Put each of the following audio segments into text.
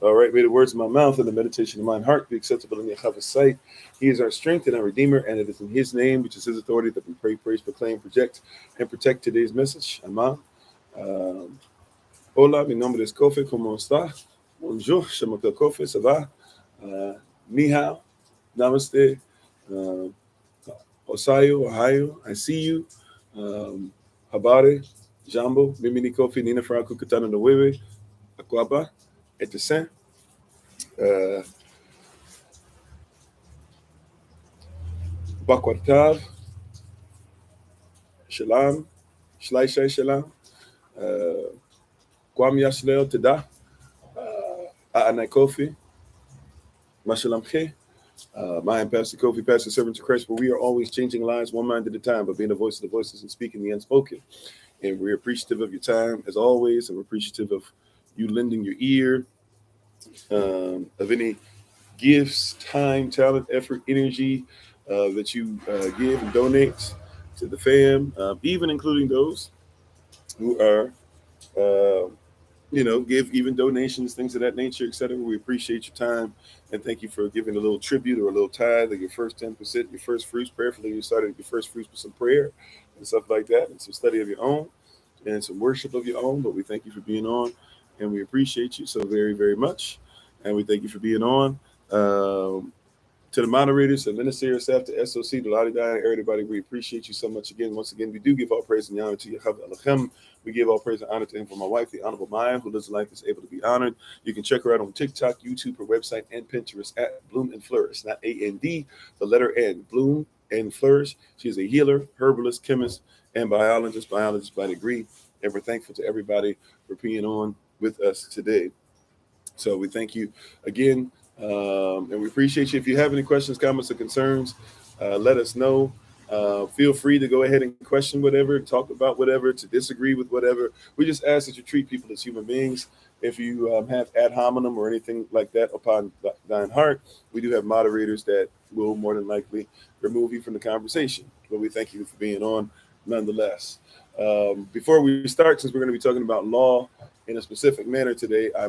All right, may the words of my mouth and the meditation of mine heart be acceptable in Yahweh's sight. He is our strength and our Redeemer, and it is in His name, which is His authority, that we pray, praise, proclaim, project, and protect today's message. Amen. Um, Hola, mi nombre es Kofi. ¿Cómo está? Bonjour, je m'appelle Kofi. Ça va? Ni hao. Namaste. Um, Osayo, Ohio. I see you. Habari. Jambo. Mimi ni Kofi. Nina Franco Katana Nowewe. Aquaba. Etesen. Bakwartav. Shalom. Shalai Shalom. Kwam Yashleo Tada. Aanai Kofi. Mashalamche. I am Pastor Kofi, Pastor Servant to Christ, where we are always changing lives one mind at a time, but being the voice of the voiceless and speaking the unspoken. And we're appreciative of your time, as always, and we're appreciative of you lending your ear, of any gifts, time, talent, effort, energy that you give and donate to the fam, even including those who are give even donations, things of that nature, etc. We appreciate your time and thank you for giving a little tribute or a little tithe of your first 10%, your first fruits. Prayerfully, you started your first fruits with some prayer and stuff like that, and some study of your own and some worship of your own. But we thank you for being on, and we appreciate you so very, very much. And we thank you for being on. To the moderators, the minister, staff, the SOC, the Lottie Diane, everybody, we appreciate you so much again. Once again, we do give all praise and honor to Yahweh Elohim. We give all praise and honor to him for my wife, the Honorable Maya, who lives a life is able to be honored. You can check her out on TikTok, YouTube, her website, and Pinterest at Bloom and Flourish, not A-N-D, the letter N, Bloom and Flourish. She is a healer, herbalist, chemist, and biologist by degree. And we're thankful to everybody for being on with us today. So we thank you again. And we appreciate you. If you have any questions, comments, or concerns, let us know. Feel free to go ahead and question whatever, talk about whatever, to disagree with whatever. We just ask that you treat people as human beings. If you have ad hominem or anything like that upon thine heart, we do have moderators that will more than likely remove you from the conversation. But we thank you for being on nonetheless. Before we start, since we're going to be talking about law in a specific manner today, I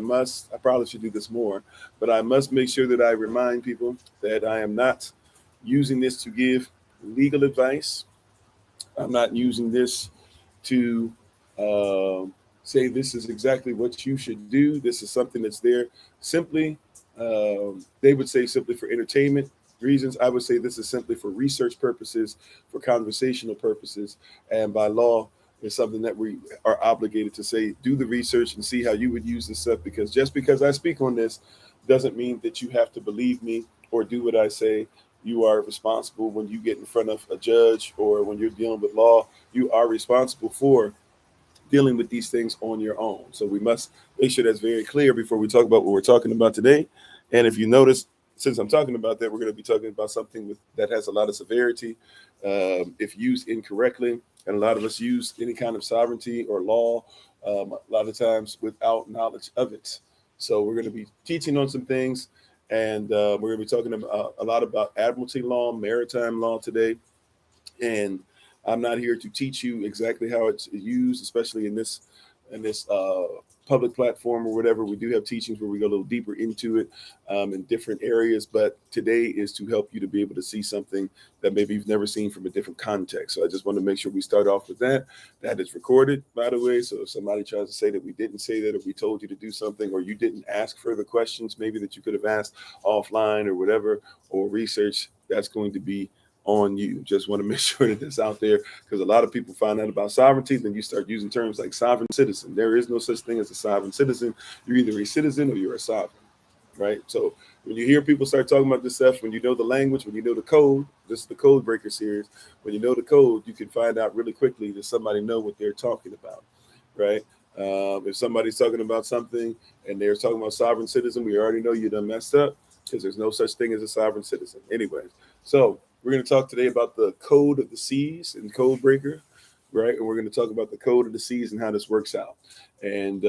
probably should do this more, but I must make sure that I remind people that I am not using this to give legal advice. I'm not using this to say this is exactly what you should do. This is something that's there simply, they would say simply for entertainment reasons. I would say this is simply for research purposes, for conversational purposes, and by law, it's something that we are obligated to say, do the research and see how you would use this stuff, because just because I speak on this doesn't mean that you have to believe me or do what I say. You are responsible when you get in front of a judge or when you're dealing with law. You are responsible for dealing with these things on your own. So we must make sure that's very clear before we talk about what we're talking about today. And if you notice, since I'm talking about that, we're going to be talking about something that has a lot of severity if used incorrectly. And a lot of us use any kind of sovereignty or law a lot of times without knowledge of it. So we're going to be teaching on some things, and we're going to be talking about a lot about admiralty law, maritime law today. And I'm not here to teach you exactly how it's used, especially in this public platform or whatever. We do have teachings where we go a little deeper into it in different areas, but today is to help you to be able to see something that maybe you've never seen from a different context. So I just want to make sure we start off with that. That is recorded, by the way. So if somebody tries to say that we didn't say that, or we told you to do something, or you didn't ask further questions, maybe that you could have asked offline or whatever, or research, that's going to be on you. Just want to make sure that it's out there, because a lot of people find out about sovereignty, then you start using terms like sovereign citizen. There is no such thing as a sovereign citizen. You're either a citizen or you're a sovereign, right? So when you hear people start talking about this stuff, when you know the language, when you know the code, this is the Code Breaker series. When you know the code, you can find out really quickly that somebody know what they're talking about, right? If somebody's talking about something and they're talking about sovereign citizen, we already know you done messed up, because there's no such thing as a sovereign citizen. Anyways, so we're going to talk today about the code of the seas and Code Breaker, right? And we're going to talk about the code of the seas and how this works out. And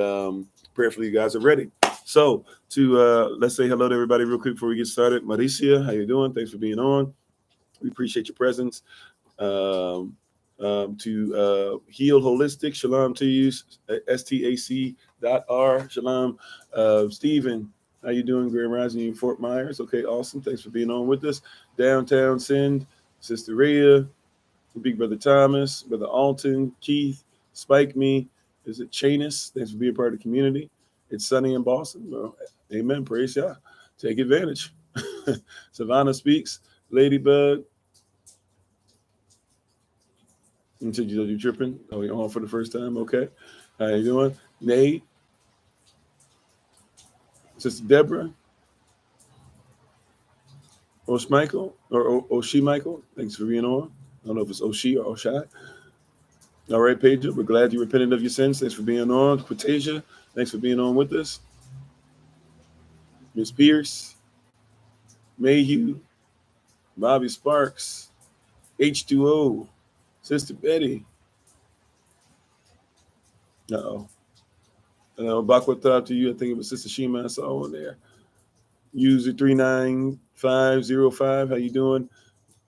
prayerfully, you guys are ready. So let's say hello to everybody real quick before we get started. Maricia, how you doing? Thanks for being on. We appreciate your presence. To Heal Holistic, shalom to you, stac.r, shalom. Stephen, How you doing, Grand Rising in Fort Myers? Okay, awesome. Thanks for being on with us. Downtown Send, Sister Rhea, Big Brother Thomas, Brother Alton, Keith, Spike Me. Is it Chanus? Thanks for being part of the community. It's sunny in Boston. Well, amen. Praise God. Take advantage. Savannah speaks. Ladybug. You said you're tripping. Oh, you're on for the first time. Okay. How you doing? Nate. Sister Deborah. Osh Michael or Oshi Michael. Thanks for being on. I don't know if it's Oshi or Oshai. All right, Pedro. We're glad you repented of your sins. Thanks for being on. Quitasia. Thanks for being on with us. Miss Pierce. Mayhew. Bobby Sparks. H2O. Sister Betty. Uh-oh. Bakwata to you. I think it was Sister Shima I saw on there. User 39505. How you doing?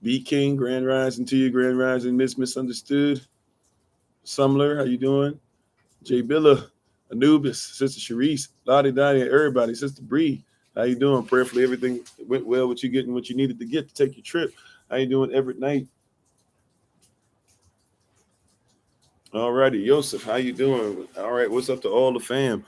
B King, Grand Rising to you, Grand Rising, Miss Misunderstood. Sumler, how you doing? Jay Billa, Anubis, Sister Sharice, Lottie Dottie, everybody, Sister Bree, how you doing? Prayerfully everything went well with you getting what you needed to get to take your trip. How you doing, Everett Knight? All righty, Joseph, how you doing? All right, what's up to all the fam?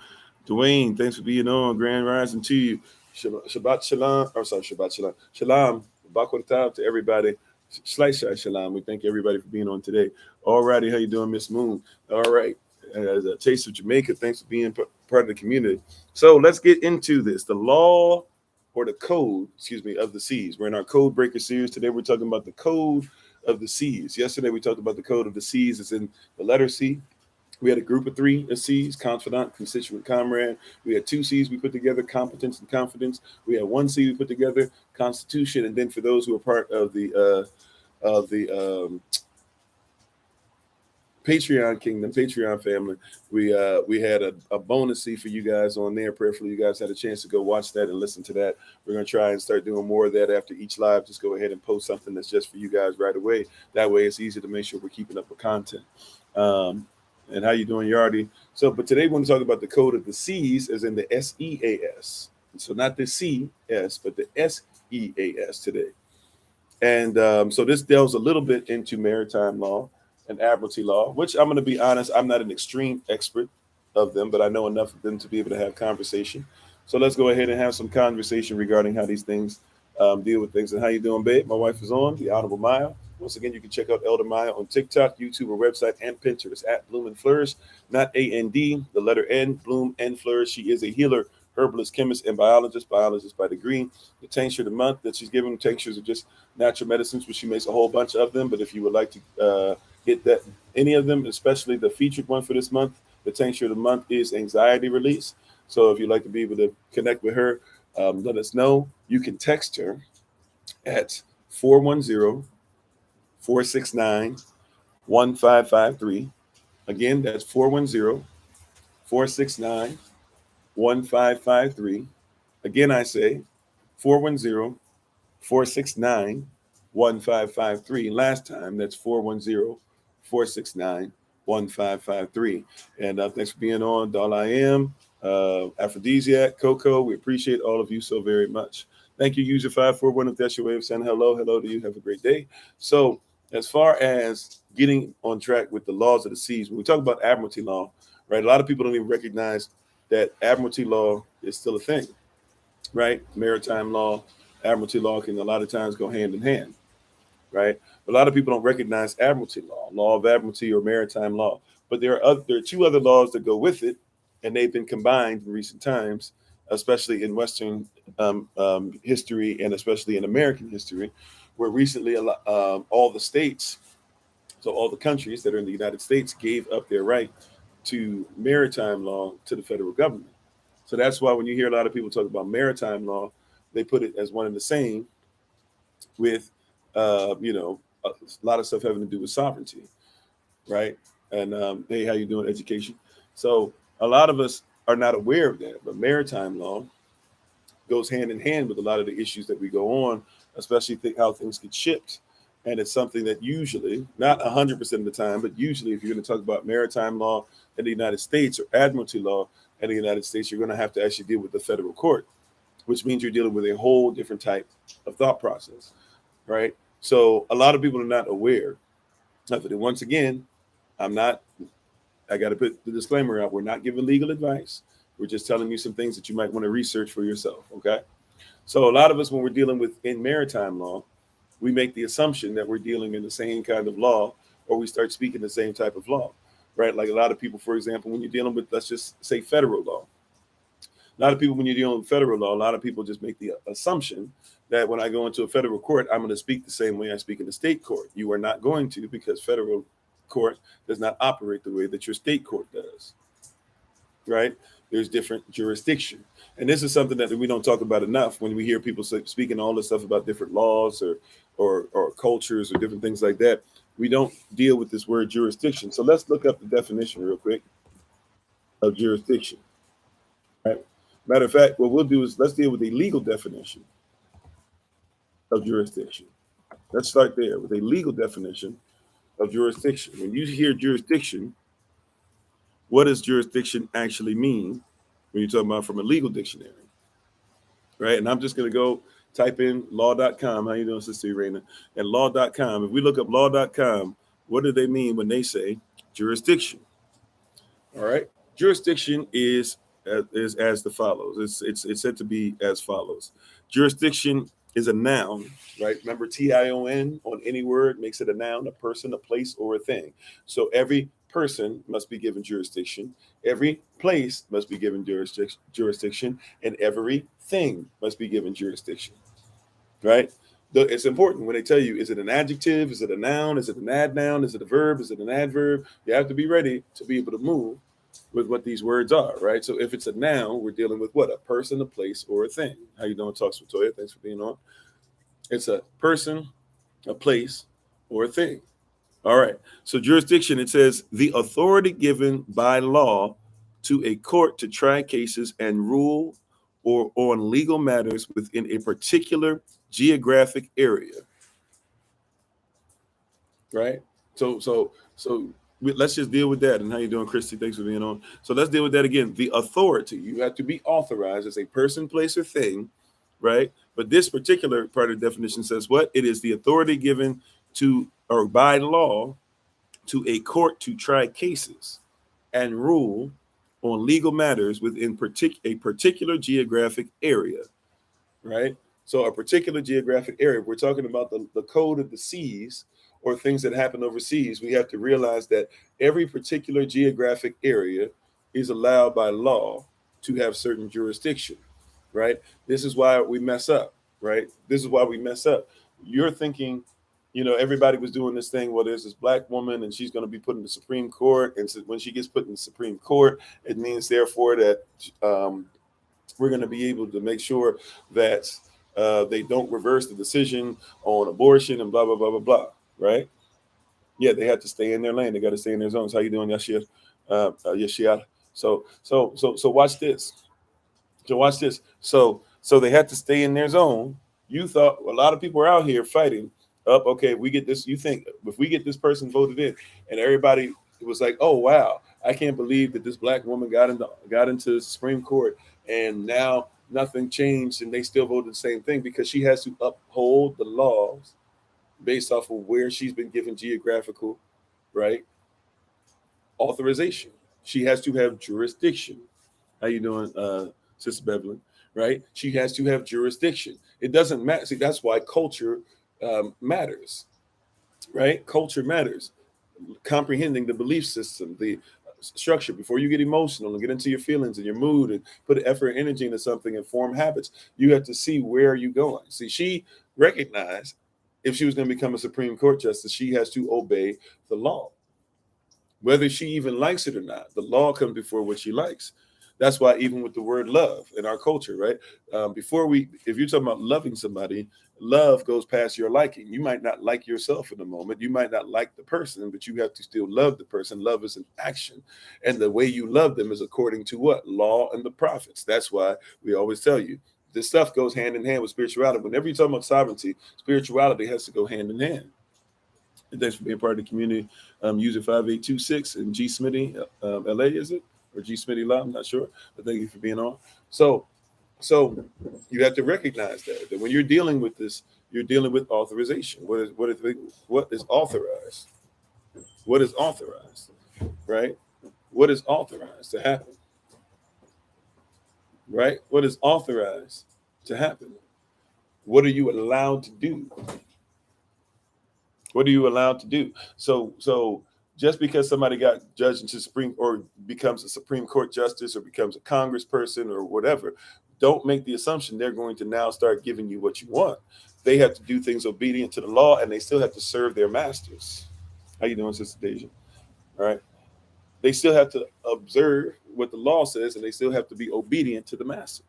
Dwayne, thanks for being on. Grand Rising to you. Shabbat Shalom. Or sorry, Shabbat Shalom. Shalom. Bakwata to everybody. Slight Shalom. We thank everybody for being on today. All righty, how you doing, Miss Moon? All right. As a Taste of Jamaica, thanks for being part of the community. So let's get into this. The law or the code, of the seas. We're in our code breaker series. Today we're talking about the code of the seas. Yesterday we talked about the code of the seas. It's in the letter C. We had a group of 3 C's: confidant, constituent, comrade. We had 2 C's we put together: competence and confidence. We had 1 C we put together: constitution. And then for those who are part of the Patreon kingdom, Patreon family, we had a bonus C for you guys on there. Prayerfully, you guys had a chance to go watch that and listen to that. We're going to try and start doing more of that after each live. Just go ahead and post something that's just for you guys right away. That way it's easy to make sure we're keeping up with content. And how you doing, Yardy? So, but today we're going to talk about the code of the seas, as in the SEAS. So not the CS, but the SEAS today. And so this delves a little bit into maritime law and admiralty law, which I'm going to be honest, I'm not an extreme expert of them, but I know enough of them to be able to have conversation. So let's go ahead and have some conversation regarding how these things deal with things. And how you doing, babe? My wife is on, the Honorable Maya. Once again, you can check out Elder Maya on TikTok, YouTube, or website, and Pinterest at Bloom and Flourish, not A-N-D, the letter N, Bloom and Flourish. She is a healer, herbalist, chemist, and biologist by degree. The tincture of the month that she's giving, tinctures are just natural medicines, which she makes a whole bunch of them. But if you would like to get that, any of them, especially the featured one for this month, the tincture of the month is anxiety release. So if you'd like to be able to connect with her, let us know. You can text her at 410-469-1553. Again, that's 410-469-1553. Again, I say 410-469-1553. Last time, that's 410-469-1553. And thanks for being on, Doll I Am, Aphrodisiac, Coco. We appreciate all of you so very much. Thank you, user 541, if that's your way of saying hello. Hello to you. Have a great day. So as far as getting on track with the laws of the seas, when we talk about admiralty law, right, a lot of people don't even recognize that admiralty law is still a thing, right? Maritime law, admiralty law can a lot of times go hand in hand, right? A lot of people don't recognize admiralty law of admiralty, or maritime law. But there are 2 other laws that go with it, and they've been combined in recent times, especially in Western history and especially in American history, where recently all the states, so all the countries that are in the United States, gave up their right to maritime law to the federal government. So that's why when you hear a lot of people talk about maritime law, they put it as one and the same with, a lot of stuff having to do with sovereignty, right? And hey, how you doing, education? So a lot of us are not aware of that, but maritime law goes hand in hand with a lot of the issues that we go on, especially how things get shipped. And it's something that usually, not 100% of the time, but usually if you're going to talk about maritime law in the United States or admiralty law in the United States, you're going to have to actually deal with the federal court. which means you're dealing with a whole different type of thought process, right? So a lot of people are not aware of it. And once again, I got to put the disclaimer out. We're not giving legal advice. We're just telling you some things that you might want to research for yourself, okay? So a lot of us, when we're dealing with in maritime law, we make the assumption that we're dealing in the same kind of law, or we start speaking the same type of law, right? Like a lot of people, for example, when you're dealing with, let's just say federal law, a lot of people, when you're dealing with federal law, a lot of people just make the assumption that when I go into a federal court, I'm going to speak the same way I speak in the state court. You are not going to, because federal court does not operate the way that your state court does, right? There's different jurisdiction. And this is something that we don't talk about enough when we hear people speaking all this stuff about different laws or cultures or different things like that. We don't deal with this word jurisdiction. So let's look up the definition real quick of jurisdiction. Right? Matter of fact, what we'll do is let's deal with a legal definition of jurisdiction. Let's start there with a legal definition of jurisdiction. When you hear jurisdiction, what does jurisdiction actually mean when you're talking about from a legal dictionary? Right? And I'm just going to go type in law.com. How you doing, Sister Irena? And law.com. If we look up law.com, what do they mean when they say jurisdiction? All right. Jurisdiction is as the follows. It's said to be as follows. Jurisdiction is a noun, right? Remember, TION on any word makes it a noun, a person, a place, or a thing. So every person must be given jurisdiction. Every place must be given jurisdiction, and everything must be given jurisdiction, right? It's important when they tell you, is it an adjective? Is it a noun? Is it an adnoun? Is it a verb? Is it an adverb? You have to be ready to be able to move with what these words are, right? So if it's a noun, we're dealing with what? A person, a place, or a thing. How you doing, Talks with Toya? Thanks for being on. It's a person, a place, or a thing. All right. So jurisdiction, it says the authority given by law to a court to try cases and rule or on legal matters within a particular geographic area. Right. So let's just deal with that. And how you doing, Christy? Thanks for being on. So let's deal with that again. The authority. You have to be authorized as a person, place, or thing, right? But this particular part of the definition says what? It is the authority given to or by law to a court to try cases and rule on legal matters within a particular geographic area, right? So a particular geographic area, we're talking about the code of the seas or things that happen overseas. We have to realize that every particular geographic area is allowed by law to have certain jurisdiction, right? This is why we mess up, right? This is why we mess up. You're thinking, everybody was doing this thing. Well, there's this black woman and she's going to be put in the Supreme Court. And so when she gets put in the Supreme Court, it means therefore that we're going to be able to make sure that they don't reverse the decision on abortion and blah, blah, blah, blah, blah. Right? Yeah, they have to stay in their lane. They got to stay in their zones. How you doing, Yashir? Yashia. So watch this. So watch this. So they had to stay in their zone. You thought a lot of people are out here fighting up. Okay, we get this. You think if we get this person voted in, and everybody was like, "Oh wow, I can't believe that this black woman got into the Supreme Court, and now nothing changed, and they still voted the same thing because she has to uphold the laws based off of where she's been given geographical, right, authorization. She has to have jurisdiction. How you doing, Sister Beverly? Right? She has to have jurisdiction. It doesn't matter. See, that's why culture matters, right? Culture matters. Comprehending the belief system, the structure before you get emotional and get into your feelings and your mood and put effort and energy into something and form habits. You have to see where you're going. See, she recognized if she was going to become a Supreme Court justice, she has to obey the law, whether she even likes it or not. The law comes before what she likes. That's why even with the word love in our culture, right? If you're talking about loving somebody, love goes past your liking. You might not like yourself in the moment. You might not like the person, but you have to still love the person. Love is an action. And the way you love them is according to what? Law and the prophets. That's why we always tell you, this stuff goes hand in hand with spirituality. Whenever you're talking about sovereignty, spirituality has to go hand in hand. And thanks for being part of the community. User 5826 and G Smitty, LA, is it? Or G Smitty Law, I'm not sure. But thank you for being on. So So you have to recognize that when you're dealing with this, you're dealing with authorization. What is authorized? What is authorized? Right? What is authorized to happen? Right? What is authorized to happen? What are you allowed to do? What are you allowed to do? So just because somebody got judged into Supreme or becomes a Supreme Court justice or becomes a congressperson or whatever, don't make the assumption they're going to now start giving you what you want. They have to do things obedient to the law, and they still have to serve their masters. How you doing, Sister Deja? All right. They still have to observe what the law says, and they still have to be obedient to the master.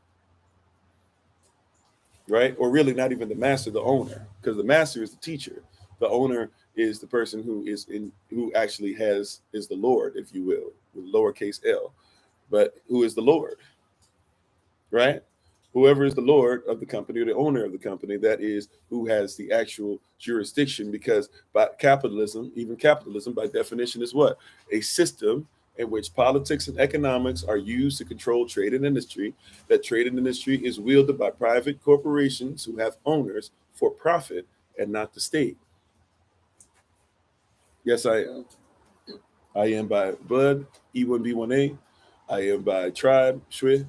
Right? Or really not even the master, the owner, because the master is the teacher. The owner is the person who actually is the Lord, if you will, with lowercase L. But who is the Lord? Right? Whoever is the Lord of the company or the owner of the company, that is who has the actual jurisdiction, because by capitalism, even capitalism by definition is what? A system in which politics and economics are used to control trade and industry. That trade and industry is wielded by private corporations who have owners for profit and not the state. Yes, I am. I am by blood, E1B1A. I am by tribe, Shwe,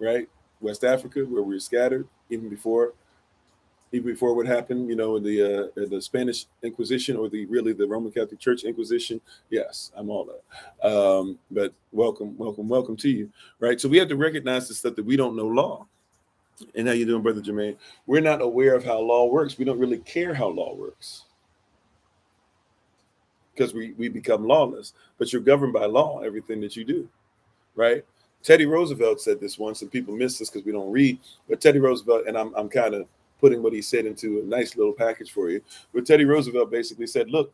right? West Africa, where we're scattered, even before what happened, in the Spanish Inquisition, or the Roman Catholic Church Inquisition. Yes, I'm all that. But welcome to you, right? So we have to recognize the stuff that we don't know law. And how you doing, Brother Jermaine? We're not aware of how law works. We don't really care how law works because we become lawless. But you're governed by law, everything that you do, right? Teddy Roosevelt said this once, and people miss this because we don't read. But Teddy Roosevelt, and I'm kind of putting what he said into a nice little package for you. But Teddy Roosevelt basically said, "Look,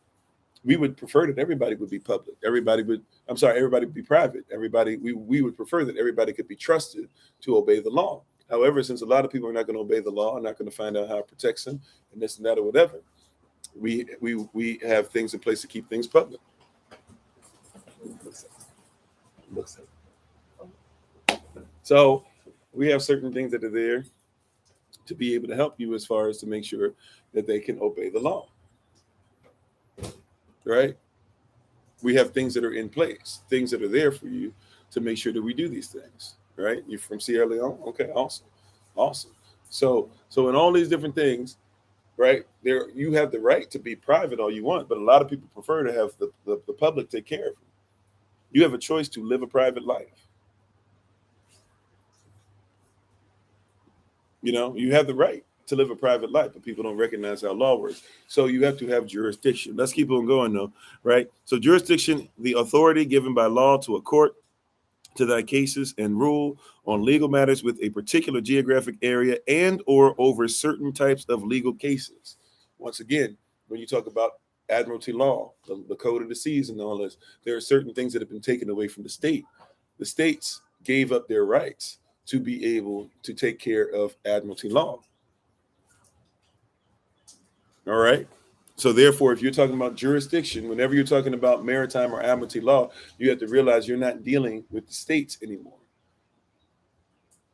we would prefer that everybody would be public. Everybody would be private. We would prefer that everybody could be trusted to obey the law. However, since a lot of people are not going to obey the law and not going to find out how it protects them and this and that or whatever, we have things in place to keep things public." So we have certain things that are there to be able to help you as far as to make sure that they can obey the law, right? We have things that are in place, things that are there for you to make sure that we do these things, right? You're from Sierra Leone? Okay, awesome. So in all these different things, right, there you have the right to be private all you want, but a lot of people prefer to have the public take care of you. You have a choice to live a private life. You have the right to live a private life, but people don't recognize how law works. So you have to have jurisdiction. Let's keep on going though, right? So jurisdiction, the authority given by law to a court to thy cases and rule on legal matters with a particular geographic area and or over certain types of legal cases. Once again, when you talk about admiralty law, the code of the seas and all this, there are certain things that have been taken away from the state. The states gave up their rights to be able to take care of admiralty law. All right. So therefore, if you're talking about jurisdiction, whenever you're talking about maritime or admiralty law, you have to realize you're not dealing with the states anymore.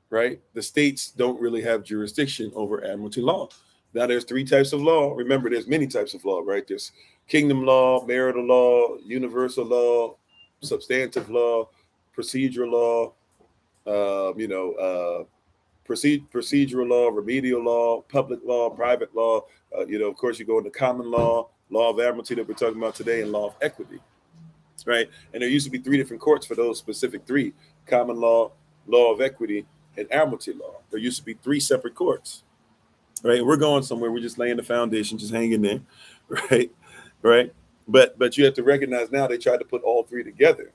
Right? The states don't really have jurisdiction over admiralty law. Now there's three types of law. Remember, there's many types of law, right? There's kingdom law, marital law, universal law, substantive law, procedural law, procedural law, remedial law, public law, private law. Of course, you go into common law of admiralty that we're talking about today, and law of equity, right? And there used to be three different courts for those specific three: common law, law of equity, and admiralty law. There used to be three separate courts, right? We're going somewhere. We're just laying the foundation, just hanging there, right? Right. But you have to recognize now they tried to put all three together.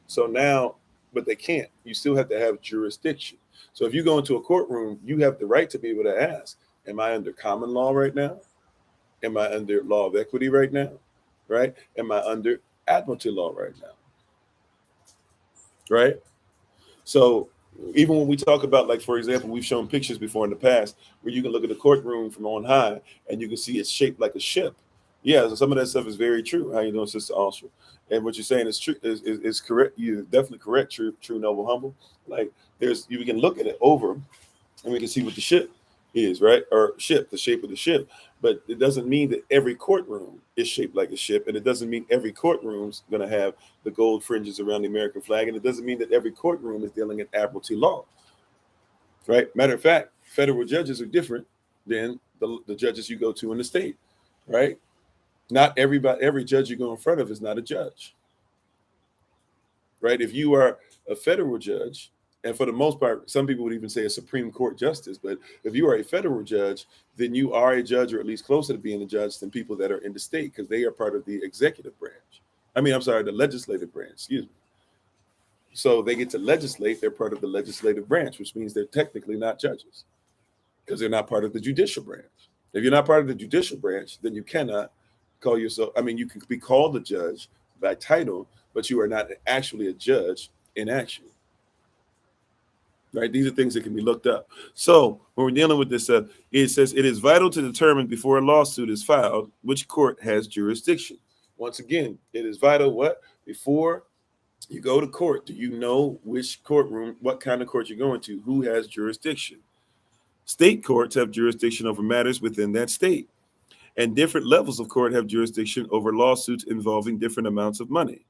So now, but they can't. You still have to have jurisdiction. So if you go into a courtroom, you have the right to be able to ask, am I under common law right now? Am I under law of equity right now? Right? Am I under admiralty law right now? Right? So even when we talk about, like, for example, we've shown pictures before in the past where you can look at the courtroom from on high and you can see it's shaped like a ship. Yeah, so some of that stuff is very true. How you doing, Sister Alstra? And what you're saying is true, is correct. You're definitely correct. True, noble, humble. Like, you can look at it over, And we can see what the ship is, right? Or ship, the shape of the ship. But it doesn't mean that every courtroom is shaped like a ship. And it doesn't mean every courtroom's going to have the gold fringes around the American flag. And it doesn't mean that every courtroom is dealing in admiralty law, right? Matter of fact, federal judges are different than the judges you go to in the state, right? Not every judge you go in front of is not a judge, right? If you are a federal judge, and for the most part, some people would even say a Supreme Court justice, but if you are a federal judge, then you are a judge, or at least closer to being a judge than people that are in the state, because they are part of the executive branch. The legislative branch, excuse me. So they get to legislate, they're part of the legislative branch, which means they're technically not judges because they're not part of the judicial branch. If you're not part of the judicial branch, then you cannot call yourself, you can be called a judge by title, but you are not actually a judge in action. Right? These are things that can be looked up. So when we're dealing with this, it says it is vital to determine before a lawsuit is filed which court has jurisdiction. Once again, it is vital before you go to court, do you know which courtroom, what kind of court you're going to, who has jurisdiction? State courts have jurisdiction over matters within that state, and different levels of court have jurisdiction over lawsuits involving different amounts of money.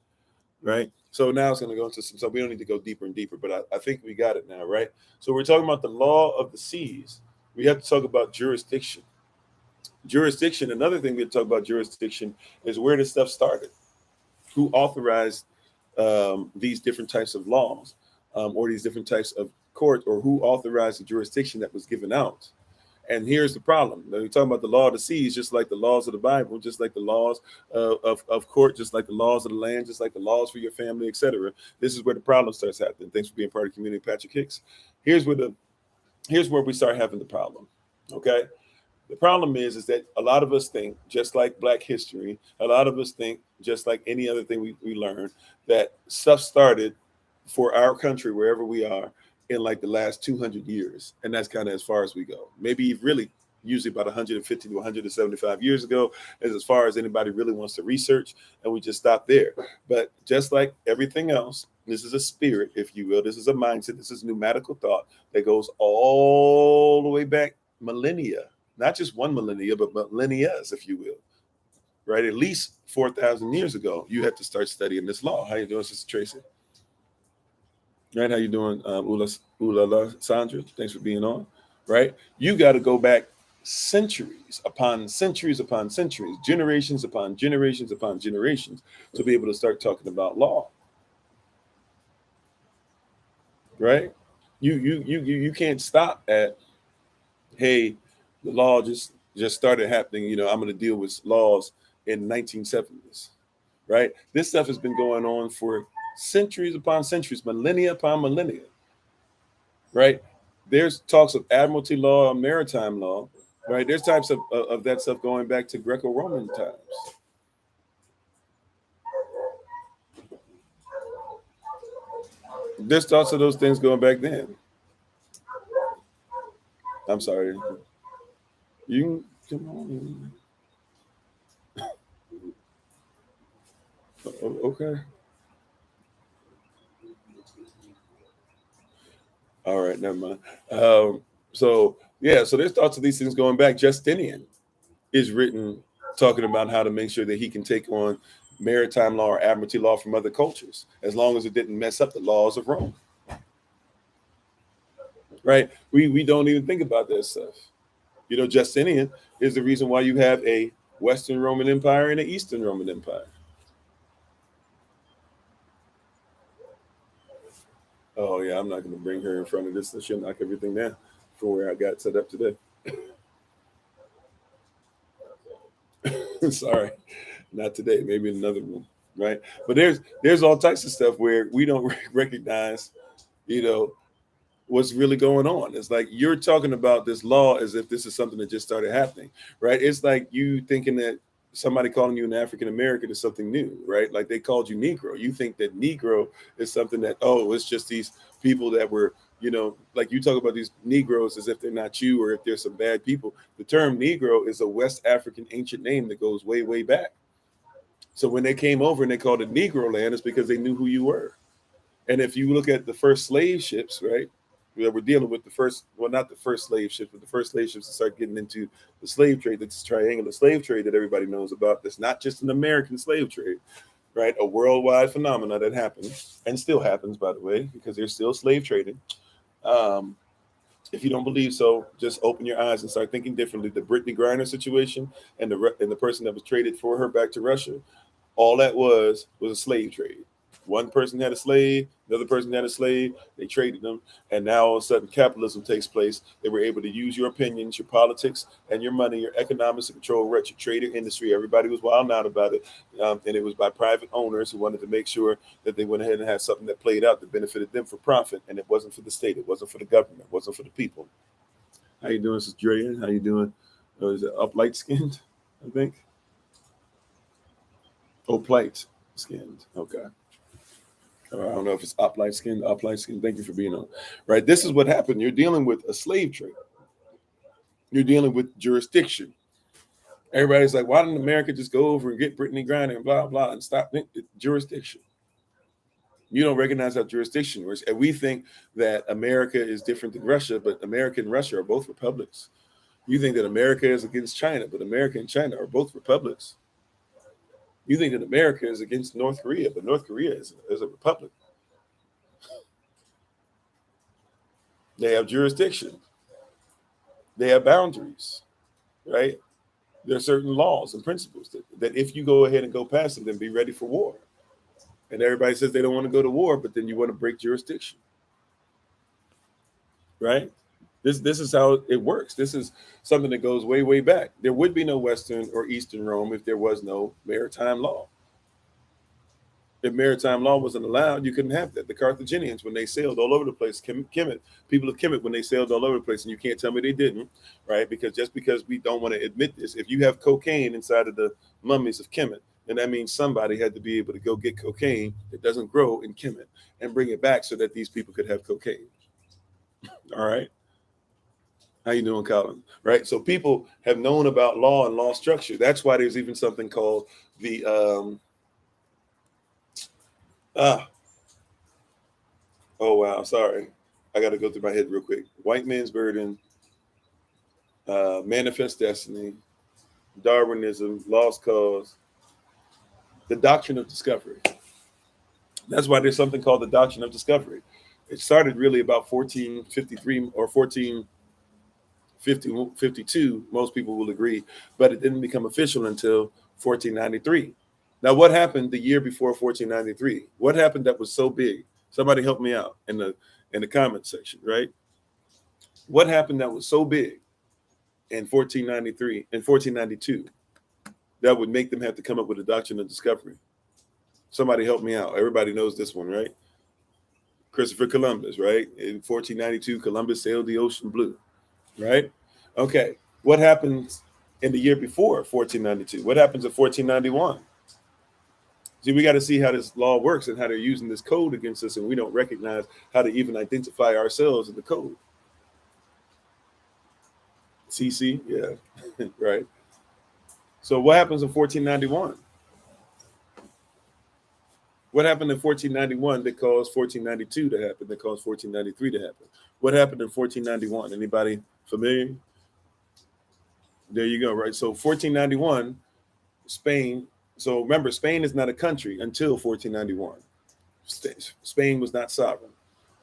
Right. So now it's going to go into some, so we don't need to go deeper and deeper, but I think we got it now, right? So we're talking about the law of the seas. We have to talk about jurisdiction. Jurisdiction, another thing we have to talk about jurisdiction is where this stuff started. Who authorized these different types of laws or these different types of court, or who authorized the jurisdiction that was given out? And here's the problem. Now, we're talking about the law of the seas, just like the laws of the Bible, just like the laws of court, just like the laws of the land, just like the laws for your family, etc. This is where the problem starts happening. Thanks for being part of the community, Patrick Hicks. Here's where we start having the problem. Okay. The problem is that a lot of us think, just like Black history, a lot of us think, just like any other thing we learn, that stuff started for our country, wherever we are, in like the last 200 years. And that's kind of as far as we go. Maybe really usually about 150 to 175 years ago, as far as anybody really wants to research, and we just stop there. But just like everything else, this is a spirit, if you will. This is a mindset. This is pneumatical thought that goes all the way back millennia. Not just one millennia, but millennia, if you will, right? At least 4,000 years ago, you had to start studying this law. How you doing, Sister Tracy? Right? How you doing, Ula Sandra? Thanks for being on. Right? You got to go back centuries upon centuries upon centuries, generations upon generations upon generations, to be able to start talking about law. Right? You can't stop at, hey, the law just started happening. I'm going to deal with laws in 1970s, right? This stuff has been going on for centuries upon centuries, millennia upon millennia, right? There's talks of admiralty law, maritime law, right? There's types of that stuff going back to Greco-Roman times. There's thoughts of those things going back then. I'm sorry. You come on. Okay. All right, never mind. So there's thoughts of these things going back. Justinian is written talking about how to make sure that he can take on maritime law or admiralty law from other cultures, as long as it didn't mess up the laws of Rome. Right? We don't even think about that stuff. Justinian is the reason why you have a Western Roman Empire and an Eastern Roman Empire. Oh yeah, I'm not going to bring her in front of this, and she'll knock everything down from where I got set up today. Sorry, not today. Maybe in another room, right? But there's all types of stuff where we don't recognize, what's really going on. It's like you're talking about this law as if this is something that just started happening, right? It's like you thinking that somebody calling you an African American is something new, right? Like they called you Negro. You think that Negro is something that, it's just these people that were, like you talk about these Negroes as if they're not you, or if they're some bad people. The term Negro is a West African ancient name that goes way, way back. So when they came over and they called it Negro land, it's because they knew who you were. And if you look at the first slave ships, right? we're dealing with the first, well, not the first slave ships, but the first slave ships to start getting into the slave trade. That's triangular slave trade that everybody knows about. That's not just an American slave trade, right? A worldwide phenomena that happened and still happens, by the way, because there's still slave trading. Um, if you don't believe so, just open your eyes and start thinking differently. The Brittany Griner situation and the person that was traded for her back to Russia, all that was a slave trade. One person had a slave, another person had a slave, they traded them, and now all of a sudden capitalism takes place. They were able to use your opinions, your politics, and your money, your economics to control your trader industry. Everybody was wild out about it, and it was by private owners who wanted to make sure that they went ahead and had something that played out that benefited them for profit, and it wasn't for the state, it wasn't for the government, it wasn't for the people. How you doing, Sister Drea? How you doing? Is it up light skinned? I think. Oh, plight skinned. Okay. I don't know if it's up light skin. Thank you for being on. Right. This is what happened. You're dealing with a slave trade. You're dealing with jurisdiction. Everybody's like, why didn't America just go over and get Brittany Griner and blah, blah, and stop jurisdiction? You don't recognize how jurisdiction works. And we think that America is different than Russia, but America and Russia are both republics. You think that America is against China, but America and China are both republics. You think that America is against North Korea, but North Korea is a republic. They have jurisdiction. They have boundaries, right? There are certain laws and principles that if you go ahead and go past them, then be ready for war. And everybody says they don't want to go to war, but then you want to break jurisdiction, right? This is how it works. This is something that goes way, way back. There would be no Western or Eastern Rome if there was no maritime law. If maritime law wasn't allowed, you couldn't have that. The Carthaginians, when they sailed all over the place, Kemet, people of Kemet, when they sailed all over the place, and you can't tell me they didn't, right? Because just because we don't want to admit this, if you have cocaine inside of the mummies of Kemet, then that means somebody had to be able to go get cocaine that doesn't grow in Kemet and bring it back so that these people could have cocaine. All right. How you doing, Colin? Right. So people have known about law and law structure. That's why there's even something called the oh wow, sorry. I got to go through my head real quick. White man's burden, manifest destiny, Darwinism, lost cause, the doctrine of discovery. That's why there's something called the doctrine of discovery. It started really about 1453 or 1452, most people will agree, but it didn't become official until 1493. Now, what happened the year before 1493? What happened that was so big? Somebody help me out in the comment section, right? What happened that was so big in 1493 and 1492 that would make them have to come up with a doctrine of discovery? Somebody help me out. Everybody knows this one, right? Christopher Columbus, right? In 1492, Columbus sailed the ocean blue, right? Okay. What happens in the year before 1492? What happens in 1491? See, we got to see how this law works and how they're using this code against us, and we don't recognize how to even identify ourselves in the code. CC, yeah, right. So what happens in 1491? What happened in 1491 that caused 1492 to happen, that caused 1493 to happen? What happened in 1491? Anybody familiar? There you go, right? So 1491, Spain. So remember, Spain is not a country until 1491. Spain was not sovereign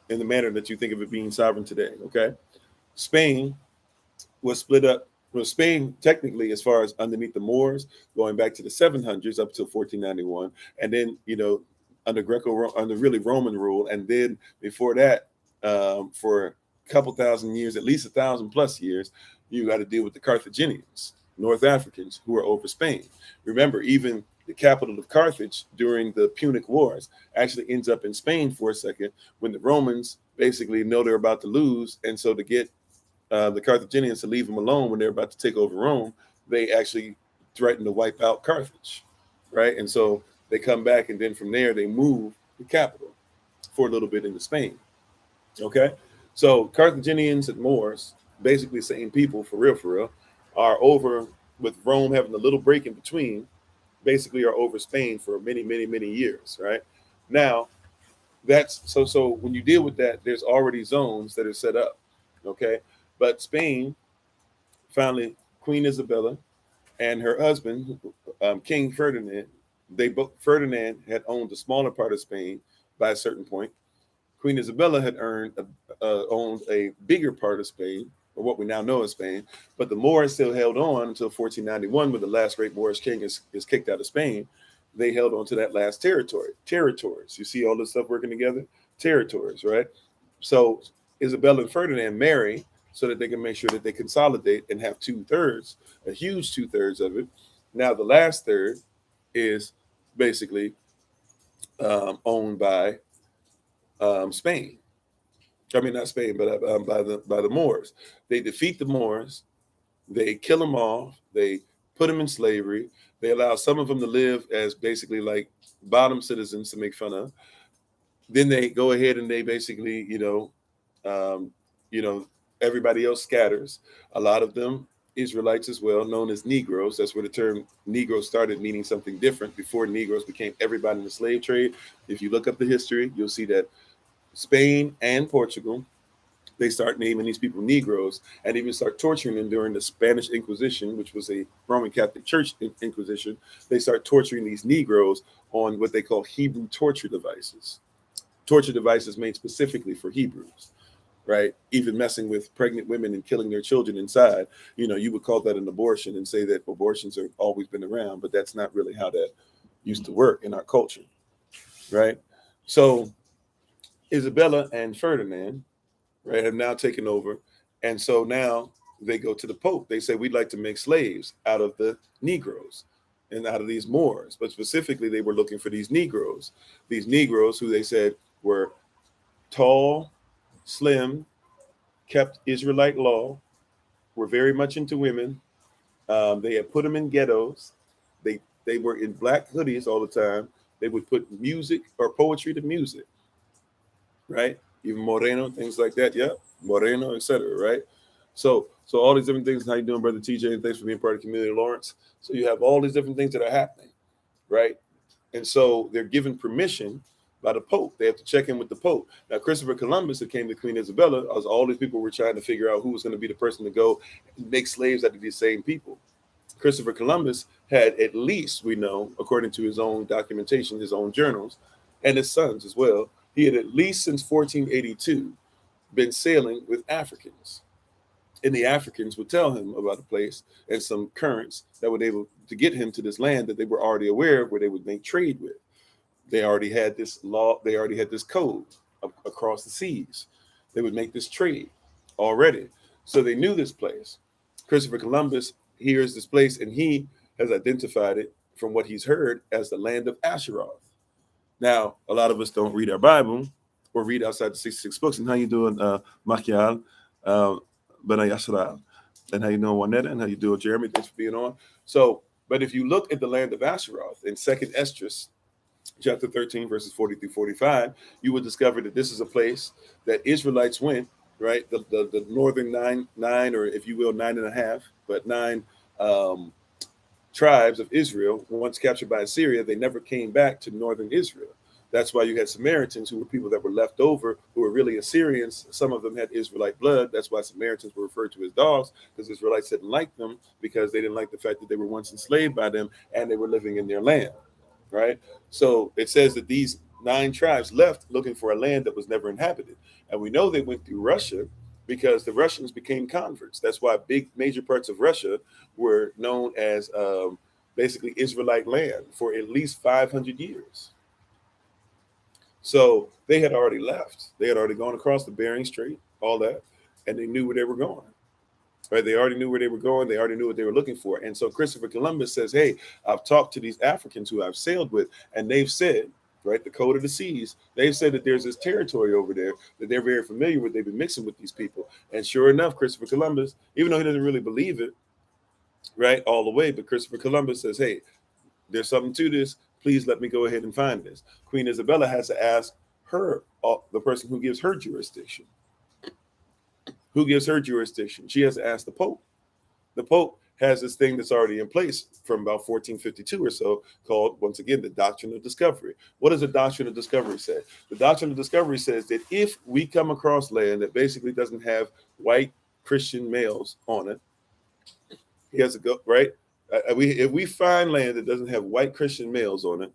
in the manner that you think of it being sovereign today, okay? Spain was split up. Well, Spain, technically, as far as underneath the Moors, going back to the 700s up to 1491, and then, under under really Roman rule, and then before that, for a couple thousand years, at least 1,000+ years, you got to deal with the Carthaginians, North Africans, who are over Spain. Remember, even the capital of Carthage during the Punic Wars actually ends up in Spain for a second when the Romans basically know they're about to lose, and so to get the Carthaginians to leave them alone when they're about to take over Rome, they actually threaten to wipe out Carthage, right? And so they come back, and then from there they move the capital for a little bit into Spain. Okay, so Carthaginians and Moors, basically same people for real, are over, with Rome having a little break in between, basically are over Spain for many, many, many years, right? Now, That's so when you deal with that, there's already zones that are set up. Okay. But Spain finally, Queen Isabella and her husband, King Ferdinand, they both Ferdinand had owned the smaller part of Spain by a certain point. Queen Isabella had owned a bigger part of Spain, or what we now know as Spain, but the Moors still held on until 1491, when the last great Moorish king is kicked out of Spain. They held on to that last territory. Territories. You see all this stuff working together? Territories, right? So Isabella and Ferdinand marry so that they can make sure that they consolidate and have 2/3, a huge 2/3 of it. Now the last third is basically owned by Spain. I mean, not Spain, but by the Moors. They defeat the Moors. They kill them off. They put them in slavery. They allow some of them to live as basically like bottom citizens to make fun of. Then they go ahead and they basically, um, you know, everybody else scatters. A lot of them Israelites as well, known as Negroes. That's where the term Negro started meaning something different. Before Negroes became everybody in the slave trade. If you look up the history, you'll see that Spain and Portugal, they start naming these people Negroes and even start torturing them during the Spanish Inquisition, which was a Roman Catholic Church Inquisition. They start torturing these Negroes on what they call Hebrew torture devices made specifically for Hebrews, right? Even messing with pregnant women and killing their children inside. You would call that an abortion and say that abortions have always been around, but that's not really how that used to work in our culture, right? So Isabella and Ferdinand, right, have now taken over. And so now they go to the Pope. They say, we'd like to make slaves out of the Negroes and out of these Moors. But specifically, they were looking for these Negroes who they said were tall, slim, kept Israelite law, were very much into women. They had put them in ghettos. They were in black hoodies all the time. They would put music or poetry to music, right? Even Moreno, things like that. Yeah, Moreno, etc. Right? So all these different things. How you doing, brother TJ? And thanks for being part of the community, Lawrence. So you have all these different things that are happening, right? And so they're given permission by the Pope. They have to check in with the Pope. Now, Christopher Columbus, that came to Queen Isabella, as all these people were trying to figure out who was going to be the person to go and make slaves out of these same people. Christopher Columbus had, at least we know, according to his own documentation, his own journals, and his sons as well, he had at least since 1482 been sailing with Africans. And the Africans would tell him about a place and some currents that were able to get him to this land that they were already aware of, where they would make trade with. They already had this law, they already had this code across the seas. They would make this trade already. So they knew this place. Christopher Columbus hears this place and he has identified it from what he's heard as the land of Asheroth. Now, a lot of us don't read our Bible or read outside the 66 books. And how you doing, Machial, Benay Yasral? And how you doing, Juanetta? And how you doing, Jeremy? Thanks for being on. So, but if you look at the land of Asheroth in 2nd Esdras, chapter 13, verses 40 through 45, you will discover that this is a place that Israelites went, right? The northern nine, or if you will, 9.5, but 9 tribes of Israel, once captured by Assyria, they never came back to northern Israel. That's why you had Samaritans, who were people that were left over, who were really Assyrians. Some of them had Israelite blood. That's why Samaritans were referred to as dogs, because Israelites didn't like them, because they didn't like the fact that they were once enslaved by them and they were living in their land, right? So it says that these 9 tribes left looking for a land that was never inhabited. And we know they went through Russia because the Russians became converts. That's why big major parts of Russia were known as basically Israelite land for at least 500 years. So they had already left. They had already gone across the Bering Strait, all that, and they knew where they were going. Right? They already knew where they were going. They already knew what they were looking for. And so Christopher Columbus says, hey, I've talked to these Africans who I've sailed with, and they've said, right, the code of the seas, they've said that there's this territory over there that they're very familiar with. They've been mixing with these people. And sure enough, Christopher Columbus, even though he doesn't really believe it, right, all the way, but Christopher Columbus says, hey, there's something to this. Please let me go ahead and find this. Queen Isabella has to ask her, the person who gives her jurisdiction. Who gives her jurisdiction? She has to ask the Pope. The Pope has this thing that's already in place from about 1452 or so called, once again, the doctrine of discovery. What does the doctrine of discovery say? The doctrine of discovery says that if we come across land that basically doesn't have white Christian males on it, he has to go, right? If we find land that doesn't have white Christian males on it,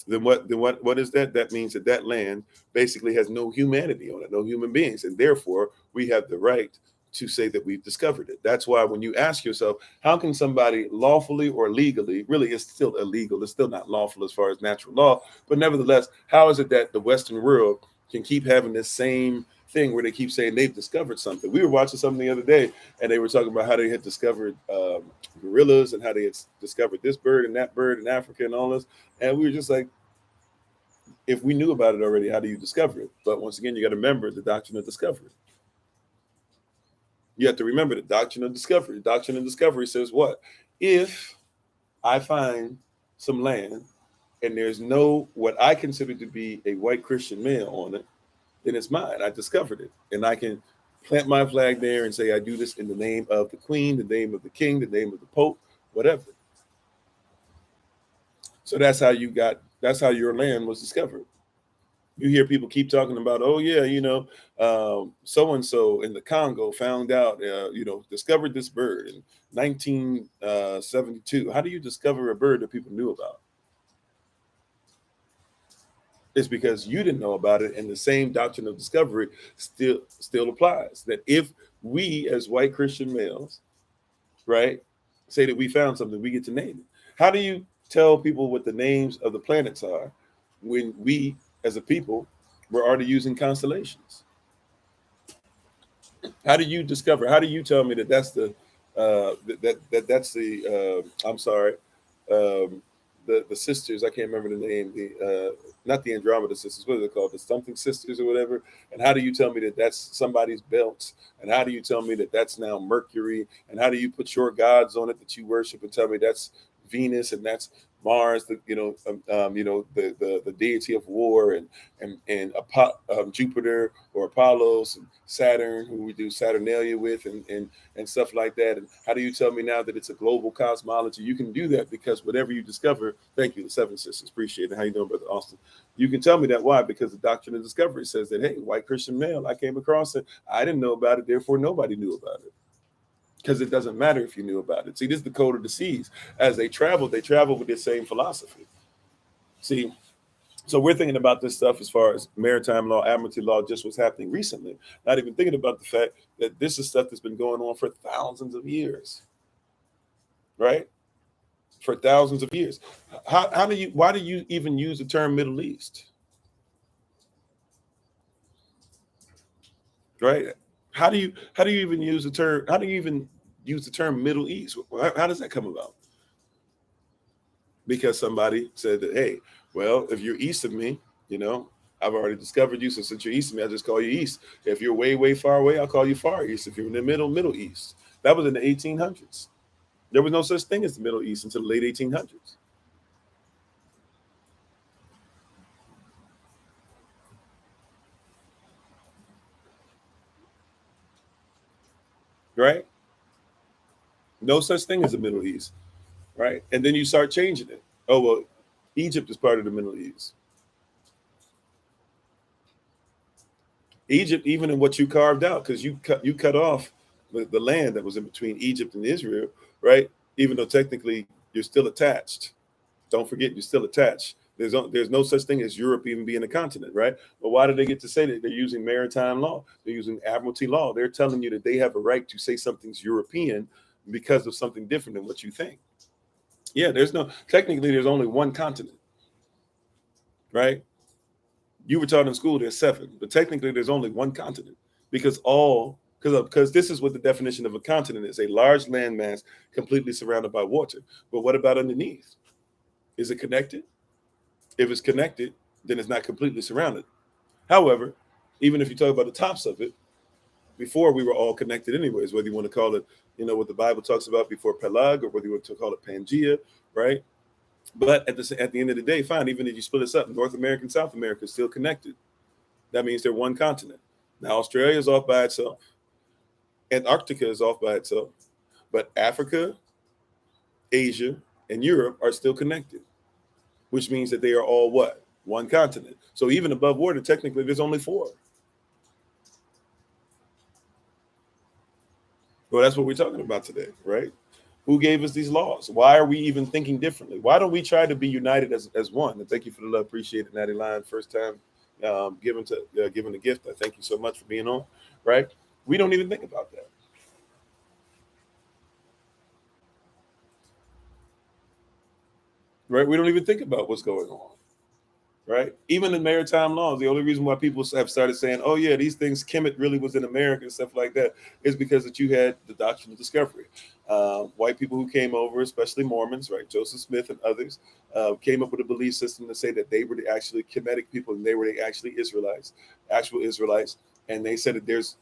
then what is that? That means that that land basically has no humanity on it, no human beings, and therefore we have the right to say that we've discovered it. That's why when you ask yourself, how can somebody lawfully or legally, really it's still illegal, it's still not lawful as far as natural law, but nevertheless, how is it that the Western world can keep having this same thing where they keep saying they've discovered something? We were watching something the other day, and they were talking about how they had discovered gorillas and how they had discovered this bird and that bird in Africa and all this, and we were just like, if we knew about it already, how do you discover it? But once again, you got to remember the doctrine of discovery. You have to remember the doctrine of discovery. The doctrine of discovery says what? If I find some land and there's no, what I consider to be a white Christian male on it, then it's mine. I discovered it. And I can plant my flag there and say, I do this in the name of the queen, the name of the king, the name of the pope, whatever. So that's how your land was discovered. You hear people keep talking about, oh yeah, so-and-so in the Congo found out, discovered this bird in 1972. How do you discover a bird that people knew about? It's because you didn't know about it, and the same doctrine of discovery still applies. That if we as white Christian males, right, say that we found something, we get to name it. How do you tell people what the names of the planets are when we as a people we're already using constellations? How do you discover? How do you tell me that that's the that's the I'm sorry, the sisters? I can't remember the name. The not the Andromeda sisters. What are they called? The something sisters or whatever. And how do you tell me that that's somebody's belt? And how do you tell me that that's now Mercury? And how do you put your gods on it that you worship and tell me that's Venus and that's Mars, the deity of war, and Jupiter or Apollos and Saturn, who we do Saturnalia with, and stuff like that. And how do you tell me now that it's a global cosmology? You can do that because whatever you discover, thank you, the Seven Sisters, appreciate it. How you doing, Brother Austin? You can tell me that. Why? Because the doctrine of discovery says that, hey, white Christian male, I came across it, I didn't know about it, therefore nobody knew about it. Because it doesn't matter if you knew about it. See, this is the code of the seas. As they travel with this same philosophy. See, so we're thinking about this stuff as far as maritime law, admiralty law, just what's happening recently. Not even thinking about the fact that this is stuff that's been going on for thousands of years, right? For thousands of years. Why do you even use the term Middle East? Right? How do you even use the term? How do you even use the term Middle East? How does that come about? Because somebody said that, hey, well, if you're east of me, I've already discovered you. So since you're east of me, I just call you east. If you're way, way far away, I'll call you far east. If you're in the Middle East. That was in the 1800s. There was no such thing as the Middle East until the late 1800s. Right? No such thing as the Middle East. Right? And then you start changing it. Oh, well, Egypt is part of the Middle East. Egypt, even in what you carved out, because you cut off the land that was in between Egypt and Israel, right? Even though technically you're still attached. Don't forget, you're still attached. There's no such thing as Europe even being a continent, right? But why do they get to say that? They're using maritime law. They're using admiralty law. They're telling you that they have a right to say something's European because of something different than what you think. Yeah, technically there's only one continent, right? You were taught in school there's 7, but technically there's only one continent because this is what the definition of a continent is: a large landmass completely surrounded by water. But what about underneath? Is it connected? If it's connected, then it's not completely surrounded. However, even if you talk about the tops of it, before we were all connected anyways, whether you want to call it, what the Bible talks about before Pelag, or whether you want to call it Pangea, right? But at the end of the day, fine, even if you split us up, North America and South America is still connected. That means they're one continent. Now, Australia is off by itself. Antarctica is off by itself. But Africa, Asia, and Europe are still connected, which means that they are all what? One continent. So even above water, technically, there's only 4. Well, that's what we're talking about today, right? Who gave us these laws? Why are we even thinking differently? Why don't we try to be united as one? And thank you for the love. Appreciate it, Natty Line. First time giving a gift. I thank you so much for being on. Right? We don't even think about that. Right? We don't even think about what's going on. Right? Even in maritime laws, the only reason why people have started saying, "Oh yeah, these things, Kemet really was in America" and stuff like that, is because that you had the doctrine of discovery. White people who came over, especially Mormons, right? Joseph Smith and others came up with a belief system to say that they were the actually Kemetic people and they were the actually Israelites, actual Israelites. And they said that there's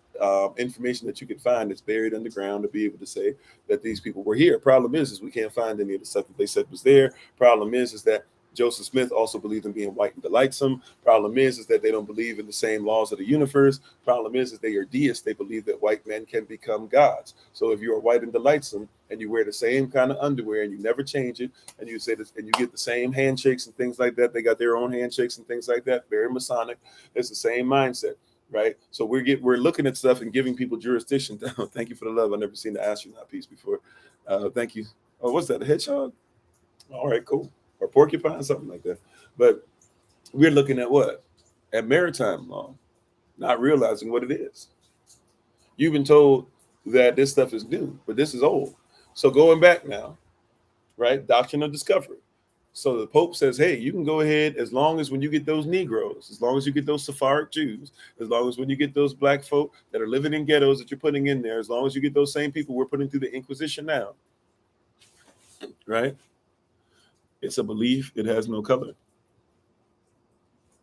information that you can find that's buried underground to be able to say that these people were here. Problem is we can't find any of the stuff that they said was there. Problem is that Joseph Smith also believed in being white and delightsome. Problem is that they don't believe in the same laws of the universe. Problem is they are deists. They believe that white men can become gods. So if you are white and delightsome and you wear the same kind of underwear and you never change it, and you say this and you get the same handshakes and things like that, they got their own handshakes and things like that, very Masonic. It's the same mindset, right? So we're looking at stuff and giving people jurisdiction. Thank you for the love. I've never seen the astronaut piece before. Thank you. Oh, what's that? A hedgehog? All right, cool. Or porcupine, something like that. But we're looking at what? At maritime law, not realizing what it is. You've been told that this stuff is new, but this is old. So going back now, right? Doctrine of discovery. So the Pope says, hey, you can go ahead as long as when you get those Negroes, as long as you get those Sephardic Jews, as long as when you get those black folk that are living in ghettos that you're putting in there, as long as you get those same people we're putting through the Inquisition now, right? It's a belief. It has no color.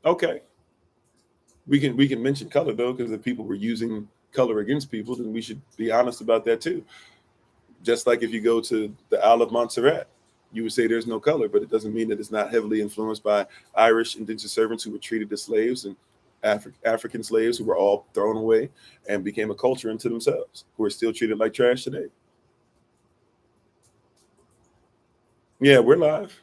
Okay. We can mention color though, because if people were using color against people, then we should be honest about that too. Just like if you go to the Isle of Montserrat, you would say there's no color, but it doesn't mean that it's not heavily influenced by Irish indentured servants who were treated as slaves and African slaves who were all thrown away and became a culture unto themselves, who are still treated like trash today. Yeah, we're live.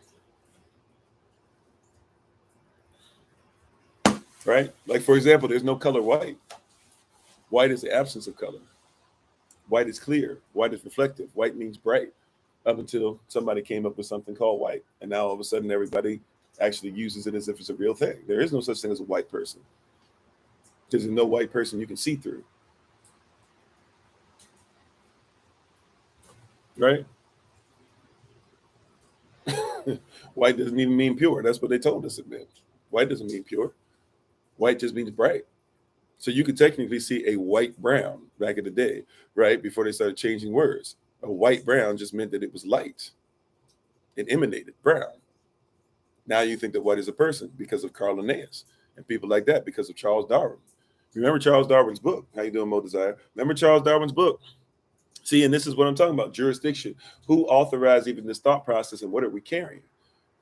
Right? Like, for example, there's no color white. White is the absence of color. White is clear. White is reflective. White means bright. Up until somebody came up with something called white. And now all of a sudden everybody actually uses it as if it's a real thing. There is no such thing as a white person. Because there's no white person you can see through. Right? White doesn't even mean pure. That's what they told us it meant. White doesn't mean pure. White just means bright. So you could technically see a white brown back in the day, right? Before they started changing words. A white brown just meant that it was light. It emanated brown. Now you think that white is a person because of Carl Linnaeus and people like that because of Charles Darwin. Remember Charles Darwin's book? How you doing, Mo Desire? Remember Charles Darwin's book? See, and this is what I'm talking about, jurisdiction. Who authorized even this thought process and what are we carrying?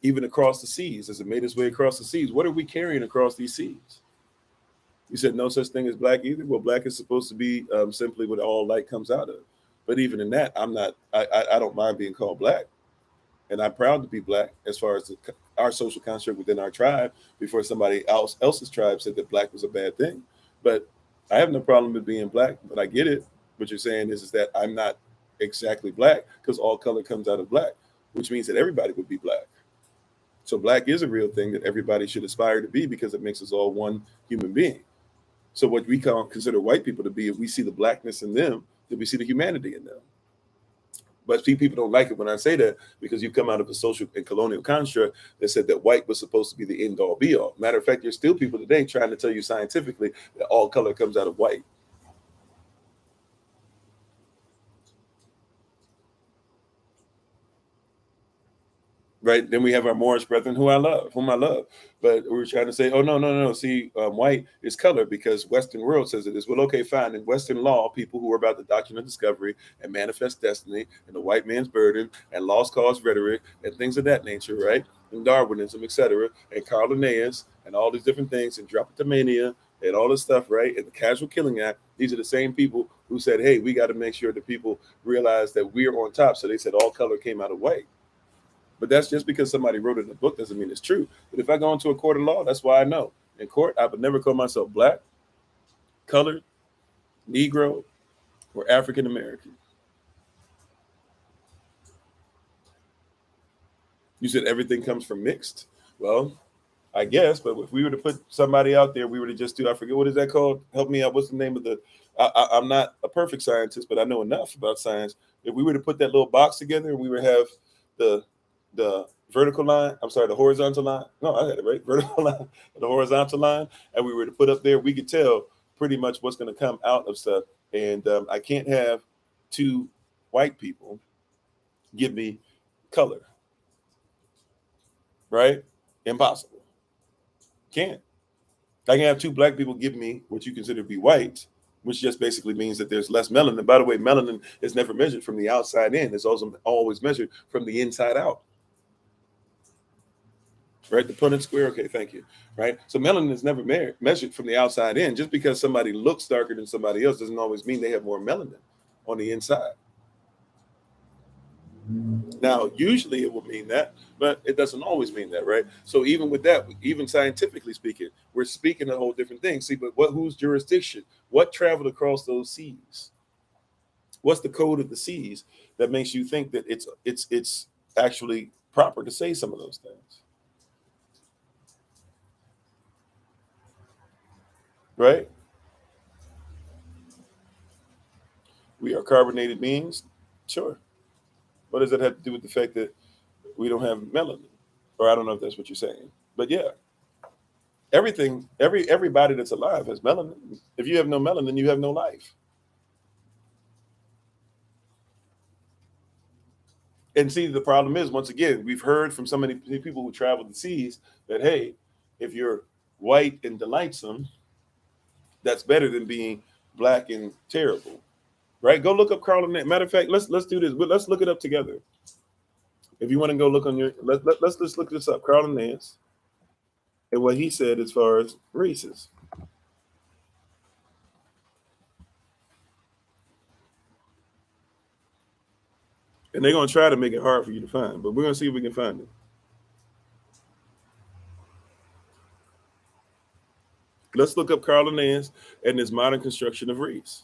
Even across the seas, as it made its way across the seas, what are we carrying across these seas? You said no such thing as black either. Well, black is supposed to be simply what all light comes out of. But even in that, I'm not. I don't mind being called black, and I'm proud to be black as far as our social construct within our tribe. Before somebody else's tribe said that black was a bad thing, but I have no problem with being black. But I get it. What you're saying is that I'm not exactly black because all color comes out of black, which means that everybody would be black. So black is a real thing that everybody should aspire to be because it makes us all one human being. So what we consider white people to be, if we see the blackness in them, then we see the humanity in them. But see, people don't like it when I say that because you come out of a social and colonial construct that said that white was supposed to be the end all be all. Matter of fact, there's still people today trying to tell you scientifically that all color comes out of white. Right. Then we have our Moorish brethren whom I love. But we're trying to say, oh, no. See, white is color because Western world says it is. Well, okay, fine. In Western law, people who are about the doctrine of discovery and manifest destiny and the white man's burden and lost cause rhetoric and things of that nature, right? And Darwinism, etc., and Carl Linnaeus and all these different things and Drapetomania and all this stuff, right? And the Casual Killing Act, these are the same people who said, hey, we got to make sure that people realize that we're on top. So they said all color came out of white. But that's just because somebody wrote it in a book doesn't mean it's true. But if I go into a court of law, that's why I know. In court, I would never call myself black, colored, Negro, or African American. You said everything comes from mixed. Well, I guess, but if we were to put somebody out there, we were to just do, I forget, what is that called? Help me out. What's the name of the, I'm not a perfect scientist, but I know enough about science. If we were to put that little box together and we would have the vertical line, I'm sorry, the horizontal line. No, I had it right. Vertical line, the horizontal line. And we were to put up there, we could tell pretty much what's going to come out of stuff. And I can't have two white people give me color, right? Impossible. Can't. I can have two black people give me what you consider to be white, which just basically means that there's less melanin. By the way, melanin is never measured from the outside in. It's also always measured from the inside out. Right? The Punnett square. Okay, thank you. Right? So melanin is never measured from the outside in. Just because somebody looks darker than somebody else doesn't always mean they have more melanin on the inside. Now, usually it will mean that, but it doesn't always mean that, right? So even with that, even scientifically speaking, we're speaking a whole different thing. See, but whose jurisdiction? What traveled across those seas? What's the code of the seas that makes you think that it's actually proper to say some of those things? Right? We are carbonated beings. Sure. What does that have to do with the fact that we don't have melanin? Or I don't know if that's what you're saying. But yeah, everybody that's alive has melanin. If you have no melanin, you have no life. And see, the problem is, once again, we've heard from so many people who travel the seas that, hey, if you're white and delightsome, that's better than being black and terrible. Right? Go look up Carl Linnaeus. Matter of fact, let's do this. Let's look it up together. If you want to go look on your, let's just look this up. Carl Linnaeus and what he said as far as races. And they're going to try to make it hard for you to find, but we're going to see if we can find it. Let's look up Carl Linnaeus and his modern construction of race.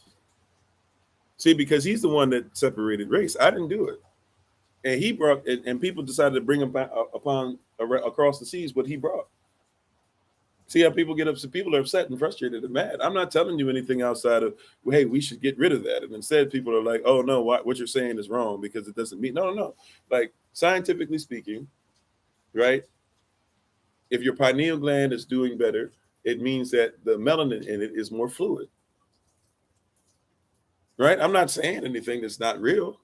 See, because he's the one that separated race. I didn't do it. And he brought, and people decided to bring him across the seas what he brought. See how people get upset? People are upset and frustrated and mad. I'm not telling you anything outside of, well, hey, we should get rid of that. And instead, people are like, oh, no, what you're saying is wrong because it doesn't mean, no. Like, scientifically speaking, right? If your pineal gland is doing better, it means that the melanin in it is more fluid. Right? I'm not saying anything that's not real.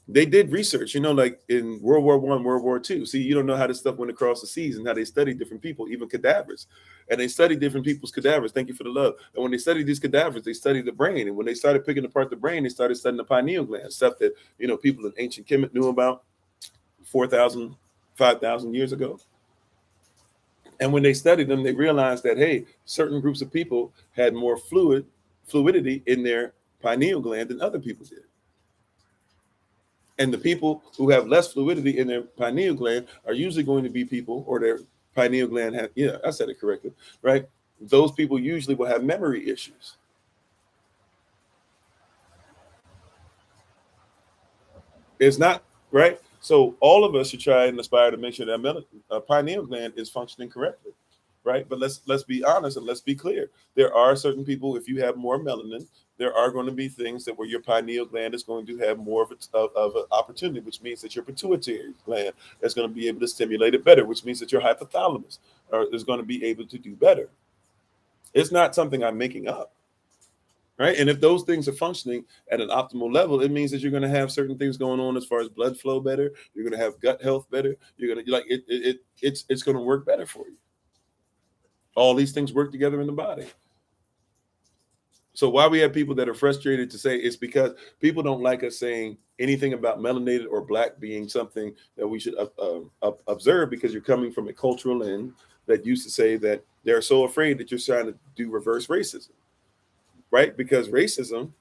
They did research, like in World War I, World War II. See, you don't know how this stuff went across the seas and how they studied different people, even cadavers. And they studied different people's cadavers. Thank you for the love. And when they studied these cadavers, they studied the brain. And when they started picking apart the brain, they started studying the pineal gland, stuff that, people in ancient Kemet knew about 4,000, 5,000 years ago. And when they studied them, they realized that, hey, certain groups of people had more fluidity in their pineal gland than other people did. And the people who have less fluidity in their pineal gland are usually going to be people, or their pineal gland have, I said it correctly, right? Those people usually will have memory issues. It's not, right? So all of us should try and aspire to make sure that pineal gland is functioning correctly, right? But let's be honest and let's be clear. There are certain people, if you have more melanin, there are going to be things that where your pineal gland is going to have more of an opportunity, which means that your pituitary gland is going to be able to stimulate it better, which means that your hypothalamus is going to be able to do better. It's not something I'm making up. Right. And if those things are functioning at an optimal level, it means that you're going to have certain things going on as far as blood flow better. You're going to have gut health better. You're going to it's going to work better for you. All these things work together in the body. So why we have people that are frustrated to say it's because people don't like us saying anything about melanated or black being something that we should observe, because you're coming from a cultural end that used to say that They're so afraid that you're trying to do reverse racism, right? Because racism,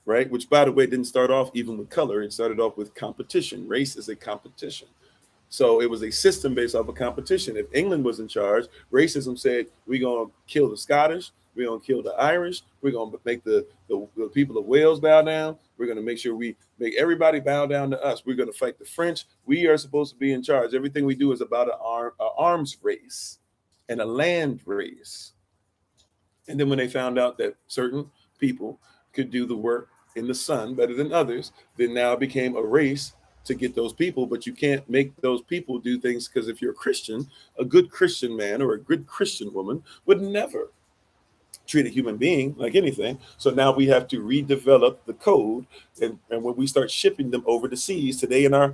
right, which by the way didn't start off even with color, it started off with competition. Race is a competition. So it was a system based off of competition. If England was in charge, racism said, we're going to kill the Scottish, we're going to kill the Irish, we're going to make the people of Wales bow down, we're going to make sure we make everybody bow down to us, we're going to fight the French, we are supposed to be in charge. Everything we do is about an arms race and a land race. And then when they found out that certain people could do the work in the sun better than others, then now it became a race to get those people. But you can't make those people do things, because if you're a Christian, a good Christian man or a good Christian woman would never treat a human being like anything. So now we have to redevelop the code. And when we start shipping them over the seas, today in our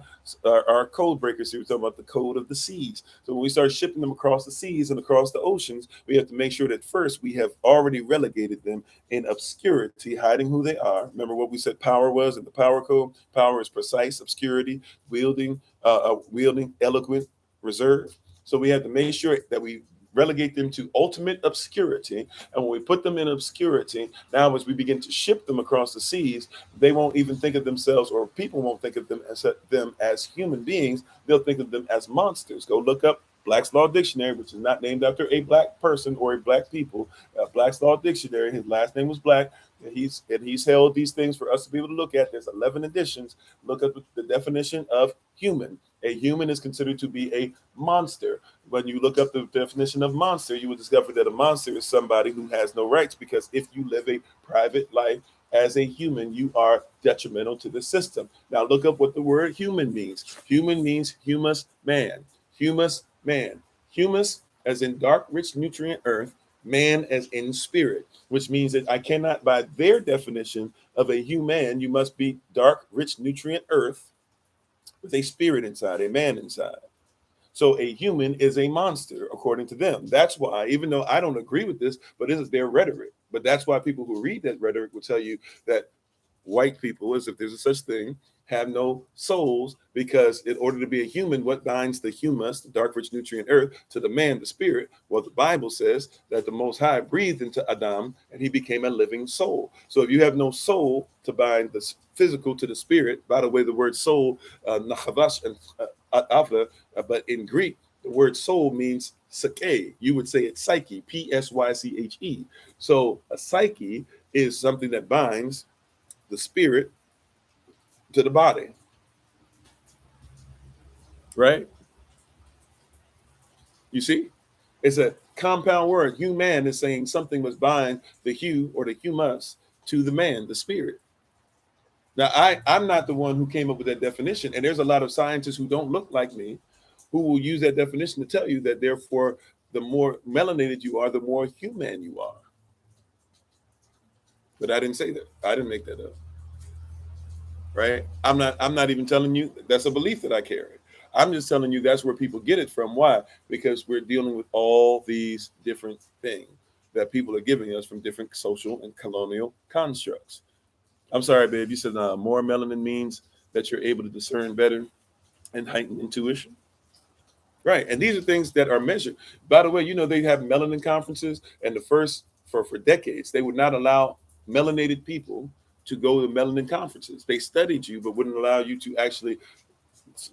code breakers here, we're talking about the code of the seas. So when we start shipping them across the seas and across the oceans, we have to make sure that first we have already relegated them in obscurity, hiding who they are. Remember what we said power was in the power code? Power is precise, obscurity, wielding, eloquent, reserve. So we have to make sure that we relegate them to ultimate obscurity. And when we put them in obscurity, now as we begin to ship them across the seas, they won't even think of themselves, or people won't think of them as human beings. They'll think of them as monsters. Go look up Black's Law Dictionary, which is not named after a black person or a black people. Black's Law Dictionary, his last name was Black. And he's held these things for us to be able to look at. There's 11 editions. Look up the definition of human. A human is considered to be a monster. When you look up the definition of monster, you will discover that a monster is somebody who has no rights, because if you live a private life as a human, you are detrimental to the system. Now look up what the word human means. Human means humus man. Humus man. Humus as in dark, rich, nutrient earth. Man as in spirit, which means that I cannot, by their definition of a human, you must be dark, rich, nutrient earth with a spirit inside, a man inside. So a human is a monster, according to them. That's why, even though I don't agree with this, but this is their rhetoric. But that's why people who read that rhetoric will tell you that white people, as if there's a such thing, have no souls, because in order to be a human, what binds the humus, the dark, rich, nutrient earth, to the man, the spirit? Well, the Bible says that the Most High breathed into Adam and he became a living soul. So if you have no soul to bind the physical to the spirit, by the way, the word soul, nachavash and avla, but in Greek, the word soul means psyche. You would say it's psyche, Psyche. So a psyche is something that binds the spirit to the body, right? You see, it's a compound word. Human is saying something must bind the hue or the humus to the man, the spirit. Now, I'm not the one who came up with that definition, and there's a lot of scientists who don't look like me who will use that definition to tell you that therefore the more melanated you are, the more human you are. But I didn't say that. I didn't make that up. Right? I'm not even telling you that's a belief that I carry. I'm just telling you that's where people get it from. Why? Because we're dealing with all these different things that people are giving us from different social and colonial constructs. I'm sorry, babe. You said more melanin means that you're able to discern better and heighten intuition. Right. And these are things that are measured. By the way, they have melanin conferences, and the first for decades, they would not allow melanated people to go to melanin conferences. They studied you, but wouldn't allow you to actually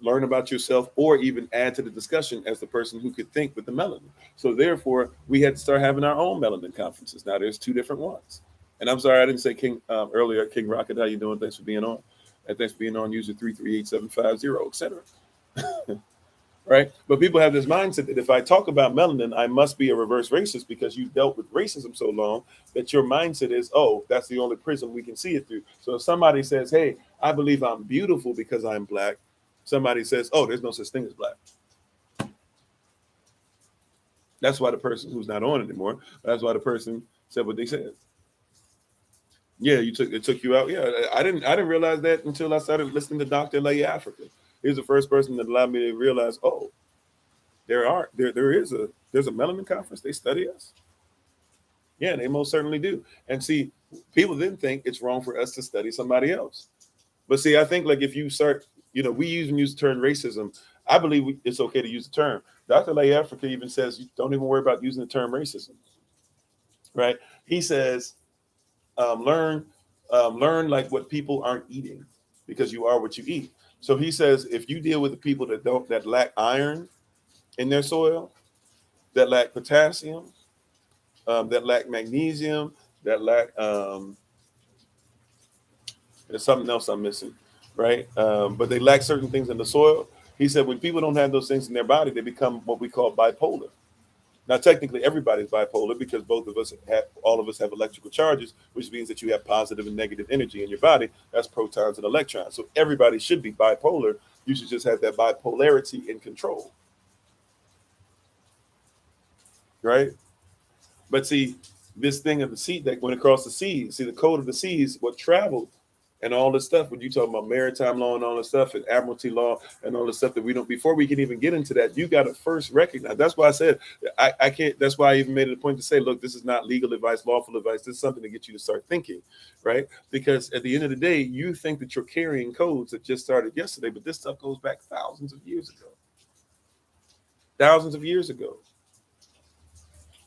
learn about yourself or even add to the discussion as the person who could think with the melanin. So therefore, we had to start having our own melanin conferences. Now there's two different ones. And I'm sorry I didn't say King earlier. King Rocket, how you doing? Thanks for being on. And thanks for being on. User 338750, etc. Right? But people have this mindset that if I talk about melanin, I must be a reverse racist because you dealt with racism so long that your mindset is, oh, that's the only prism we can see it through. So if somebody says, hey, I believe I'm beautiful because I'm black, somebody says, oh, there's no such thing as black. That's why the person who's not on anymore, that's why the person said what they said. Yeah, it took you out. Yeah, I didn't realize that until I started listening to Dr. Lay Africa. He was the first person that allowed me to realize, oh, there's a melanin conference. They study us. Yeah, they most certainly do. And see, people then think it's wrong for us to study somebody else. But see, I think like if you start, we even use the term racism. I believe it's okay to use the term. Dr. Lay Africa even says you don't even worry about using the term racism, right? He says learn learn like what people aren't eating, because you are what you eat. So he says if you deal with the people that lack iron in their soil, that lack potassium, that lack magnesium, that lack there's something else I'm missing, right? But they lack certain things in the soil. He said when people don't have those things in their body, they become what we call bipolar. Now, technically, everybody's bipolar because all of us have electrical charges, which means that you have positive and negative energy in your body. That's protons and electrons. So everybody should be bipolar. You should just have that bipolarity in control, right? But see, this thing of the sea that went across the seas, see the code of the seas, what traveled and all this stuff, when you talk about maritime law and all this stuff and admiralty law and all this stuff that we don't, before we can even get into that, you got to first recognize. That's why I said, I can't, that's why I even made it a point to say, look, this is not legal advice, lawful advice. This is something to get you to start thinking, right? Because at the end of the day, you think that you're carrying codes that just started yesterday, but this stuff goes back thousands of years ago. Thousands of years ago.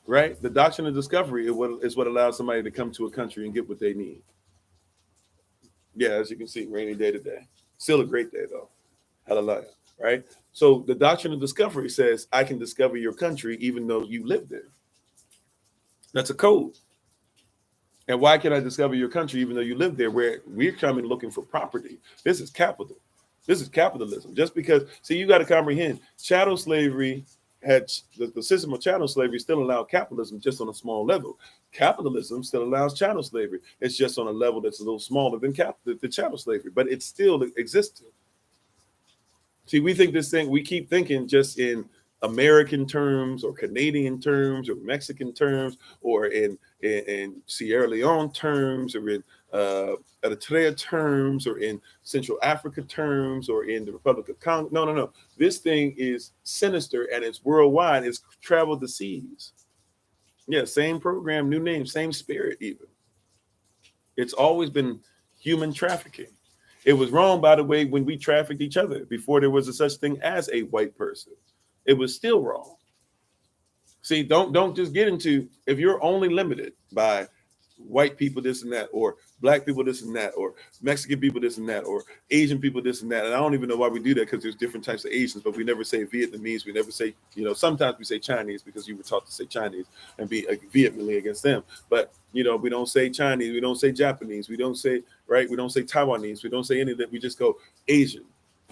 Right? The doctrine of discovery is what allows somebody to come to a country and get what they need. Yeah, as you can see, rainy day today. Still a great day, though. Hallelujah. Right? So the doctrine of discovery says, I can discover your country even though you live there. That's a code. And why can I discover your country even though you live there? Where we're coming looking for property. This is capital. This is capitalism. Just because, see, you got to comprehend, chattel slavery had the system of chattel slavery still allowed capitalism just on a small level. Capitalism still allows chattel slavery. It's just on a level that's a little smaller than the chattel slavery, but it still existed. See, we keep thinking just in American terms or Canadian terms or Mexican terms or in Sierra Leone terms or in Eritrea terms or in Central Africa terms or in the Republic of Congo. No. This thing is sinister and it's worldwide. It's traveled the seas. Yeah, same program, new name, same spirit even. It's always been human trafficking. It was wrong, by the way, when we trafficked each other before there was a such thing as a white person. It was still wrong. See, don't just get into, if you're only limited by white people this and that, or black people this and that, or Mexican people this and that, or Asian people this and that. And I don't even know why we do that, because there's different types of Asians, but we never say Vietnamese. We never say, sometimes we say Chinese because you were taught to say Chinese and be vehemently against them. But, we don't say Chinese. We don't say Japanese. We don't say, right? We don't say Taiwanese. We don't say any of that. We just go Asian,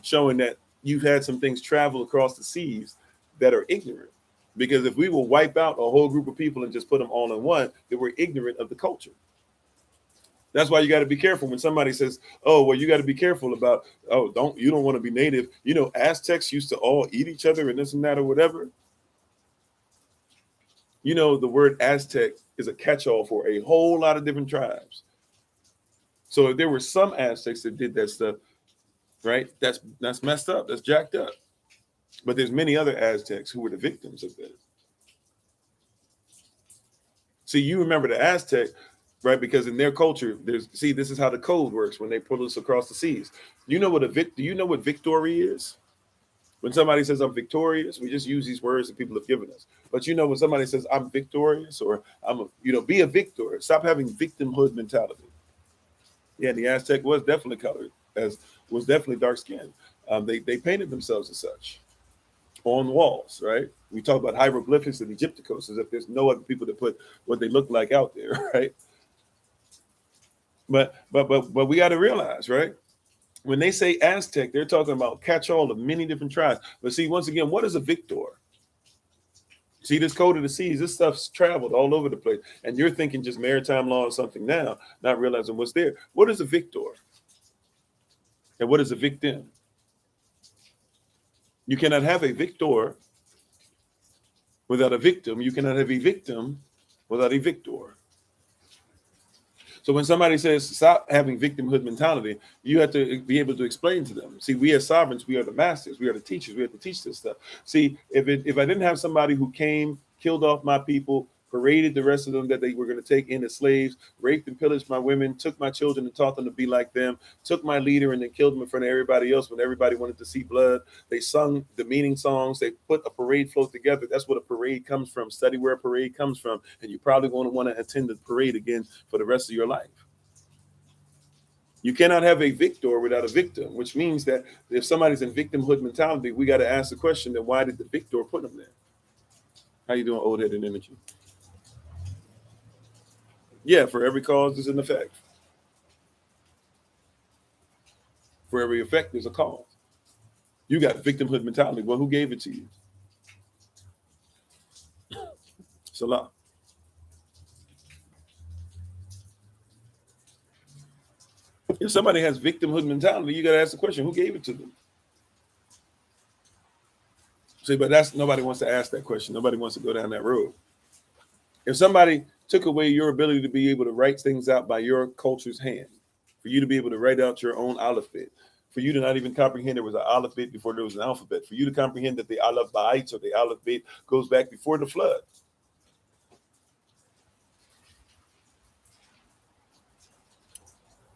showing that you've had some things travel across the seas that are ignorant. Because if we will wipe out a whole group of people and just put them all in one, then we're ignorant of the culture. That's why you got to be careful when somebody says, oh, well, you got to be careful about, you don't want to be native. Aztecs used to all eat each other and this and that or whatever. The word Aztec is a catch-all for a whole lot of different tribes. So if there were some Aztecs that did that stuff, right, that's messed up. That's jacked up. But there's many other Aztecs who were the victims of this. See, you remember the Aztec, right? Because in their culture, this is how the code works when they pull us across the seas. Do you know what victory is? When somebody says I'm victorious, we just use these words that people have given us. But when somebody says I'm victorious, or be a victor, stop having victimhood mentality. Yeah, the Aztec was definitely colored, was definitely dark skinned. They painted themselves as such on walls, right? We talk about hieroglyphics and Egypticos as if there's no other people to put what they look like out there, right? But we got to realize, right? When they say Aztec, they're talking about catch-all of many different tribes. But see, once again, what is a victor? See, this code of the seas, this stuff's traveled all over the place. And you're thinking just maritime law or something now, not realizing what's there. What is a victor? And what is a victim? You cannot have a victor without a victim. You cannot have a victim without a victor. So when somebody says stop having victimhood mentality, you have to be able to explain to them. See, we as sovereigns, we are the masters, we are the teachers, we have to teach this stuff. See, if I didn't have somebody who came, killed off my people, paraded the rest of them that they were going to take in as slaves, raped and pillaged my women, took my children and taught them to be like them, took my leader and then killed him in front of everybody else when everybody wanted to see blood. They sung demeaning songs. They put a parade float together. That's what a parade comes from. Study where a parade comes from. And you probably won't want to attend the parade again for the rest of your life. You cannot have a victor without a victim, which means that if somebody's in victimhood mentality, we got to ask the question, then why did the victor put them there? How you doing, old headed energy? Yeah, for every cause there's an effect. For every effect there's a cause. You got victimhood mentality. Well, who gave it to you? Salah. If somebody has victimhood mentality, you got to ask the question, who gave it to them? See, but that's nobody wants to ask that question. Nobody wants to go down that road. If somebody took away your ability to be able to write things out by your culture's hand, for you to be able to write out your own alphabet, for you to not even comprehend there was an alphabet before there was an alphabet, for you to comprehend that the alphabet or the alphabet goes back before the flood.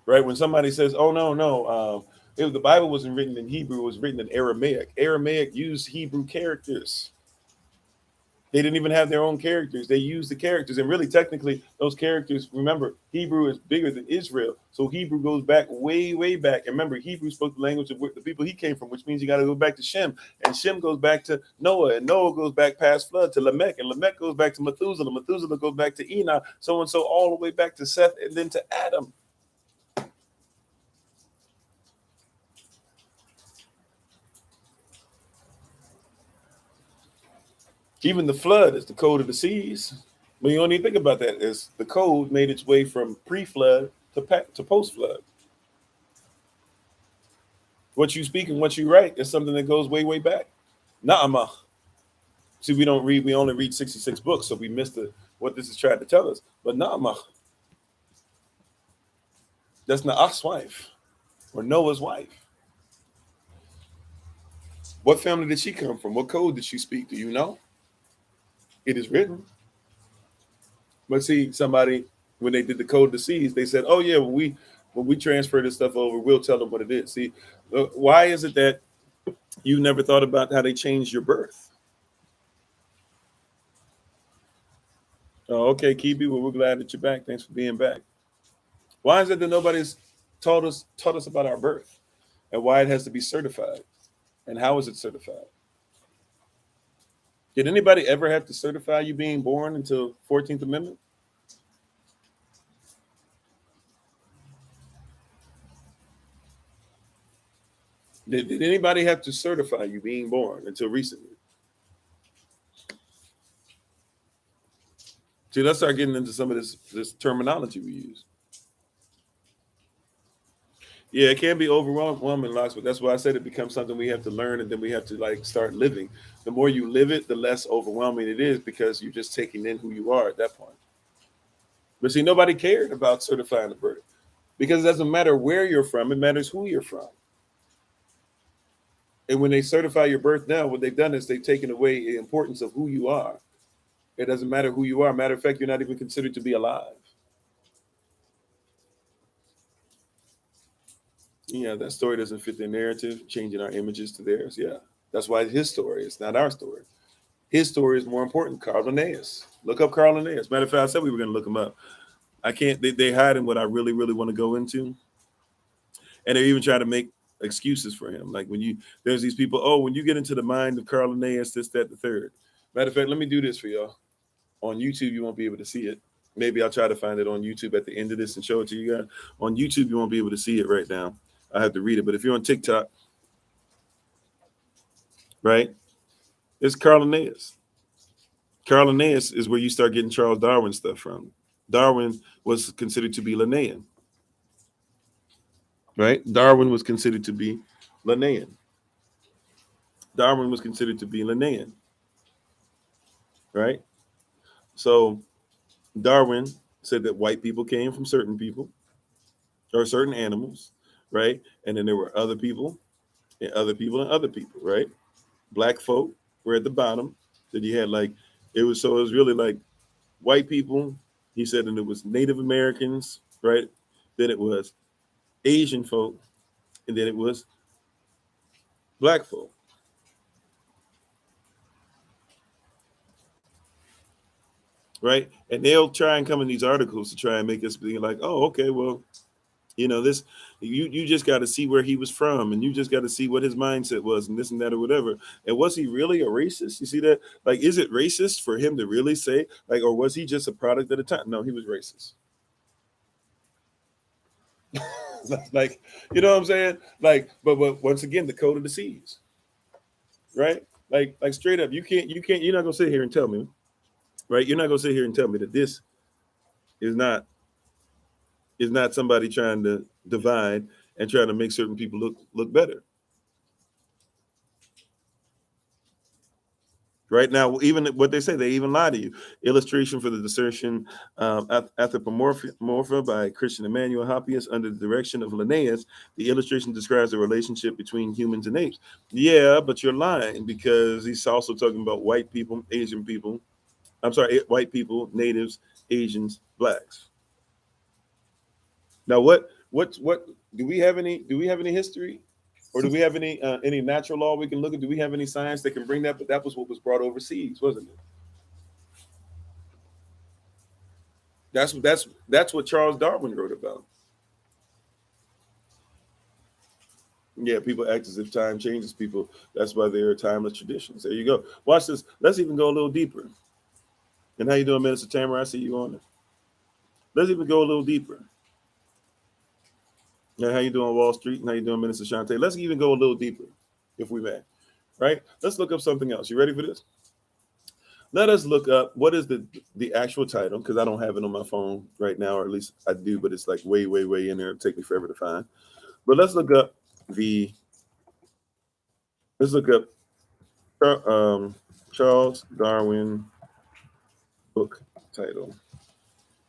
Right? When somebody says, "Oh no, the Bible wasn't written in Hebrew; it was written in Aramaic." Aramaic used Hebrew characters. They didn't even have their own characters. They used the characters. And really, technically, those characters, remember, Hebrew is bigger than Israel. So Hebrew goes back way, way back. And remember, Hebrew spoke the language of the people he came from, which means you got to go back to Shem. And Shem goes back to Noah. And Noah goes back past flood to Lamech. And Lamech goes back to Methuselah. Methuselah goes back to Enoch. So and so all the way back to Seth and then to Adam. Even the flood is the code of the seas. But you don't even think about that. As the code made its way from pre-flood to post-flood. What you speak and what you write is something that goes way, way back. Na'amah. See, we only read 66 books, so we missed what this is trying to tell us. But Na'amah, that's Naach's wife, or Noah's wife. What family did she come from? What code did she speak? Do you know? It is written. But see, somebody, when they did the code of the seas, they said, oh yeah, when we transfer this stuff over, we'll tell them what it is. See, why is it that you never thought about how they changed your birth? Oh, okay, Kibi, well, we're glad that you're back. Thanks for being back. Why is it that nobody's taught us about our birth and why it has to be certified? And how is it certified? Did anybody ever have to certify you being born until 14th Amendment? Did anybody have to certify you being born until recently? See, let's start getting into some of this terminology we use. Yeah, it can be overwhelming, lots, but that's why I said it becomes something we have to learn and then we have to start living. The more you live it, the less overwhelming it is because you're just taking in who you are at that point. But see, nobody cared about certifying the birth because it doesn't matter where you're from, it matters who you're from. And when they certify your birth now, what they've done is they've taken away the importance of who you are. It doesn't matter who you are. Matter of fact, you're not even considered to be alive. Yeah, that story doesn't fit their narrative, changing our images to theirs. Yeah, that's why it's his story. It's not our story. His story is more important. Carl Linnaeus. Look up Carl Linnaeus. Matter of fact, I said we were going to look him up. I can't. They hide in what I really, really want to go into, and they're even trying to make excuses for him. Like there's these people. Oh, when you get into the mind of Carl Linnaeus, this, that, the third. Matter of fact, let me do this for y'all. On YouTube, you won't be able to see it. Maybe I'll try to find it on YouTube at the end of this and show it to you guys. On YouTube, you won't be able to see it right now. I have to read it. But if you're on TikTok, right, it's Carl Linnaeus. Carl Linnaeus is where you start getting Charles Darwin stuff from. Darwin was considered to be Linnaean. Right? Darwin was considered to be Linnaean. Darwin was considered to be Linnaean. Right? So Darwin said that white people came from certain people or certain animals, right? And then there were other people and other people and other people, right? Black folk were at the bottom. Then you had it was really like white people. He said that it was Native Americans, right? Then it was Asian folk, and then it was black folk. Right? And they'll try and come in these articles to try and make us be like, oh, okay, well, this you just got to see where he was from, and you just got to see what his mindset was, and this and that or whatever. And was he really a racist? You see that? Like, is it racist for him to really say, like, or was he just a product of the time? No, he was racist. Like, you know what I'm saying? Like, but once again, the code of the seas, right? Like straight up, you're not gonna sit here and tell me, right? You're not gonna sit here and tell me that this is not somebody trying to divide and trying to make certain people look better. Right now, even what they say, they even lie to you. Illustration for the dissertation Anthropomorpha by Christian Emmanuel Hoppius under the direction of Linnaeus. The illustration describes the relationship between humans and apes. Yeah, but you're lying, because he's also talking about white people, Asian people. I'm sorry, white people, natives, Asians, blacks. Now, what do we have any history, or do we have any natural law we can look at? Do we have any science that can bring that? But that was what was brought overseas, wasn't it? That's what Charles Darwin wrote about. Yeah, people act as if time changes people. That's why there are timeless traditions. There you go. Watch this. Let's even go a little deeper. And how you doing, Minister Tamara? I see you on it. Let's even go a little deeper. And how you doing, Wall Street? And how you doing, Minister Shante? Let's even go a little deeper, if we may. Right? Let's look up something else. You ready for this? Let us look up what is the actual title, because I don't have it on my phone right now, or at least I do, but it's like way in there. It'll take me forever to find. But let's look up Charles Darwin book title.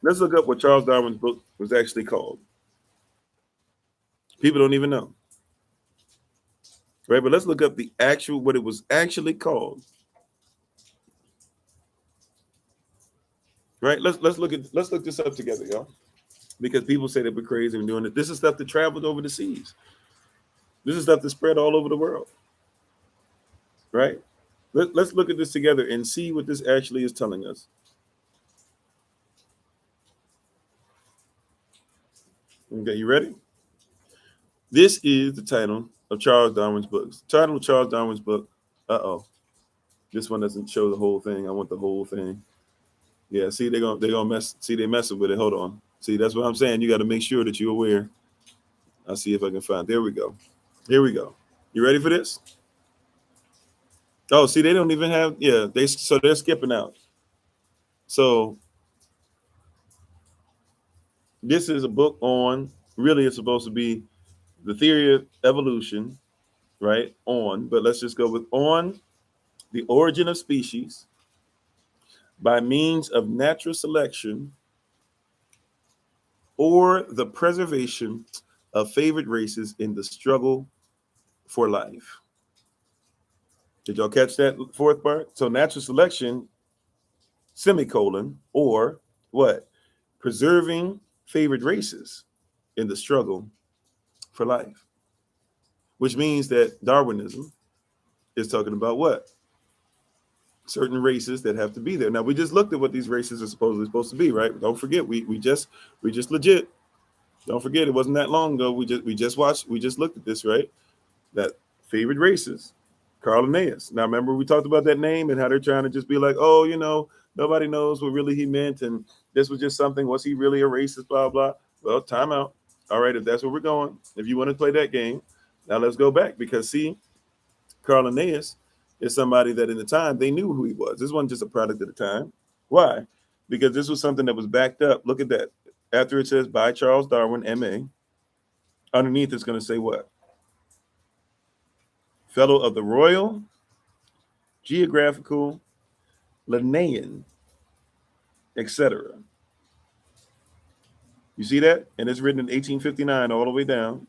Let's look up what Charles Darwin's book was actually called. People don't even know. Right? But let's look up what it was actually called. Right? Let's look this up together, y'all. Because people say that we're crazy and doing it. This is stuff that traveled over the seas. This is stuff that spread all over the world. Right? Let's look at this together and see what this actually is telling us. Okay, you ready? This is the title of Charles Darwin's book. The title of Charles Darwin's book. This one doesn't show the whole thing. I want the whole thing. Yeah, see, they're gonna mess. See, they're messing with it. Hold on. See, that's what I'm saying. You got to make sure that you're aware. I'll see if I can find. There we go. Here we go. You ready for this? Oh, see, they don't even have. Yeah, they're skipping out. So this is a book on. Really, it's supposed to be the theory of evolution, right? But let's just go with on the origin of species by means of natural selection or the preservation of favored races in the struggle for life. Did y'all catch that fourth part? So natural selection, semicolon, or what? Preserving favored races in the struggle for life. Which means that Darwinism is talking about what? Certain races that have to be there. Now, we just looked at what these races are supposed to be, right? Don't forget, we just legit. Don't forget, it wasn't that long ago. We just looked at this, right? That favored races, Carl Linnaeus. Now, remember we talked about that name and how they're trying to just be like, oh, nobody knows what really he meant, and this was just something. Was he really a racist? Blah blah. Well, time out. All right, if that's where we're going, if you want to play that game, now let's go back, because see, Carl Linnaeus is somebody that in the time they knew who he was. This wasn't just a product of the time. Why? Because this was something that was backed up. Look at that. After it says by Charles Darwin, M.A., underneath it's going to say what? Fellow of the Royal Geographical Linnean, etc. You see that? And it's written in 1859 all the way down.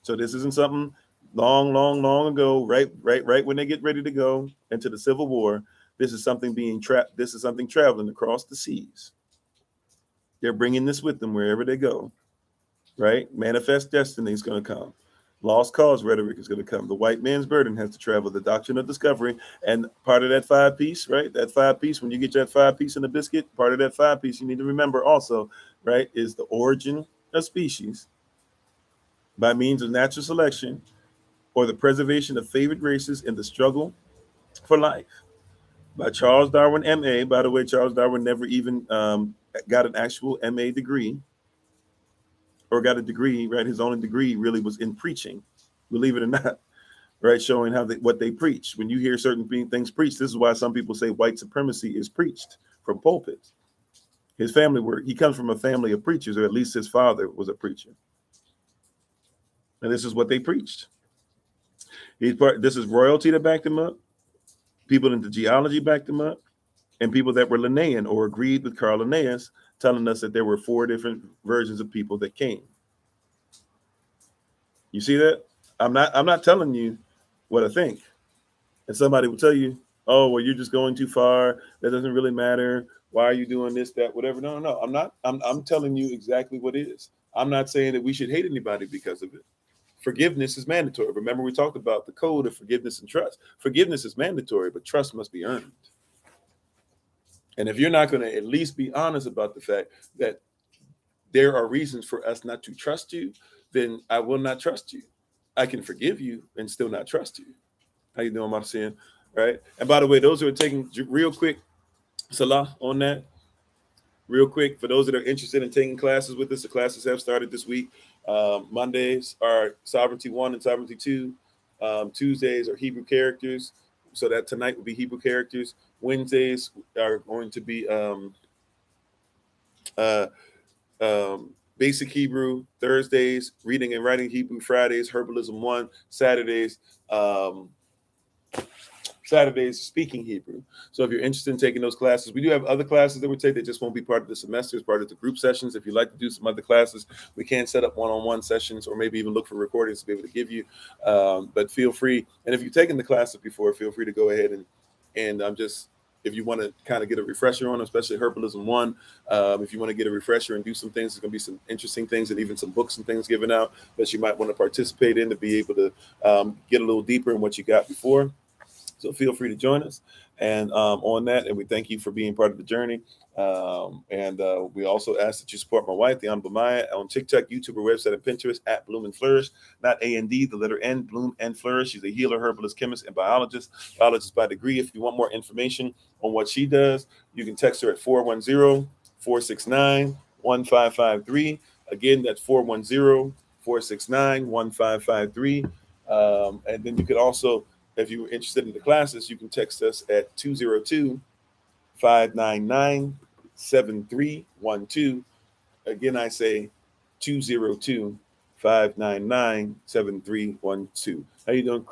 So this isn't something long ago, right when they get ready to go into the Civil War. This is something being trapped. This is something traveling across the seas. They're bringing this with them wherever they go, right? Manifest destiny is going to come. Lost cause rhetoric is going to come. The white man's burden has to travel. The doctrine of discovery, and part of that 5-piece, right? That 5-piece, when you get that 5-piece in the biscuit, part of that 5-piece you need to remember also, right, is the origin of species by means of natural selection or the preservation of favored races in the struggle for life. By Charles Darwin, M.A. By the way, Charles Darwin never even got an actual M.A. degree or got a degree, right? His only degree really was in preaching, believe it or not, right? Showing how what they preach. When you hear certain things preached, this is why some people say white supremacy is preached from pulpits. His family he comes from a family of preachers, or at least his father was a preacher. And this is what they preached. This is royalty that backed him up. People into geology backed him up. And people that were Linnaean or agreed with Carl Linnaeus, telling us that there were 4 different versions of people that came. You see that? I'm not telling you what I think. And somebody will tell you, oh, well, you're just going too far. That doesn't really matter. Why are you doing this, that, whatever? No. I'm not. I'm telling you exactly what is. I'm not saying that we should hate anybody because of it. Forgiveness is mandatory. Remember, we talked about the code of forgiveness and trust. Forgiveness is mandatory, but trust must be earned. And if you're not going to at least be honest about the fact that there are reasons for us not to trust you, then I will not trust you. I can forgive you and still not trust you. How you doing, Marcin? Right? And by the way, those who are taking real quick, Salah, on that, real quick, for those that are interested in taking classes with us, the classes have started this week. Mondays are Sovereignty 1 and Sovereignty 2. Tuesdays are Hebrew characters. So that tonight will be Hebrew characters. Wednesdays are going to be basic Hebrew. Thursdays, reading and writing Hebrew. Fridays, Herbalism 1. Saturdays, speaking Hebrew. So if you're interested in taking those classes, we do have other classes that we take that just won't be part of the semester, as part of the group sessions. If you'd like to do some other classes, we can set up one-on-one sessions or maybe even look for recordings to be able to give you. But feel free. And if you've taken the classes before, feel free to go ahead and just, if you want to kind of get a refresher on, especially Herbalism 1, if you want to get a refresher and do some things, there's going to be some interesting things and even some books and things given out that you might want to participate in to be able to get a little deeper in what you got before. So feel free to join us and on that. And we thank you for being part of the journey. We also ask that you support my wife, the Honorable Maya, on TikTok, YouTube, or website, and Pinterest at Bloom and Flourish, not A&D, the letter N, Bloom and Flourish. She's a healer, herbalist, chemist, and biologist by degree. If you want more information on what she does, you can text her at 410-469-1553. Again, that's 410-469-1553. And then you could also, if you're interested in the classes, you can text us at 202-599-7312. Again, I say 202-599-7312. How you doing,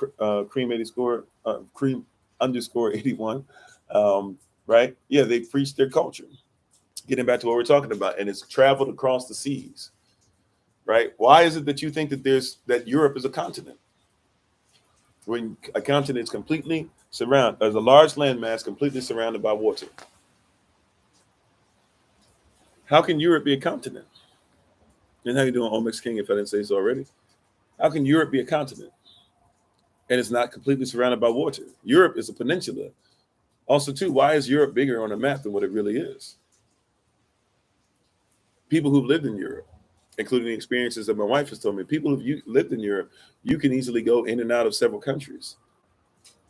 cream underscore 81? Right? Yeah, they preach their culture. Getting back to what we're talking about, and it's traveled across the seas. Right? Why is it that you think that Europe is a continent? When a continent is completely surrounded, as a large landmass completely surrounded by water. How can Europe be a continent? And how you doing, Omex King, if I didn't say so already? How can Europe be a continent and it's not completely surrounded by water? Europe is a peninsula. Also, too, why is Europe bigger on a map than what it really is? People who've lived in Europe, including the experiences that my wife has told me, people who've lived in Europe, you can easily go in and out of several countries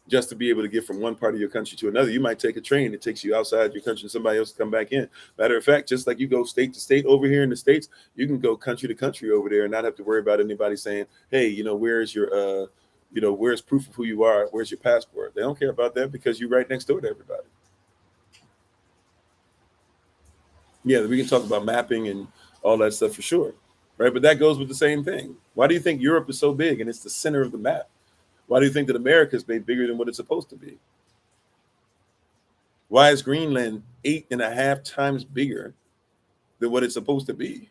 just to be able to get from one part of your country to another. You might take a train that takes you outside your country and somebody else come back in. Matter of fact, just like you go state to state over here in the States, you can go country to country over there and not have to worry about anybody saying, hey, where's your, where's proof of who you are? Where's your passport? They don't care about that because you're right next door to everybody. Yeah, we can talk about mapping and all that stuff for sure, right? But that goes with the same thing. Why do you think Europe is so big and it's the center of the map? Why do you think that America is made bigger than what it's supposed to be? Why is Greenland 8.5 times bigger than what it's supposed to be?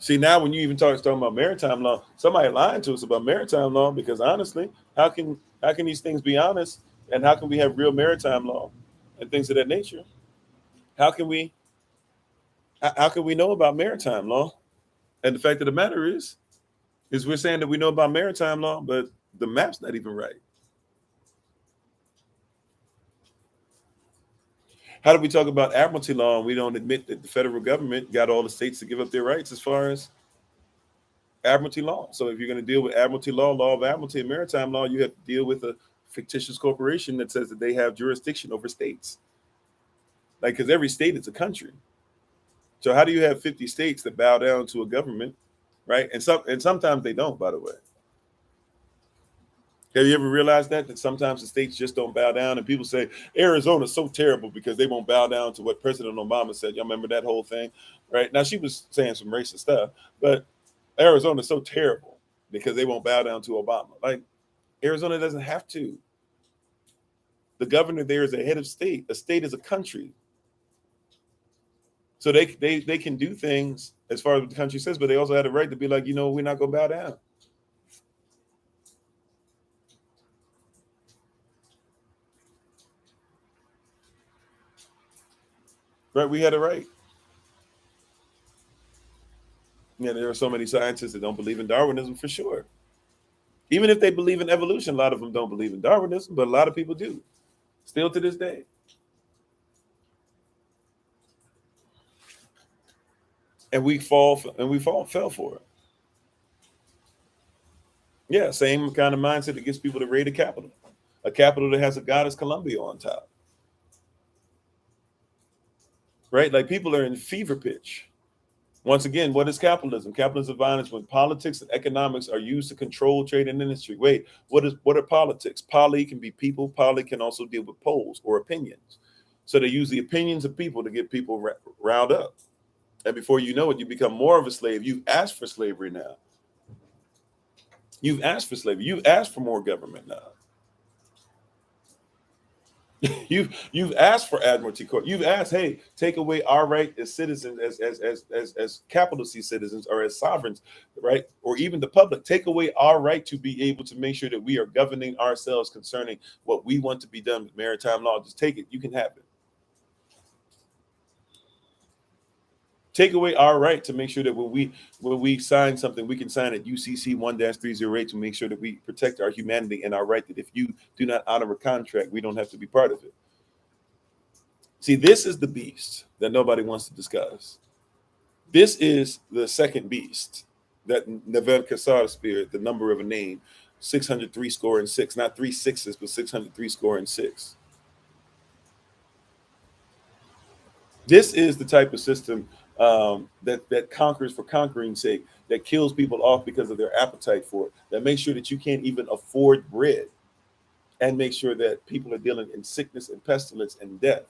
See, now when you even talking about maritime law, somebody lying to us about maritime law, because honestly, how can these things be honest, and how can we have real maritime law and things of that nature? How can we how can we know about maritime law? And the fact of the matter is we're saying that we know about maritime law, but the map's not even right. How do we talk about admiralty law and we don't admit that the federal government got all the states to give up their rights as far as admiralty law? So if you're going to deal with admiralty law of admiralty, and maritime law, you have to deal with a fictitious corporation that says that they have jurisdiction over states. Like, because every state is a country. So how do you have 50 states that bow down to a government, right? And sometimes they don't, by the way. Have you ever realized that sometimes the states just don't bow down, and people say Arizona's so terrible because they won't bow down to what President Obama said. Y'all remember that whole thing, right? Now she was saying some racist stuff, but Arizona's so terrible because they won't bow down to Obama. Like, Arizona doesn't have to. The governor there is a head of state. A state is a country. So they can do things as far as what the country says, but they also have the right to be like, we're not going to bow down. Right? We had a right. Yeah, there are so many scientists that don't believe in Darwinism for sure. Even if they believe in evolution, a lot of them don't believe in Darwinism, but a lot of people do, still to this day. And we fell for it. Yeah, same kind of mindset that gets people to raid a capital that has a goddess Columbia on top. Right? Like, people are in fever pitch. Once again, what is capitalism? Capitalism is violence when politics and economics are used to control trade and industry. Wait, what are politics? Poly can be people. Poly can also deal with polls or opinions. So they use the opinions of people to get people riled up. And before you know it, you become more of a slave. You've asked for slavery now. You've asked for slavery. You've asked for more government now. You've asked for admiralty court. You've asked, hey, take away our right as citizens, as capital C citizens, or as sovereigns, right? Or even the public. Take away our right to be able to make sure that we are governing ourselves concerning what we want to be done with maritime law. Just take it. You can have it. Take away our right to make sure that when we sign something, we can sign it UCC 1-308 to make sure that we protect our humanity and our right that if you do not honor a contract, we don't have to be part of it. See, this is the beast that nobody wants to discuss. This is the second beast, that Nevel Kassar spirit, the number of a name, 603 score and six, not 3 6s, but 603 score and six. This is the type of system that conquers for conquering's sake, that kills people off because of their appetite for it, that makes sure that you can't even afford bread, and make sure that people are dealing in sickness and pestilence and death.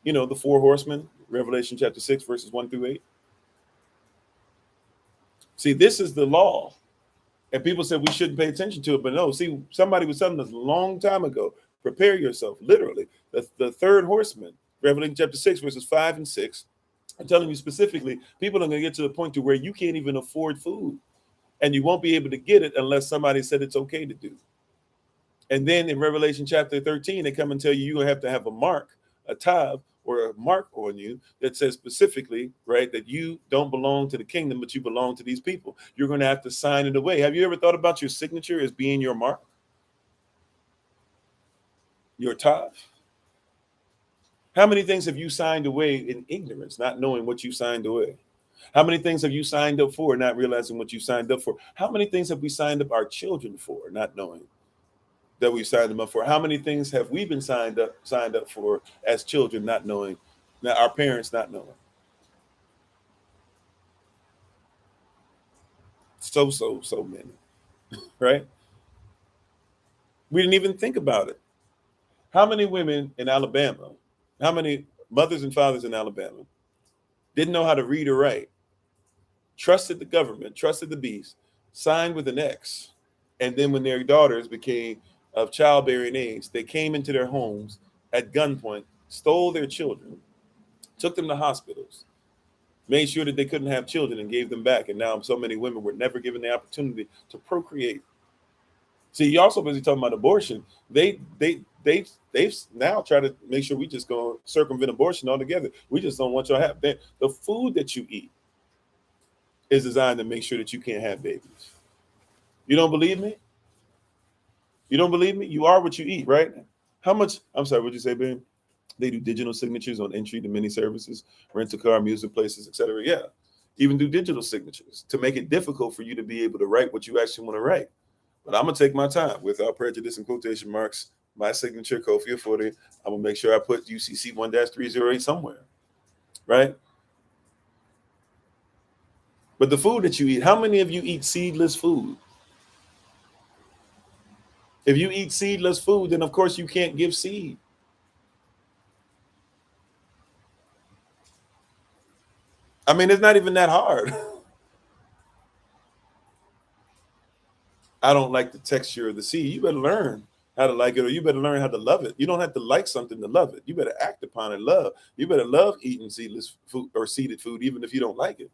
The four horsemen, Revelation chapter 6, verses 1-8. See, this is the law. And people said we shouldn't pay attention to it, but no, see, somebody was telling us a long time ago, prepare yourself, literally. The third horseman, Revelation chapter 6, verses 5 and 6. I'm telling you specifically, people are going to get to the point to where you can't even afford food, and you won't be able to get it unless somebody said it's okay to do. And then in Revelation chapter 13, they come and tell you you're going to have a mark, a tav, or a mark on you that says specifically, right, that you don't belong to the kingdom, but you belong to these people. You're going to have to sign it away. Have you ever thought about your signature as being your mark? Your tav? How many things have you signed away in ignorance, not knowing what you signed away? How many things have you signed up for, not realizing what you signed up for? How many things have we signed up our children for, not knowing that we signed them up for? How many things have we been signed up for as children, not knowing, now our parents not knowing? So many, right? We didn't even think about it. How many women in Alabama, how many mothers and fathers in Alabama didn't know how to read or write, trusted the government, trusted the beast, signed with an X, and then when their daughters became of childbearing age, they came into their homes at gunpoint, stole their children, took them to hospitals, Made sure that they couldn't have children and gave them back. And now so many women were never given the opportunity to procreate. See, you also busy talking about abortion. They've now tried to make sure we just gonna circumvent abortion altogether. We just don't want y'all to have that. The food that you eat is designed to make sure that you can't have babies. You don't believe me? You don't believe me? You are what you eat, right? How much? I'm sorry. What'd you say, Ben? They do digital signatures on entry to many services, rent a car, music places, etc. Yeah, even do digital signatures to make it difficult for you to be able to write what you actually want to write. But I'm gonna take my time without prejudice and quotation marks. My signature, Kofi Ofori. I'm gonna make sure I put UCC 1-308 somewhere, right? But the food that you eat, how many of you eat seedless food? If you eat seedless food, then of course you can't give seed. I mean, it's not even that hard. I don't like the texture of the seed. You better learn how to like it, or you better learn how to love it. You don't have to like something to love it. You better act upon it, love. You better love eating seedless food or seeded food, even if you don't like it.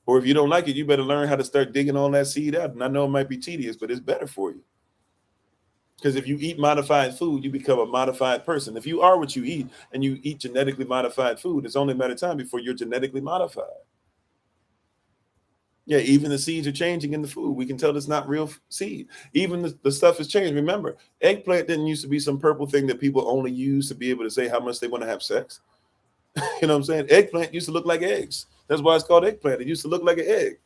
Or if you don't like it, you better learn how to start digging all that seed out. And I know it might be tedious, but it's better for you. Because if you eat modified food, you become a modified person. If you are what you eat and you eat genetically modified food, it's only a matter of time before you're genetically modified. Yeah, even the seeds are changing in the food. We can tell it's not real seed. Even the stuff has changed. Remember, eggplant didn't used to be some purple thing that people only use to be able to say how much they want to have sex. You know what I'm saying? Eggplant used to look like eggs. That's why it's called eggplant. It used to look like an egg.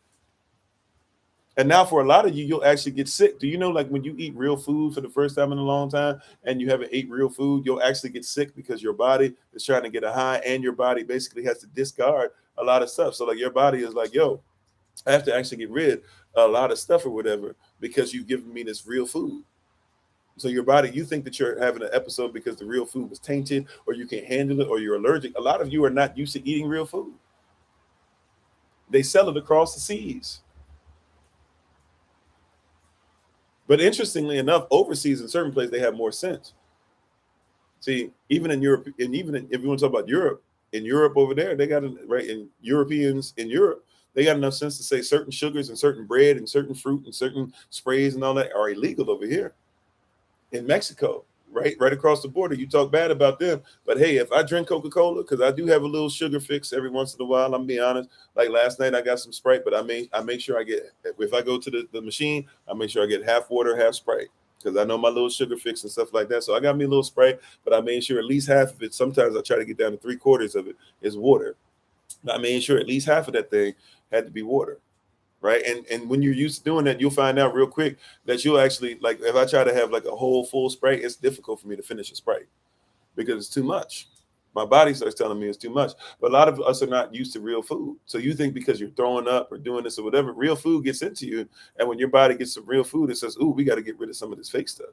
And now for a lot of you, you'll actually get sick. Do you know, like when you eat real food for the first time in a long time and you haven't ate real food, you'll actually get sick because your body is trying to get a high and your body basically has to discard a lot of stuff. So like your body is like, yo, I have to actually get rid of a lot of stuff or whatever because you've given me this real food. So your body, you think that you're having an episode because the real food was tainted or you can't handle it or you're allergic. A lot of you are not used to eating real food. They sell it across the seas. But interestingly enough, overseas in certain places, they have more sense. See, even in Europe, and even if you want to talk about Europe, in Europe over there, they got, right, in Europeans in Europe, they got enough sense to say certain sugars and certain bread and certain fruit and certain sprays and all that are illegal over here. In Mexico, right across the border. You talk bad about them, but hey, if I drink Coca-Cola, because I do have a little sugar fix every once in a while, I'm be honest. Like last night, I got some Sprite, but I make sure I get, if I go to the machine, I make sure I get half water, half Sprite. Because I know my little sugar fix and stuff like that. So I got me a little Sprite, but I made sure at least half of it. Sometimes I try to get down to 3/4 of it is water. I made sure at least half of that thing had to be water. Right. And when you're used to doing that, you'll find out real quick that you'll actually, like, if I try to have like a whole full Sprite, it's difficult for me to finish a Sprite because it's too much. My body starts telling me it's too much. But a lot of us are not used to real food. So you think because you're throwing up or doing this or whatever, real food gets into you. And when your body gets some real food, it says, ooh, we got to get rid of some of this fake stuff.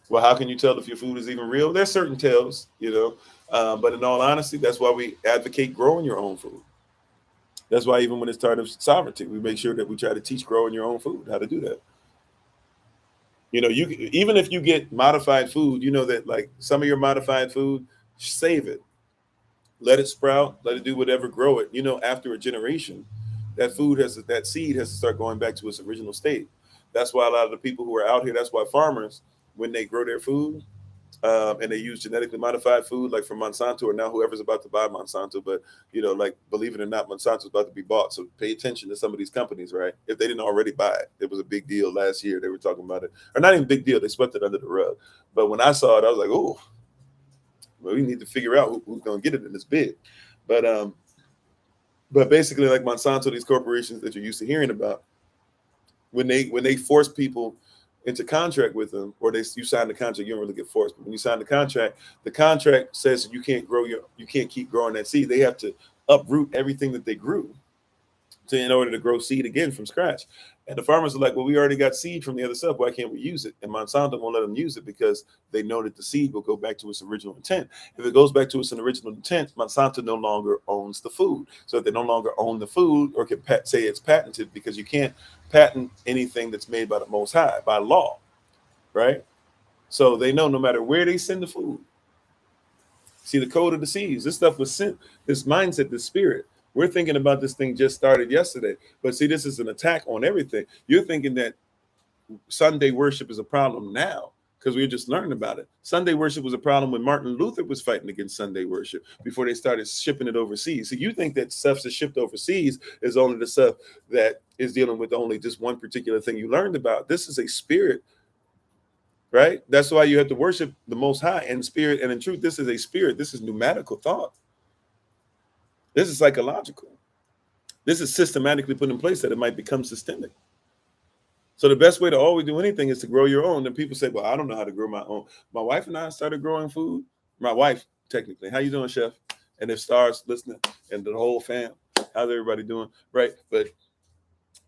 Well, how can you tell if your food is even real? There's certain tells, but in all honesty, that's why we advocate growing your own food. That's why even when it's time of sovereignty, we make sure that we try to teach growing your own food, how to do that. You even if you get modified food, you know that like some of your modified food, save it, let it sprout, let it do whatever, grow it. After a generation, that seed has to start going back to its original state. That's why a lot of the people who are out here, that's why farmers, when they grow their food, and they use genetically modified food, like from Monsanto, or now whoever's about to buy Monsanto. But like, believe it or not, Monsanto's about to be bought. So pay attention to some of these companies, right? If they didn't already buy it, it was a big deal last year. They were talking about it, or not even a big deal. They swept it under the rug. But when I saw it, I was like, oh, well, we need to figure out who's going to get it in this bid. But basically, like Monsanto, these corporations that you're used to hearing about, when they force people into contract with them, or you sign the contract, you don't really get forced. But when you sign the contract says you can't keep growing that seed. They have to uproot everything that they grew in order to grow seed again from scratch. And the farmers are like, well, we already got seed from the other stuff. Why can't we use it? And Monsanto won't let them use it because they know that the seed will go back to its original intent. If it goes back to its original intent, Monsanto no longer owns the food. So if they no longer own the food, or can say it's patented, because you can't patent anything that's made by the Most High by law, right? So they know no matter where they send the food, See, the code of the seas, this stuff was sent, this mindset, this spirit. We're thinking about this thing just started yesterday. But see, this is an attack on everything. You're thinking that Sunday worship is a problem now because we just learned about it. Sunday worship was a problem when Martin Luther was fighting against Sunday worship before they started shipping it overseas. So you think that stuff that's shipped overseas is only the stuff that is dealing with only just one particular thing you learned about. This is a spirit, right? That's why you have to worship the Most High in spirit and in truth. This is a spirit. This is pneumatical thought. This is psychological. This is systematically put in place that it might become systemic. So the best way to always do anything is to grow your own. Then people say, well, I don't know how to grow my own. My wife and I started growing food. My wife, technically. How you doing, Chef? And if Star's listening and the whole fam, how's everybody doing? Right. But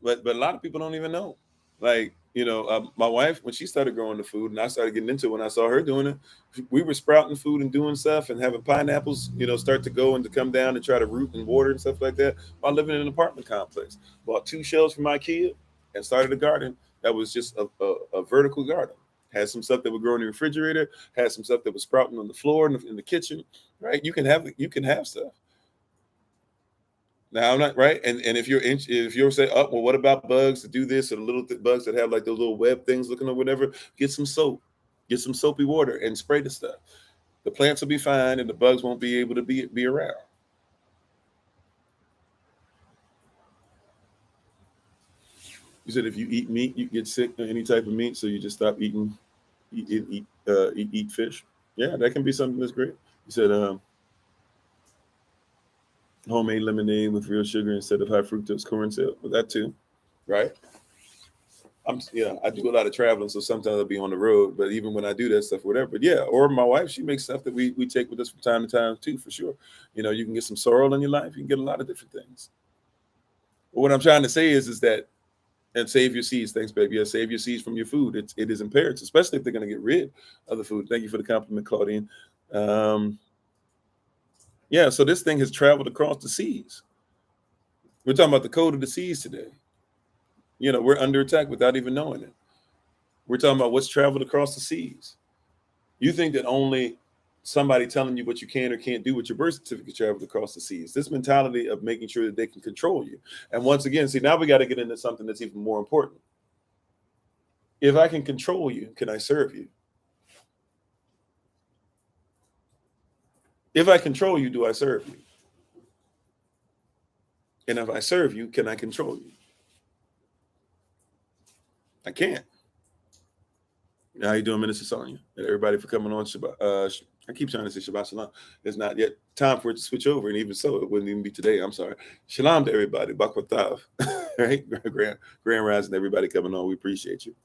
a lot of people don't even know. Like, my wife, when she started growing the food and I started getting into it, when I saw her doing it, we were sprouting food and doing stuff and having pineapples, start to go and to come down and try to root and water and stuff like that while living in an apartment complex. Bought 2 shelves from IKEA and started a garden that was just a vertical garden. Had some stuff that would grow in the refrigerator, had some stuff that was sprouting on the floor in the kitchen, right? You can have stuff. Now I'm not right, and if you're say, oh well, what about bugs to do this, or the little bugs that have like those little web things looking or whatever? Get some soap, get some soapy water, and spray the stuff. The plants will be fine, and the bugs won't be able to be around. You said if you eat meat, you get sick or any type of meat, so you just stop eating eat fish. Yeah, that can be something that's great. You said homemade lemonade with real sugar instead of high fructose corn syrup. Well, that too, right? I do a lot of traveling, so sometimes I'll be on the road. But even when I do that stuff, whatever. But yeah, or my wife, she makes stuff that we take with us from time to time too, for sure. You can get some sorrel in your life. You can get a lot of different things. But what I'm trying to say is that, and save your seeds. Thanks, baby. Yeah, save your seeds from your food. It is imperative, especially if they're going to get rid of the food. Thank you for the compliment, Claudine. Yeah, so this thing has traveled across the seas. We're talking about the code of the seas today. We're under attack without even knowing it. We're talking about what's traveled across the seas. You think that only somebody telling you what you can or can't do with your birth certificate traveled across the seas. This mentality of making sure that they can control you. And once again, see, now we got to get into something that's even more important. If I can control you, can I serve you? If I control you, do I serve you? And if I serve you, can I control you? I can't. How you doing, Minister Sonia? And everybody for coming on. Shabbat, I keep trying to say Shabbat Shalom. It's not yet time for it to switch over, and even so, it wouldn't even be today. I'm sorry. Shalom to everybody. Bakwatav. Right? Grand Rising, everybody coming on. We appreciate you.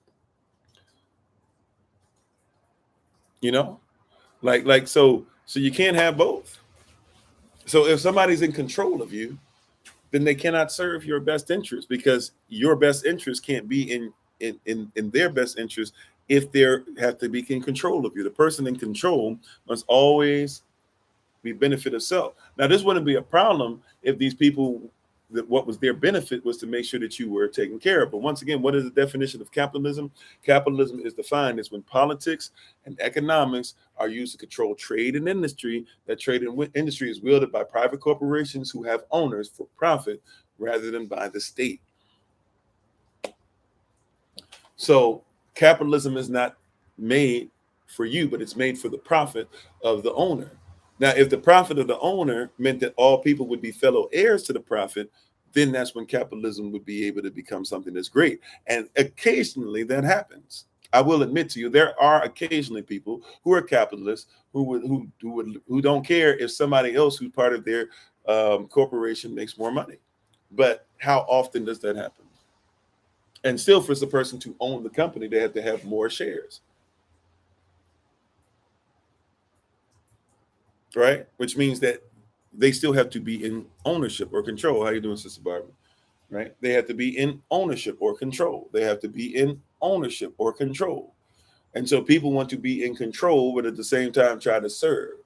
So you can't have both. So if somebody's in control of you, then they cannot serve your best interest, because your best interest can't be in their best interest if they have to be in control of you. The person in control must always be benefit of self. Now, this wouldn't be a problem if these people, that what was their benefit was to make sure that you were taken care of. But once again, what is the definition of capitalism? Capitalism is defined as when politics and economics are used to control trade and industry. That trade and industry is wielded by private corporations who have owners for profit rather than by the state. So capitalism is not made for you, but it's made for the profit of the owner. Now, if the profit of the owner meant that all people would be fellow heirs to the profit, then that's when capitalism would be able to become something that's great. And occasionally that happens. I will admit to you, there are occasionally people who are capitalists who don't care if somebody else who's part of their corporation makes more money. But how often does that happen? And still, for the person to own the company, they have to have more shares. Right? Which means that they still have to be in ownership or control. How you doing, Sister Barbara? Right? They have to be in ownership or control. They have to be in ownership or control. And so people want to be in control, but at the same time try to serve.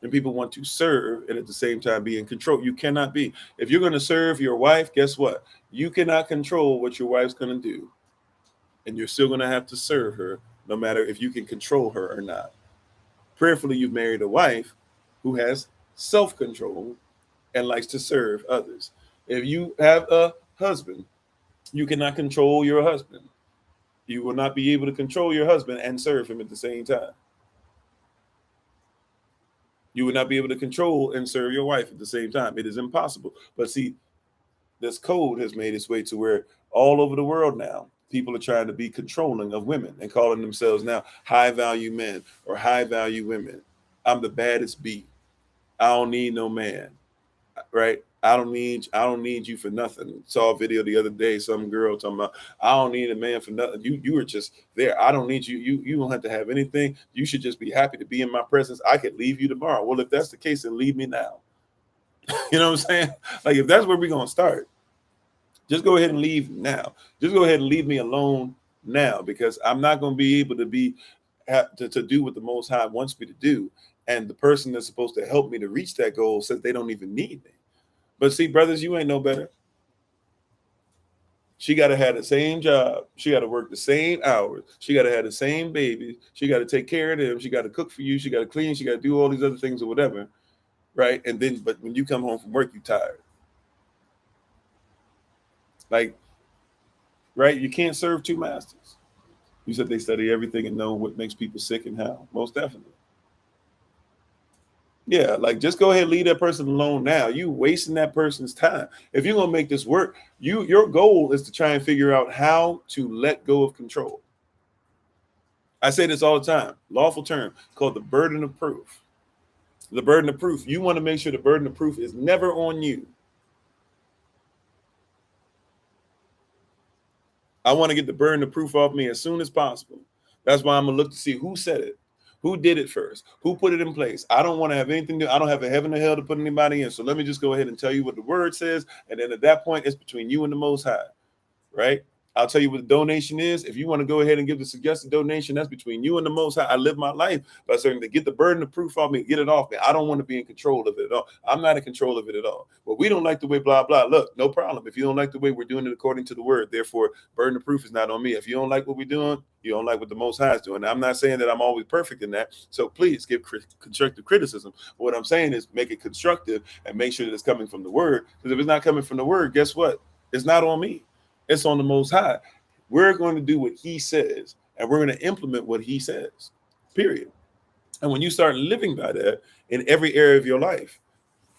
And people want to serve and at the same time be in control. You cannot be. If you're going to serve your wife, guess what? You cannot control what your wife's going to do. And you're still going to have to serve her, no matter if you can control her or not. Prayerfully, you've married a wife who has self-control and likes to serve others. If you have a husband, you cannot control your husband. You will not be able to control your husband and serve him at the same time. You would not be able to control and serve your wife at the same time. It is impossible. But see, this code has made its way to where all over the world now, people are trying to be controlling of women and calling themselves now high value men or high value women. I'm the baddest bee. I don't need no man. Right? I don't need you for nothing. Saw a video the other day, some girl talking about, I don't need a man for nothing. You were just there. I don't need you. You don't have to have anything. You should just be happy to be in my presence. I could leave you tomorrow. Well, if that's the case, then leave me now. You know what I'm saying? Like, if that's where we're gonna start, just go ahead and leave now. Just go ahead and leave me alone now, because I'm not gonna be able to to do what the Most High wants me to do. And the person that's supposed to help me to reach that goal says they don't even need me. But see, brothers, you ain't no better. She got to have the same job. She got to work the same hours. She got to have the same babies. She got to take care of them. She got to cook for you. She got to clean. She got to do all these other things or whatever, right? And then, but when you come home from work, you tired. Like, right? You can't serve two masters. You said they study everything and know what makes people sick and how. Most definitely. Yeah, like, just go ahead and leave that person alone now. You wasting that person's time. If you're gonna make this work, your goal is to try and figure out how to let go of control. I say this all the time. Lawful term called the burden of proof. The burden of proof. You want to make sure the burden of proof is never on you. I want to get the burden of proof off me as soon as possible. That's why I'm gonna look to see who said it. Who did it first? Who put it in place? I don't want to have anything I don't have a heaven or hell to put anybody in. So let me just go ahead and tell you what the word says. And then at that point, it's between you and the Most High, right? I'll tell you what the donation is. If you want to go ahead and give the suggested donation, that's between you and the Most High. I live my life by saying to get the burden of proof off me, get it off me. I don't want to be in control of it at all. I'm not in control of it at all. But we don't like the way blah, blah. Look, no problem. If you don't like the way we're doing it according to the word, therefore, burden of proof is not on me. If you don't like what we're doing, you don't like what the Most High is doing. Now, I'm not saying that I'm always perfect in that. So please give constructive criticism. What I'm saying is make it constructive and make sure that it's coming from the word. Because if it's not coming from the word, guess what? It's not on me. It's on the Most High. We're going to do what he says, and we're going to implement what he says, period. And when you start living by that in every area of your life,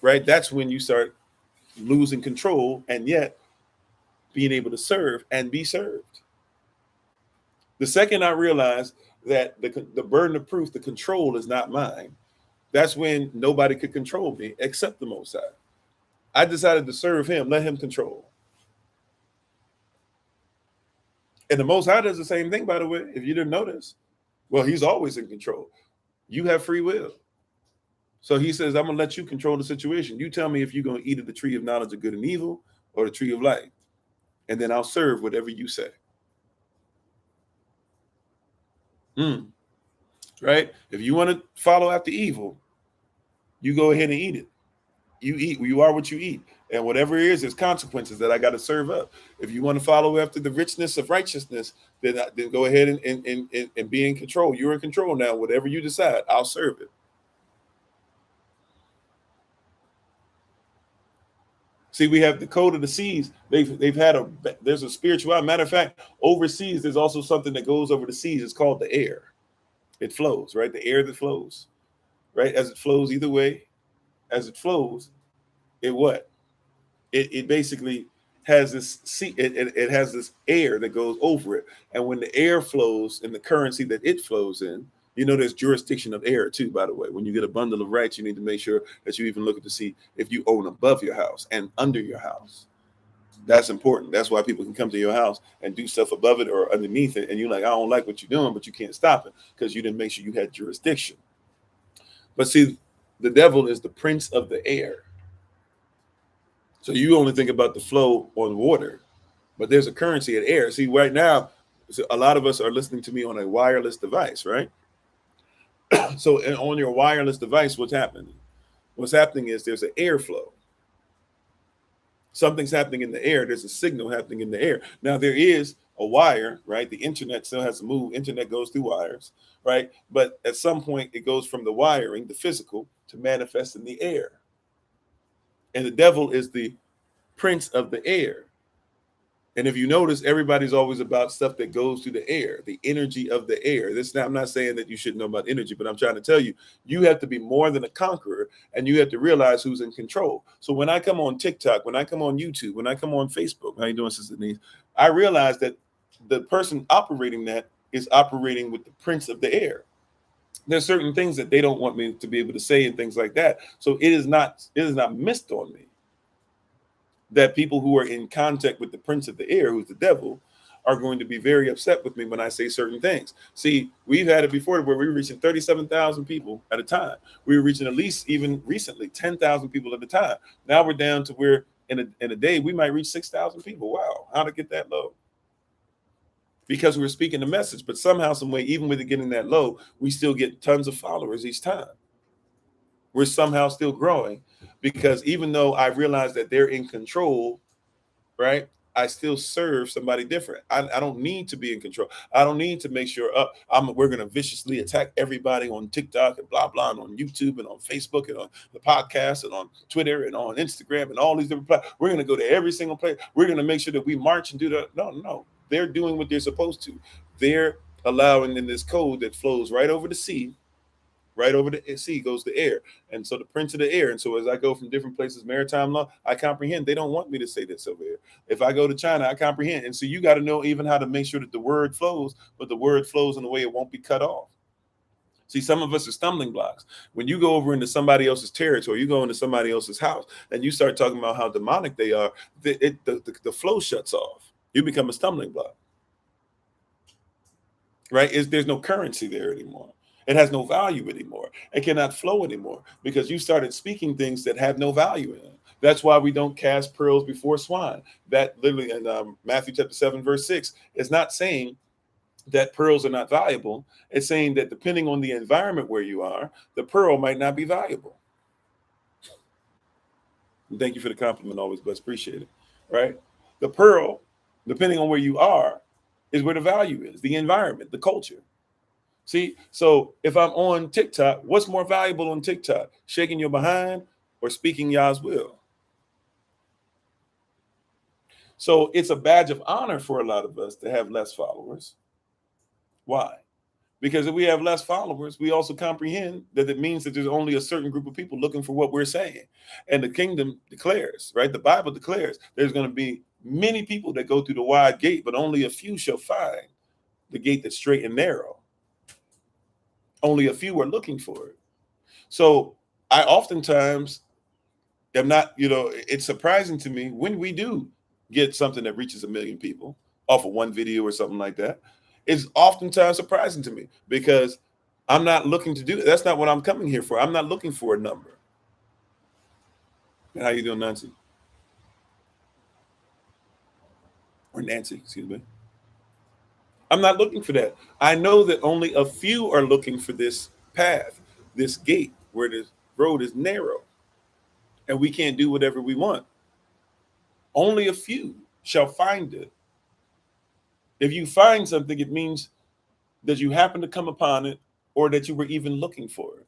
right, that's when you start losing control and yet being able to serve and be served. The second I realized that the burden of proof, the control is not mine, that's when nobody could control me except the Most High. I decided to serve him, let him control. And the Most High does the same thing, by the way, if you didn't notice. Well, he's always in control. You have free will. So he says, I'm going to let you control the situation. You tell me if you're going to eat of the tree of knowledge of good and evil or the tree of life. And then I'll serve whatever you say. Right? If you want to follow after evil, you go ahead and eat it. You eat. You are what you eat. And whatever it is, there's consequences that I got to serve up. If you want to follow after the richness of righteousness, then go ahead and be in control. You're in control now. Whatever you decide, I'll serve it. See, we have the code of the seas. There's a spiritual. Matter of fact, overseas, there's also something that goes over the seas. It's called the air. It flows, right? The air that flows, right? As it flows either way, as it flows, it basically has this it has this air that goes over it. And when the air flows in the currency that it flows in, there's jurisdiction of air too, by the way. When you get a bundle of rights, you need to make sure that you even look at to see if you own above your house and under your house. That's important. That's why people can come to your house and do stuff above it or underneath it. And you're like, I don't like what you're doing, but you can't stop it because you didn't make sure you had jurisdiction. But see, the devil is the prince of the air. So you only think about the flow on water, but there's a currency at air. See, right now, a lot of us are listening to me on a wireless device, right? So on your wireless device, what's happening? What's happening is there's an airflow. Something's happening in the air. There's a signal happening in the air. Now, there is a wire, right? The internet still has to move. Internet goes through wires, right? But at some point, it goes from the wiring, the physical, to manifest in the air. And the devil is the prince of the air. And if you notice, everybody's always about stuff that goes through the air, the energy of the air. I'm not saying that you shouldn't know about energy, but I'm trying to tell you, you have to be more than a conqueror, and you have to realize who's in control. So when I come on TikTok, when I come on YouTube, when I come on Facebook, how you doing, Sister Denise? I realize that the person operating that is operating with the prince of the air. There's certain things that they don't want me to be able to say and things like that. So it is not missed on me that people who are in contact with the prince of the air, who's the devil, are going to be very upset with me when I say certain things. See, we've had it before where we were reaching 37,000 people at a time. We were reaching at least, even recently, 10,000 people at a time. Now we're down to where in a day we might reach 6,000 people. Wow, how to get that low? Because we're speaking the message, but somehow, some way, even with it getting that low, we still get tons of followers each time. We're somehow still growing, because even though I realize that they're in control, right, I still serve somebody different. I don't need to be in control. I don't need to make sure we're going to viciously attack everybody on TikTok and blah, blah, and on YouTube and on Facebook and on the podcast and on Twitter and on Instagram and all these different platforms. We're going to go to every single place. We're going to make sure that we march and do that. No. They're doing what they're supposed to. They're allowing in this code that flows right over the sea. Right over the sea goes the air. And so the prince of the air. And so as I go from different places, maritime law, I comprehend. They don't want me to say this over here. If I go to China, I comprehend. And so you got to know even how to make sure that the word flows, but the word flows in a way it won't be cut off. See, some of us are stumbling blocks. When you go over into somebody else's territory, you go into somebody else's house, and you start talking about how demonic they are, the flow shuts off. You become a stumbling block. Right? There's no currency there anymore. It has no value anymore. It cannot flow anymore because you started speaking things that have no value in them. That's why we don't cast pearls before swine. That literally in Matthew chapter 7, verse 6 is not saying that pearls are not valuable. It's saying that depending on the environment where you are, the pearl might not be valuable. And thank you for the compliment. Always blessed. Appreciate it. Right? The pearl, depending on where you are, is where the value is, the environment, the culture. See, so if I'm on TikTok, what's more valuable on TikTok? Shaking your behind or speaking Yah's will? So it's a badge of honor for a lot of us to have less followers. Why? Because if we have less followers, we also comprehend that it means that there's only a certain group of people looking for what we're saying. And the kingdom declares, right? The Bible declares there's going to be many people that go through the wide gate, but only a few shall find the gate that's straight and narrow. Only a few are looking for it. So I oftentimes am not, it's surprising to me when we do get something that reaches 1 million people off of one video or something like that. It's oftentimes surprising to me because I'm not looking to do it. That's not what I'm coming here for. I'm not looking for a number. How you doing, Nancy? Or Nancy, excuse me. I'm not looking for that. I know that only a few are looking for this path, this gate where the road is narrow and we can't do whatever we want. Only a few shall find it. If you find something, it means that you happen to come upon it or that you were even looking for it.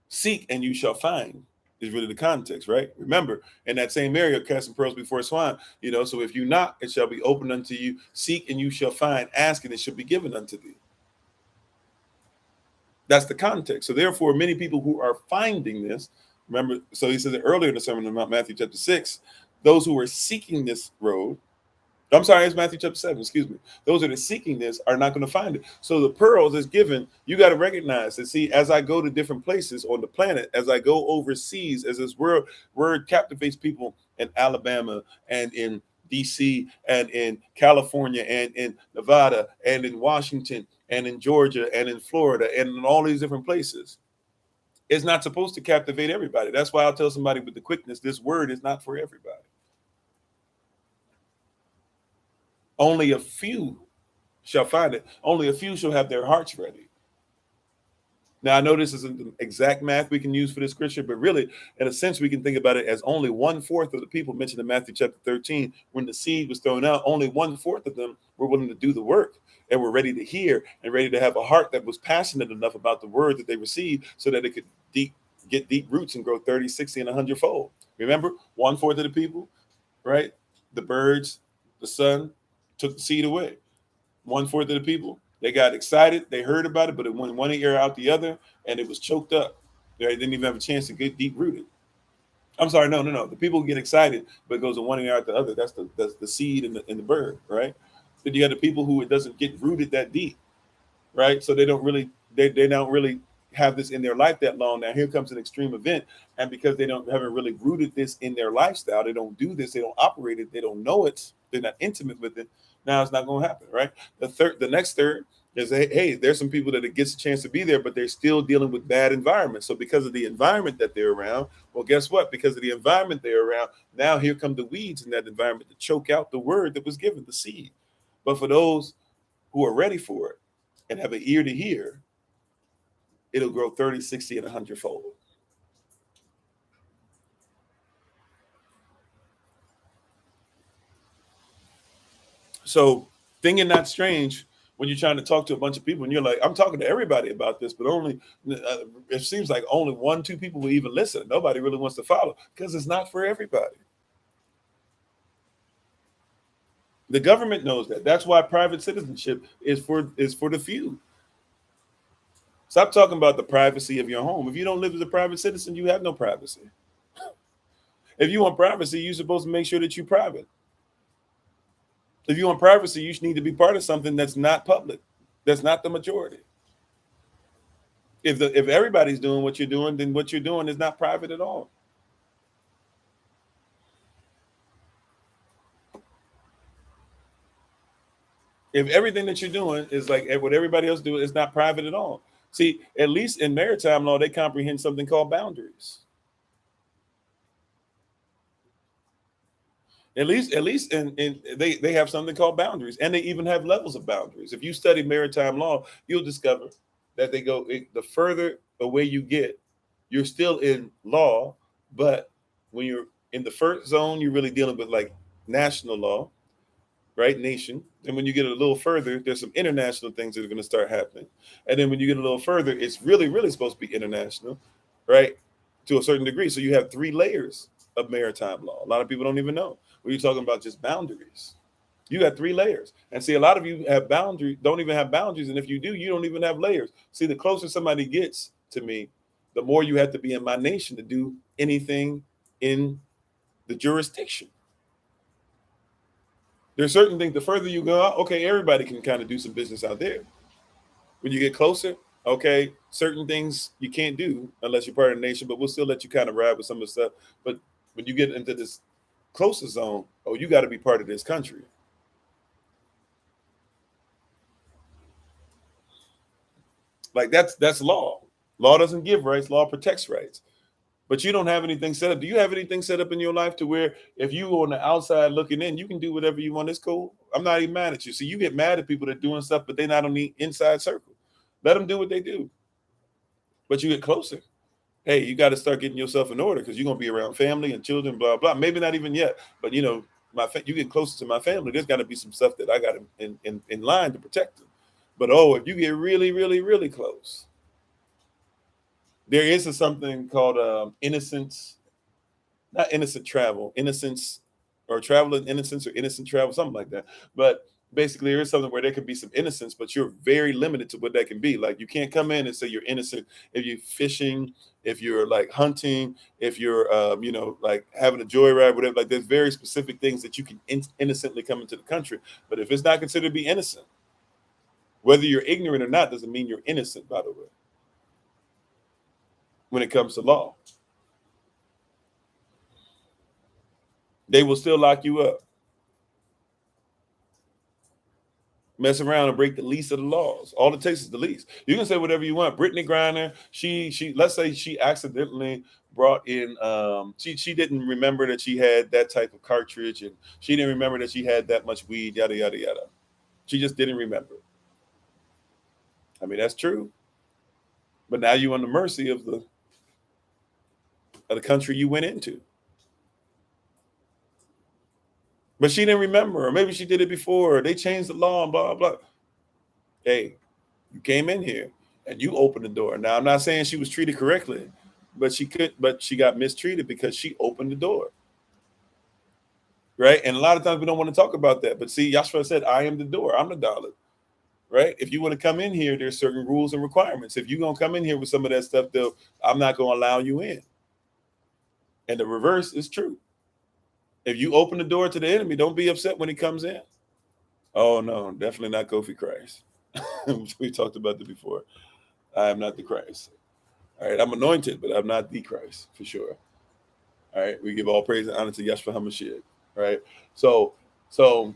Seek and you shall find is really the context, right? Remember, in that same area, casting pearls before swine, so if you knock, it shall be opened unto you. Seek and you shall find. Ask and it shall be given unto thee. That's the context. So therefore, many people who are finding this, remember, so he says it earlier in the Sermon on Mount, Matthew chapter 6, those who are seeking this road, I'm sorry, it's Matthew chapter 7, excuse me. Those that are seeking this are not going to find it. So the pearls is given, you got to recognize that, see, as I go to different places on the planet, as I go overseas, as this word captivates people in Alabama and in DC and in California and in Nevada and in Washington and in Georgia and in Florida and in all these different places. It's not supposed to captivate everybody. That's why I'll tell somebody with the quickness, this word is not for everybody. Only a few shall find it. Only a few shall have their hearts ready. Now, I know this isn't the exact math we can use for this scripture, but really, in a sense, we can think about it as only 1/4 of the people mentioned in Matthew chapter 13, when the seed was thrown out, only 1/4 of them were willing to do the work and were ready to hear and ready to have a heart that was passionate enough about the word that they received so that it could get deep roots and grow 30, 60, and 100-fold. Remember, 1/4 of the people, right? The birds, the sun took the seed away. 1/4 of the people, they got excited, they heard about it, but it went one ear out the other, and it was choked up. They didn't even have a chance to get deep rooted. I'm sorry, no. The people get excited, but it goes in one ear out the other. That's the seed in the bird, right? Then you got the people who it doesn't get rooted that deep, right? So they don't really have this in their life that long. Now here comes an extreme event, and because they haven't really rooted this in their lifestyle, they don't do this, they don't operate it, they don't know it, they're not intimate with it. Now it's not going to happen, right? The next third is, hey, there's some people that it gets a chance to be there, but they're still dealing with bad environments. So because of the environment that they're around, well, guess what? Because of the environment they're around, now here come the weeds in that environment to choke out the word that was given, the seed. But for those who are ready for it and have an ear to hear, it'll grow 30, 60, and 100-fold. So think it not strange when you're trying to talk to a bunch of people and you're like, I'm talking to everybody about this, but only it seems like only 1, 2 people will even listen. Nobody really wants to follow because it's not for everybody. The government knows that. That's why private citizenship is for the few. Stop talking about the privacy of your home. If you don't live as a private citizen, you have no privacy. If you want privacy, you're supposed to make sure that you're private. If you want privacy, you need to be part of something that's not public. That's not the majority. If everybody's doing what you're doing, then what you're doing is not private at all. If everything that you're doing is like what everybody else doing, it's not private at all. See, at least in maritime law, they comprehend something called boundaries. At least in they have something called boundaries, and they even have levels of boundaries. If you study maritime law, you'll discover that the further away you get, you're still in law, but when you're in the first zone, you're really dealing with like national law, right? Nation. And when you get a little further, there's some international things that are going to start happening. And then when you get a little further, it's really, really supposed to be international, right? To a certain degree. So you have 3 layers of maritime law. A lot of people don't even know. When you're talking about just boundaries, you got 3 layers. And see, a lot of you have boundaries, don't even have boundaries. And if you do, you don't even have layers. See, the closer somebody gets to me, the more you have to be in my nation to do anything in the jurisdiction. There's certain things, the further you go out, okay, everybody can kind of do some business out there. When you get closer, okay, certain things you can't do unless you're part of the nation, but we'll still let you kind of ride with some of the stuff. But when you get into this closer zone, oh, you got to be part of this country. Like that's law. Law doesn't give rights, law protects rights. But you don't have anything set up. Do you have anything set up in your life to where if you on the outside looking in, you can do whatever you want? It's cool. I'm not even mad at you. See, you get mad at people that are doing stuff, but they're not on the inside circle. Let them do what they do. But you get closer. Hey, you got to start getting yourself in order because you're gonna be around family and children, blah blah. Maybe not even yet, but you know, you get closer to my family. There's got to be some stuff that I got in line to protect them. But if you get really, really, really close, there is something called innocence, not innocent travel, innocence, or travel in innocence, or innocent travel, something like that. But basically, there is something where there can be some innocence, but you're very limited to what that can be. Like you can't come in and say you're innocent if you're fishing, if you're like hunting, if you're like having a joyride, whatever. Like there's very specific things that you can innocently come into the country. But if it's not considered to be innocent, whether you're ignorant or not, doesn't mean you're innocent. By the way, when it comes to law, they will still lock you up. Mess around and break the least of the laws. All it takes is the least. You can say whatever you want. Brittany Griner, she let's say she accidentally brought in she didn't remember that she had that type of cartridge, and she didn't remember that she had that much weed, yada yada yada. She just didn't remember. I mean, that's true. But now you're on the mercy of the country you went into. But she didn't remember, or maybe she did it before, or they changed the law and blah, blah. Hey, you came in here and you opened the door. Now, I'm not saying she was treated correctly, but she got mistreated because she opened the door. Right? And a lot of times we don't want to talk about that. But see, Yahshua said, I am the door. I'm the dollar. Right? If you want to come in here, there's certain rules and requirements. If you're going to come in here with some of that stuff, though, I'm not going to allow you in. And the reverse is true. If you open the door to the enemy, don't be upset when he comes in. Oh, no, definitely not Kofi Christ. We talked about that before. I am not the Christ. All right, I'm anointed, but I'm not the Christ, for sure. All right, we give all praise and honor to Yahshua HaMashiach. Right? So, so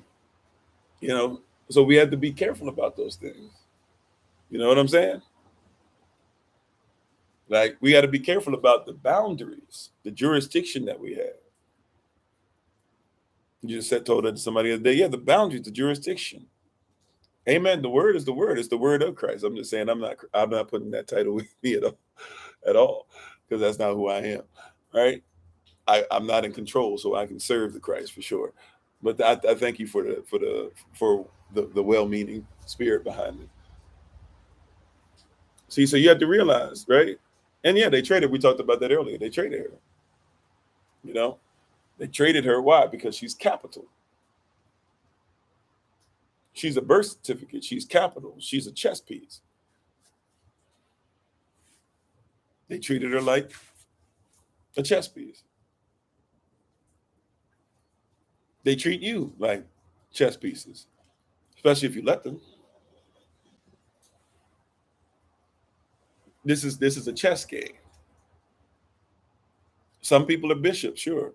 we have to be careful about those things. You know what I'm saying? Like, we got to be careful about the boundaries, the jurisdiction that we have. You just told that to somebody the other day. Yeah, the boundaries, the jurisdiction. Amen. The word is the word. It's the word of Christ. I'm just saying I'm not putting that title with me at all, because that's not who I am. Right? I'm not in control, so I can serve the Christ for sure. But I thank you for the well-meaning spirit behind it. See, so you have to realize, right? And yeah, they traded. We talked about that earlier. They traded her. You know, they traded her. Why? Because she's capital. She's a birth certificate. She's capital. She's a chess piece. They treated her like a chess piece. They treat you like chess pieces, especially if you let them. This is a chess game. Some people are bishops, sure.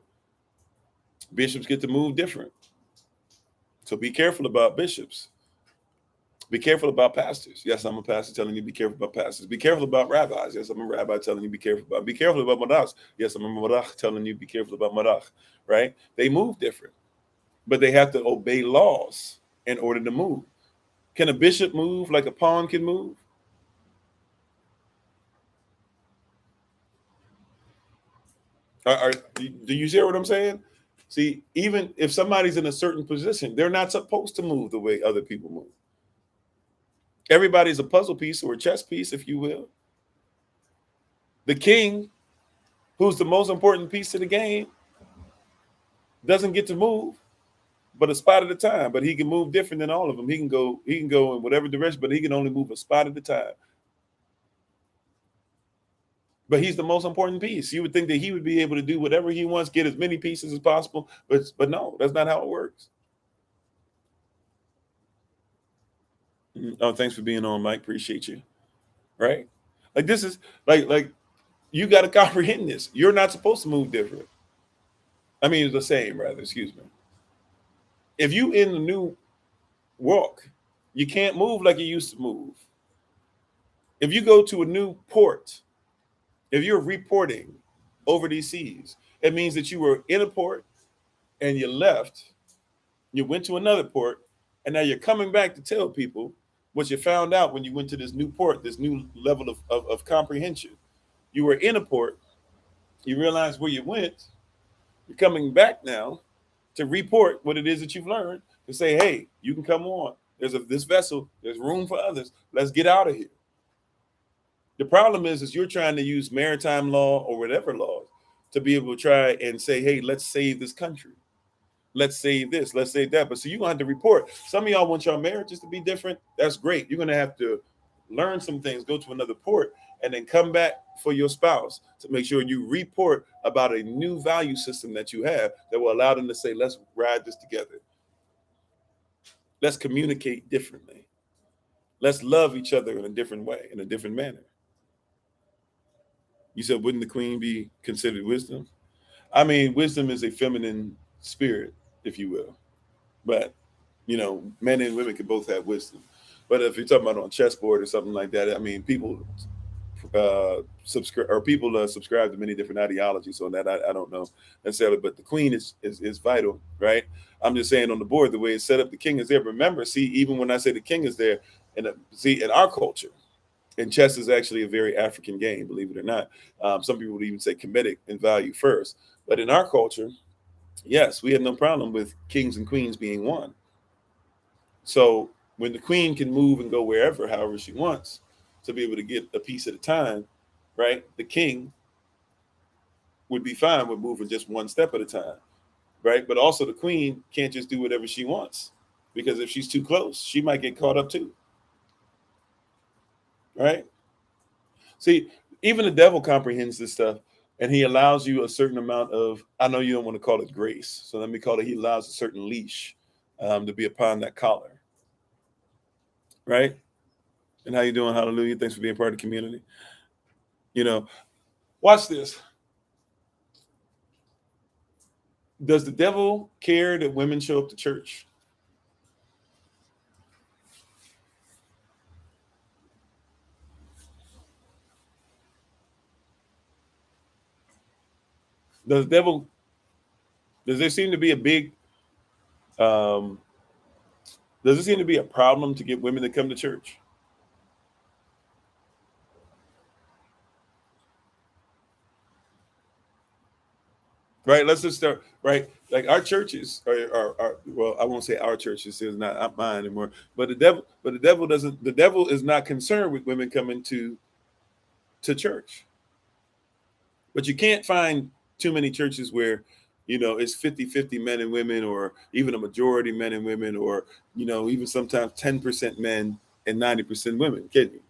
Bishops get to move different. So be careful about bishops. Be careful about pastors. Yes, I'm a pastor telling you be careful about pastors. Be careful about rabbis. Yes, I'm a rabbi telling you be careful about. Be careful about madachs. Yes, I'm a madach telling you be careful about madach. Right? They move different, but they have to obey laws in order to move. Can a bishop move like a pawn can move? Do you hear what I'm saying? See, even if somebody's in a certain position, they're not supposed to move the way other people move. Everybody's a puzzle piece or a chess piece, if you will. The king, who's the most important piece of the game, doesn't get to move but a spot at a time. But he can move different than all of them. He can go in whatever direction, but he can only move a spot at a time. But he's the most important piece. You would think that he would be able to do whatever he wants, get as many pieces as possible, but no, that's not how it works. Oh, thanks for being on, Mike. Appreciate you. Right? Like, this is like you got to comprehend this. You're not supposed to move different. I mean, it's the same, rather. Excuse me. If you in the new walk, you can't move like you used to move. If you go to a new port, if you're reporting over these seas, it means that you were in a port and you left, you went to another port, and now you're coming back to tell people what you found out when you went to this new port, this new level of comprehension. You were in a port, you realize where you went, you're coming back now to report what it is that you've learned, to say, hey, you can come on. There's this vessel, there's room for others. Let's get out of here. The problem is you're trying to use maritime law or whatever laws to be able to try and say, hey, let's save this country. Let's save this, let's save that. But so you're going to have to report. Some of y'all want your marriages to be different. That's great. You're going to have to learn some things, go to another port, and then come back for your spouse to make sure you report about a new value system that you have that will allow them to say, let's ride this together. Let's communicate differently. Let's love each other in a different way, in a different manner. You said, wouldn't the queen be considered wisdom? I mean, wisdom is a feminine spirit, if you will. But, men and women can both have wisdom. But if you're talking about on chessboard or something like that, I mean, people subscribe to many different ideologies on that. I don't know necessarily, but the queen is vital, right? I'm just saying on the board, the way it's set up, the king is there. Remember, see, even when I say the king is there, in our culture, And chess is actually a very African game, believe it or not. Some people would even say comedic in value first. But in our culture, yes, we have no problem with kings and queens being one. So when the queen can move and go wherever, however she wants, to be able to get a piece at a time, right? The king would be fine with moving just one step at a time, right? But also the queen can't just do whatever she wants, because if she's too close, she might get caught up too, right? See, even the devil comprehends this stuff, and he allows you a certain amount of, I know you don't want to call it grace, so let me call it, he allows a certain leash to be upon that collar, right? And how you doing? Hallelujah. Thanks for being part of the community. You know, watch this. Does the devil care that women show up to church? Does the devil, does there seem to be a big, um, does it seem to be a problem to get women to come to church? Right. Let's just start. Right. Like our churches are well, I won't say our churches, it's not mine anymore. But the devil doesn't. The devil is not concerned with women coming to church. But you can't find too many churches where, it's 50-50 men and women, or even a majority men and women, or, even sometimes 10% men and 90% women. Can you?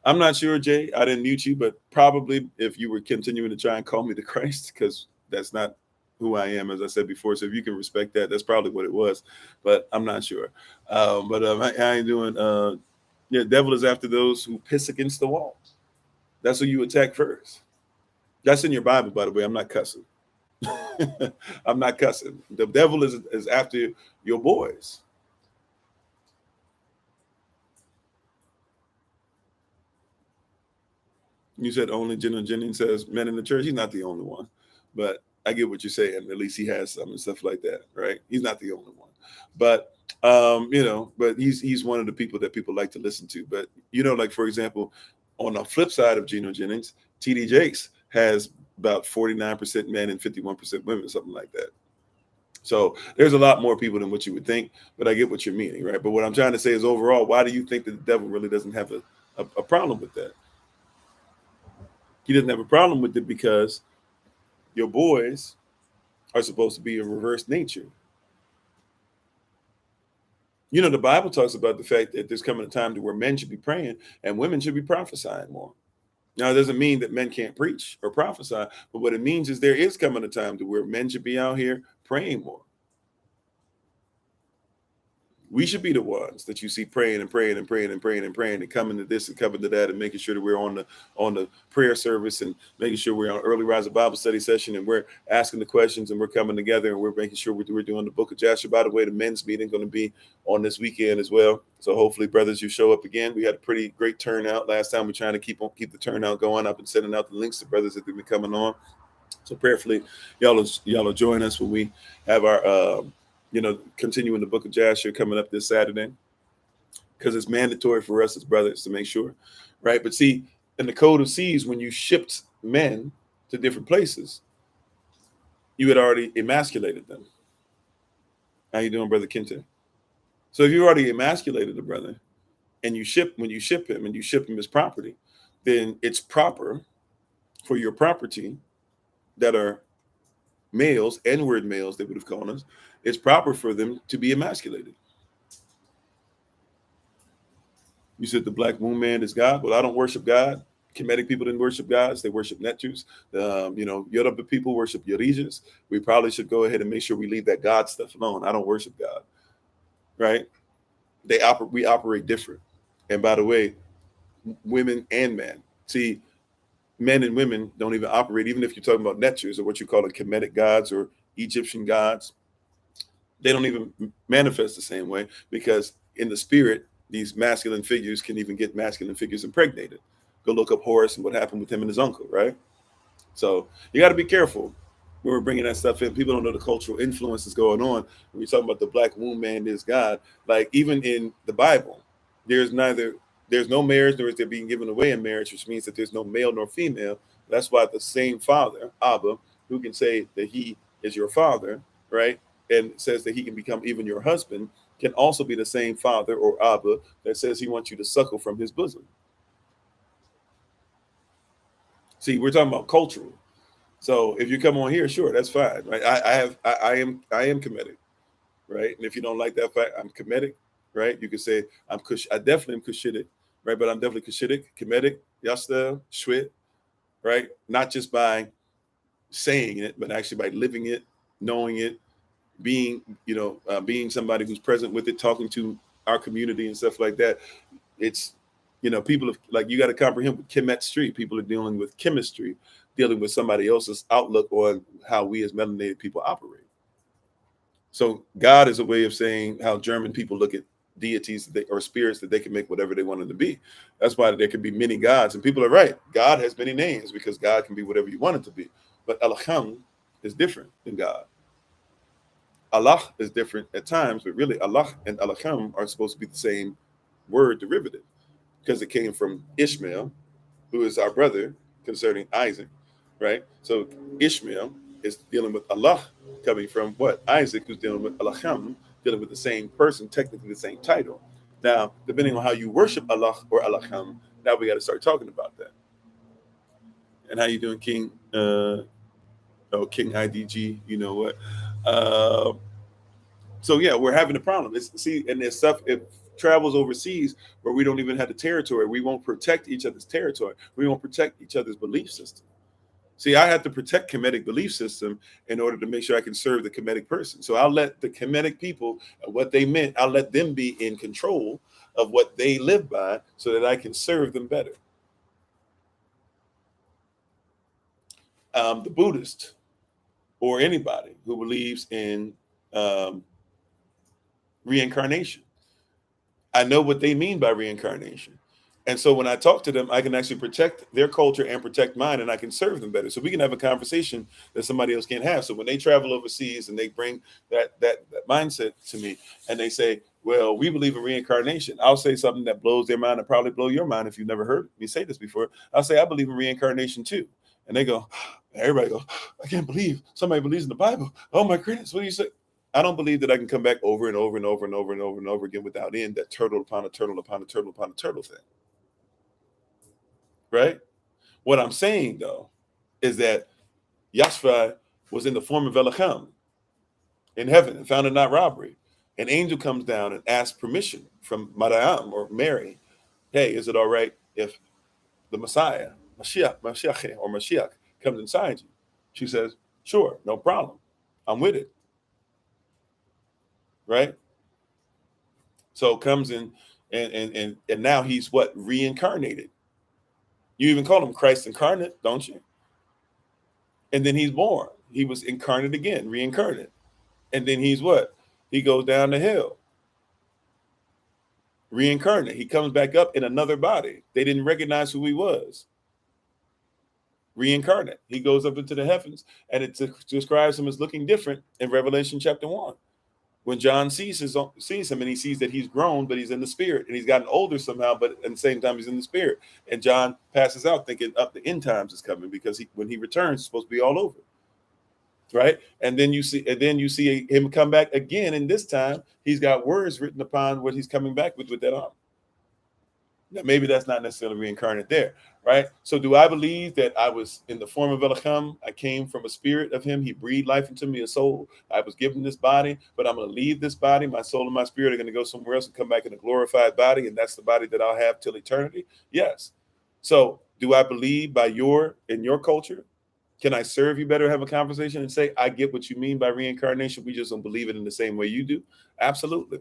I'm not sure, Jay. I didn't mute you, but probably if you were continuing to try and call me the Christ, because that's not who I am, as I said before. So if you can respect that, that's probably what it was. But I'm not sure. I ain't doing. Yeah, devil is after those who piss against the wall. That's who you attack first. That's in your Bible, by the way. I'm not cussing. I'm not cussing. The devil is after your boys. You said only Jenna Jennings says men in the church. He's not the only one, but I get what you're saying. At least he has some and stuff like that, right? He's not the only one, but but he's one of the people that people like to listen to. But like for example, on the flip side of Geno Jennings, TD Jakes has about 49% men and 51% women, something like that. So there's a lot more people than what you would think, but I get what you're meaning, right? But what I'm trying to say is overall, why do you think that the devil really doesn't have a problem with that? He doesn't have a problem with it because your boys are supposed to be a reverse nature. The Bible talks about the fact that there's coming a time to where men should be praying and women should be prophesying more. Now, it doesn't mean that men can't preach or prophesy, but what it means is there is coming a time to where men should be out here praying more. We should be the ones that you see praying and praying and praying and praying and praying and coming to this and coming to that and making sure that we're on the prayer service and making sure we're on early rise of Bible study session and we're asking the questions and we're coming together and we're making sure we're doing the book of Joshua. By the way, the men's meeting going to be on this weekend as well. So hopefully, brothers, you show up again. We had a pretty great turnout last time. We're trying to keep the turnout going. I've been sending out the links to brothers that have been coming on. So prayerfully, y'all will join us when we have our continuing the book of Joshua coming up this Saturday, because it's mandatory for us as brothers to make sure, right? But see, in the code of C's, when you shipped men to different places, you had already emasculated them. How you doing, Brother Kente? So if you already emasculated the brother, and when you ship him and you ship him as property, then it's proper for your property that are males, N-word males, they would have called us, it's proper for them to be emasculated. You said the black moon man is God. Well, I don't worship God. Kemetic people didn't worship gods. They worship Netus. Yoruba people worship Yorijas. We probably should go ahead and make sure we leave that God stuff alone. I don't worship God, right? We operate different. And by the way, women and men. See, men and women don't even operate, even if you're talking about Netus or what you call Kemetic gods or Egyptian gods, they don't even manifest the same way, because in the spirit, these masculine figures can even get masculine figures impregnated. Go look up Horus and what happened with him and his uncle, right? So you got to be careful when we're bringing that stuff in. People don't know the cultural influences going on. When we talk about the black womb man is God, like even in the Bible, there's neither there's no marriage, nor is there being given away in marriage, which means that there's no male nor female. That's why the same father, Abba, who can say that he is your father, right, and says that he can become even your husband, can also be the same father or Abba that says he wants you to suckle from his bosom. See, we're talking about cultural. So if you come on here, sure, that's fine, right? I am Kemetic, right? And if you don't like that fact, I'm Kemetic, right? You could say I definitely am Cushitic, right? But I'm definitely Cushitic, Kemetic, Yasta, Shwit, right? Not just by saying it, but actually by living it, knowing it, being, being somebody who's present with it, talking to our community and stuff like that. It's, people have, like, you got to comprehend with chemistry. People are dealing with chemistry, dealing with somebody else's outlook on how we as melanated people operate. So God is a way of saying how German people look at deities or spirits that they can make whatever they want them to be. That's why there can be many gods. And people are right. God has many names because God can be whatever you want it to be. But Elohim is different than God. Allah is different at times, but really Allah and Elohim are supposed to be the same word derivative because it came from Ishmael, who is our brother concerning Isaac, right? So Ishmael is dealing with Allah coming from what? Isaac, who's dealing with Elohim, dealing with the same person, technically the same title. Now, depending on how you worship Allah or Elohim, now we got to start talking about that. And how you doing, King? King IDG, you know what? So yeah, we're having a problem. And there's stuff, it travels overseas where we don't even have the territory. We won't protect each other's territory. We won't protect each other's belief system. See, I have to protect Kemetic belief system in order to make sure I can serve the Kemetic person. So I'll let the Kemetic people, what they meant, I'll let them be in control of what they live by so that I can serve them better. The Buddhist or anybody who believes in reincarnation, I know what they mean by reincarnation. And so when I talk to them, I can actually protect their culture and protect mine, and I can serve them better. So we can have a conversation that somebody else can't have. So when they travel overseas and they bring that mindset to me and they say, well, we believe in reincarnation, I'll say something that blows their mind and probably blow your mind if you've never heard me say this before. I'll say, I believe in reincarnation too. And they go, everybody goes, I can't believe somebody believes in the Bible. Oh my goodness, what do you say? I don't believe that I can come back over and over and over and over and over and over again without end, that turtle upon a turtle upon a turtle upon a turtle thing. Right? What I'm saying, though, is that Yashua was in the form of Elohim in heaven and found it not robbery. An angel comes down and asks permission from Mariam or Mary. Hey, is it all right if the Messiah, Mashiach comes inside you? She says, sure, no problem. I'm with it. Right? So comes in and now he's what? Reincarnated. You even call him Christ incarnate, don't you? And then he's born. He was incarnate again, reincarnate. And then he's what? He goes down the hill. Reincarnate. He comes back up in another body. They didn't recognize who he was. Reincarnate. He goes up into the heavens, and it describes him as looking different in Revelation chapter 1. When John sees him and he sees that he's grown, but he's in the spirit, and he's gotten older somehow, but at the same time he's in the spirit. And John passes out thinking up the end times is coming because when he returns, it's supposed to be all over. Right. And then you see him come back again. And this time he's got words written upon what he's coming back with that arm. Now, maybe that's not necessarily reincarnate there. Right. So do I believe that I was in the form of Elohim? I came from a spirit of him. He breathed life into me, a soul. I was given this body, but I'm going to leave this body. My soul and my spirit are going to go somewhere else and come back in a glorified body. And that's the body that I'll have till eternity. Yes. So do I believe in your culture? Can I serve you better, have a conversation and say, I get what you mean by reincarnation. We just don't believe it in the same way you do. Absolutely.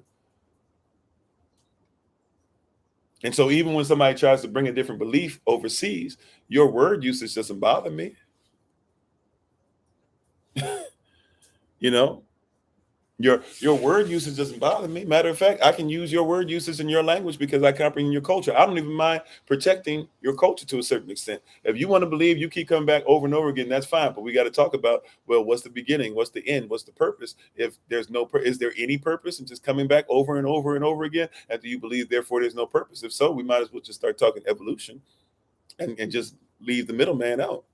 And so even when somebody tries to bring a different belief overseas, your word usage doesn't bother me. You know, Your word usage doesn't bother me. Matter of fact, I can use your word usage in your language because I comprehend your culture. I don't even mind protecting your culture to a certain extent. If you want to believe you keep coming back over and over again, that's fine. But we got to talk about, well, what's the beginning? What's the end? What's the purpose? If there's no is there any purpose in just coming back over and over and over again? And do you believe therefore there's no purpose? If so, we might as well just start talking evolution and just leave the middleman out.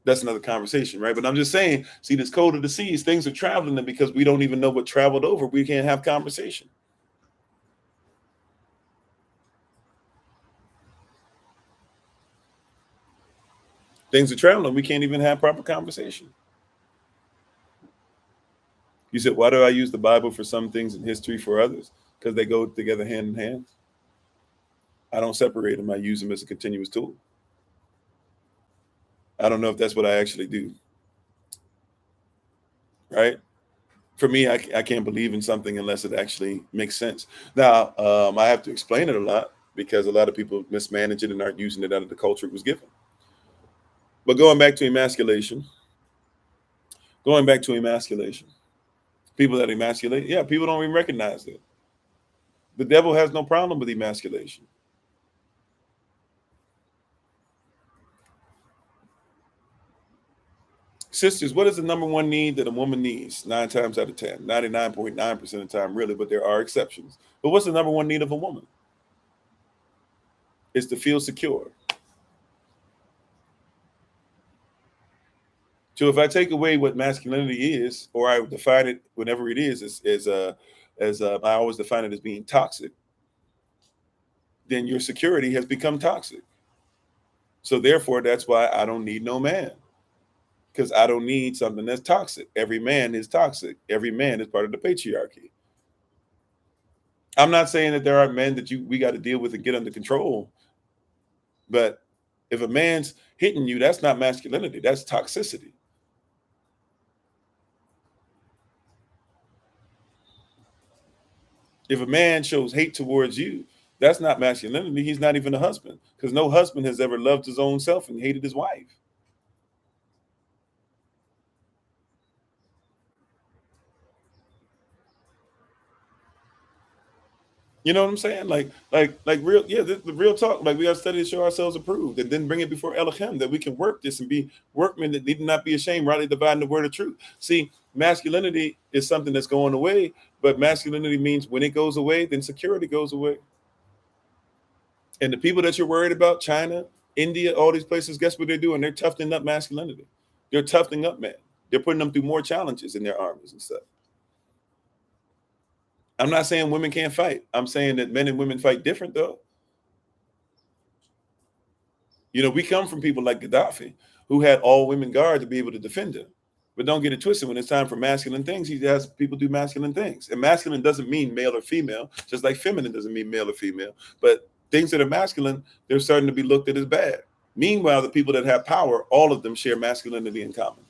That's another conversation, right? But I'm just saying, see, this code of the seas, things are traveling, and because we don't even know what traveled over, we can't have conversation. Things are traveling, we can't even have proper conversation. You said, why do I use the Bible for some things and history for others? Because they go together hand in hand. I don't separate them. I use them as a continuous tool. I don't know if that's what I actually do, right? For me, I can't believe in something unless it actually makes sense. Now, I have to explain it a lot because a lot of people mismanage it and aren't using it out of the culture it was given. But going back to emasculation, people that emasculate, yeah, people don't even recognize it. The devil has no problem with emasculation. Sisters, what is the number one need that a woman needs? 9 times out of 10, 99.9% of the time, really, but there are exceptions. But what's the number one need of a woman? It's to feel secure. So if I take away what masculinity is, or I define it, whenever it is, as I always define it as being toxic, then your security has become toxic. So therefore, that's why I don't need no man, because I don't need something that's toxic. Every man is toxic. Every man is part of the patriarchy. I'm not saying that there aren't men that we got to deal with and get under control, but if a man's hitting you, that's not masculinity. That's toxicity. If a man shows hate towards you, that's not masculinity. He's not even a husband, because no husband has ever loved his own self and hated his wife. You know what I'm saying? Like real, yeah, the real talk. Like we got to study to show ourselves approved, and then bring it before Elohim that we can work this and be workmen that need not be ashamed, rightly dividing the word of truth. See, masculinity is something that's going away, but masculinity means when it goes away, then security goes away. And the people that you're worried about, China, India, all these places, guess what they're doing? They're toughening up masculinity. They're toughening up men. They're putting them through more challenges in their armies and stuff. I'm not saying women can't fight. I'm saying that men and women fight different, though. You know, we come from people like Gaddafi, who had all women guard to be able to defend him. But don't get it twisted. When it's time for masculine things, he has people do masculine things. And masculine doesn't mean male or female, just like feminine doesn't mean male or female. But things that are masculine, they're starting to be looked at as bad. Meanwhile, the people that have power, all of them share masculinity in common.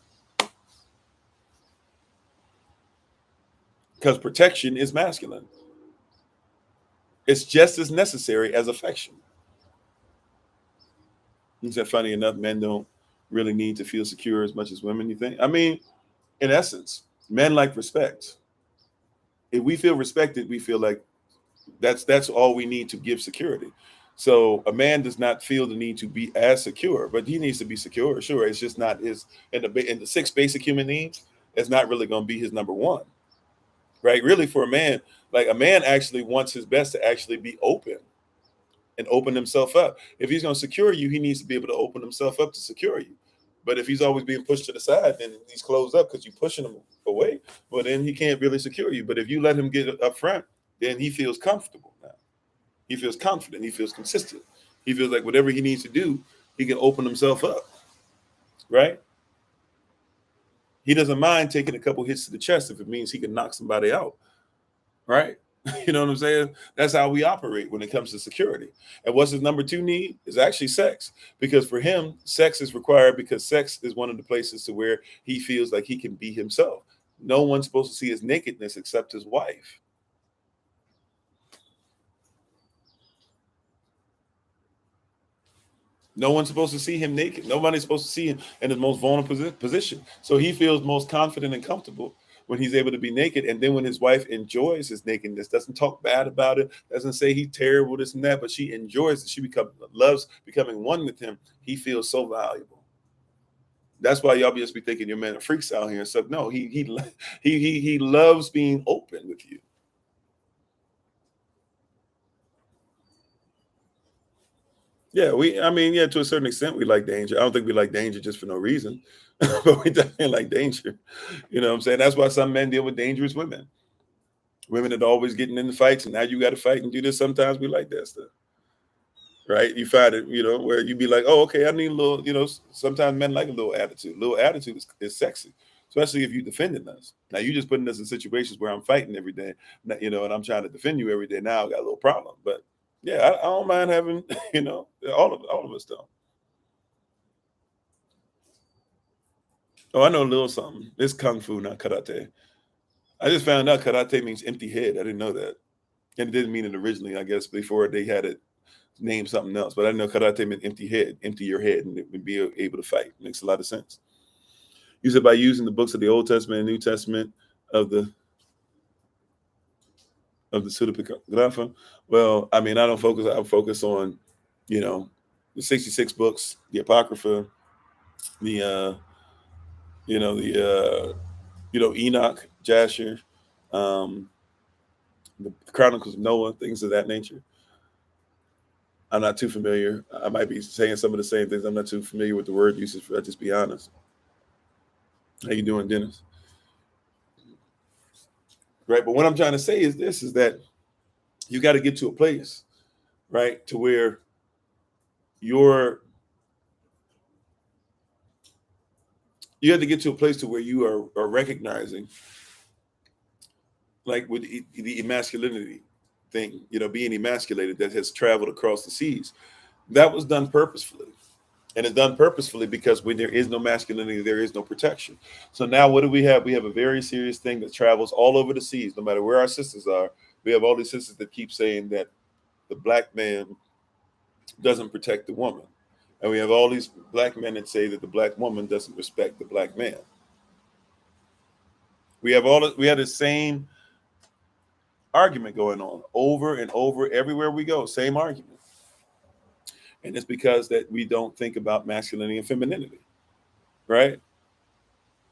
Because protection is masculine. It's just as necessary as affection. Is that funny enough? Men don't really need to feel secure as much as women, you think? I mean, in essence, men like respect. If we feel respected, we feel like that's all we need to give security. So a man does not feel the need to be as secure, but he needs to be secure. Sure, it's just not his in the six basic human needs. It's not really going to be his number one, right? Really, for a man, like a man actually wants his best to actually be open and open himself up. If he's going to secure you, he needs to be able to open himself up to secure you. But if he's always being pushed to the side, then he's closed up because you're pushing him away. Well, then he can't really secure you. But if you let him get up front, then he feels comfortable now. He feels confident. He feels consistent. He feels like whatever he needs to do, he can open himself up, right? He doesn't mind taking a couple hits to the chest if it means he can knock somebody out, right? You know what I'm saying? That's how we operate when it comes to security. And what's his number two need is actually sex. Because for him, sex is required because sex is one of the places to where he feels like he can be himself. No one's supposed to see his nakedness except his wife. No one's supposed to see him naked. Nobody's supposed to see him in his most vulnerable position. So he feels most confident and comfortable when he's able to be naked. And then when his wife enjoys his nakedness, doesn't talk bad about it, doesn't say he's terrible, this and that, but she enjoys it. She loves becoming one with him. He feels so valuable. That's why y'all just be thinking your man freaks out here and stuff. No, he loves being open with you. Yeah, to a certain extent, we like danger. I don't think we like danger just for no reason, but we definitely like danger. You know what I'm saying? That's why some men deal with dangerous women. Women that are always getting into fights, and now you got to fight and do this. Sometimes we like that stuff, right? You find it, where you be like, oh, okay, I need a little, sometimes men like a little attitude. A little attitude is sexy, especially if you're defending us. Now you just putting us in situations where I'm fighting every day, and I'm trying to defend you every day. Now I got a little problem, but yeah, I don't mind having, all of us don't. Oh, I know a little something. It's kung fu, not karate. I just found out karate means empty head. I didn't know that, and it didn't mean it originally. I guess before they had it named something else, but I know karate meant empty head, empty your head, and it would be able to fight. Makes a lot of sense. You said by using the books of the Old Testament and New Testament of the Pseudepigrapha. Well, I mean, I don't focus. I focus on, the 66 books, the Apocrypha, the Enoch, Jasher, um, the Chronicles of Noah, things of that nature. I'm not too familiar. I might be saying some of the same things. I'm not too familiar with the word usage. I'll just be honest. How you doing, Dennis? Right. But what I'm trying to say is this, is that you got to get to a place, right, to where you have to get to a place to where you are recognizing, like with the emasculinity thing, being emasculated that has traveled across the seas. That was done purposefully. And it's done purposefully because when there is no masculinity, there is no protection. So now what do we have? We have a very serious thing that travels all over the seas, no matter where our sisters are. We have all these sisters that keep saying that the black man doesn't protect the woman. And we have all these black men that say that the black woman doesn't respect the black man. We have the same argument going on over and over everywhere we go, same argument. And it's because that we don't think about masculinity and femininity, right?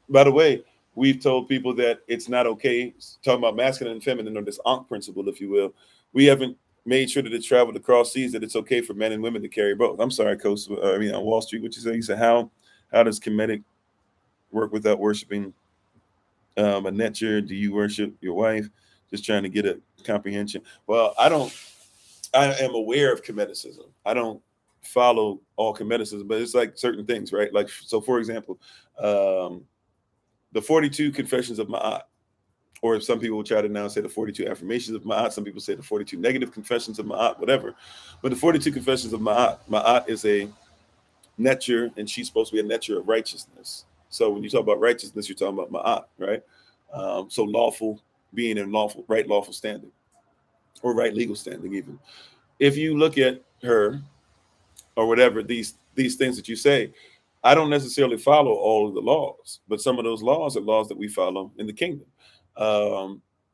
By the way, we've told people that it's not okay, talking about masculine and feminine, or this Ankh principle, if you will. We haven't made sure that it's traveled across seas, that it's okay for men and women to carry both. I'm sorry, Coach. On Wall Street, what you say? You said, how does Kemetic work without worshiping a netcher? Do you worship your wife? Just trying to get a comprehension. Well, I am aware of Kemeticism. I don't follow all Kemeticism, but it's like certain things, right? Like, so for example, the 42 confessions of Ma'at, or if some people will try to now say the 42 affirmations of Ma'at, some people say the 42 negative confessions of Ma'at, whatever. But the 42 confessions of Ma'at is a netcher, and she's supposed to be a netcher of righteousness. So when you talk about righteousness, you're talking about Ma'at, right? So lawful, being in lawful standing, or right legal standing even. If you look at her, or whatever, these things that you say, I don't necessarily follow all of the laws, but some of those laws are laws that we follow in the kingdom.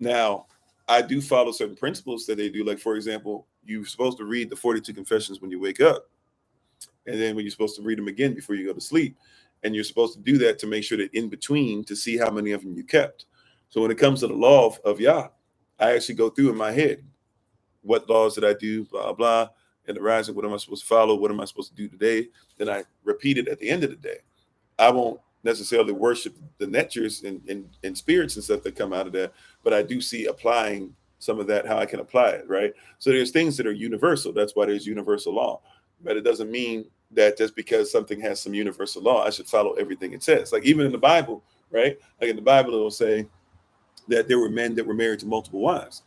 Now, I do follow certain principles that they do. Like, for example, you're supposed to read the 42 confessions when you wake up, and then when you're supposed to read them again before you go to sleep. And you're supposed to do that to make sure that in between, to see how many of them you kept. So when it comes to the law of Yah, I actually go through in my head, what laws did I do, blah, blah, and the rising, what am I supposed to follow? What am I supposed to do today? Then I repeat it at the end of the day. I won't necessarily worship the netchers and spirits and stuff that come out of that, but I do see applying some of that, how I can apply it, right? So there's things that are universal. That's why there's universal law. But it doesn't mean that just because something has some universal law, I should follow everything it says. Like even in the Bible, right? Like in the Bible, it will say that there were men that were married to multiple wives.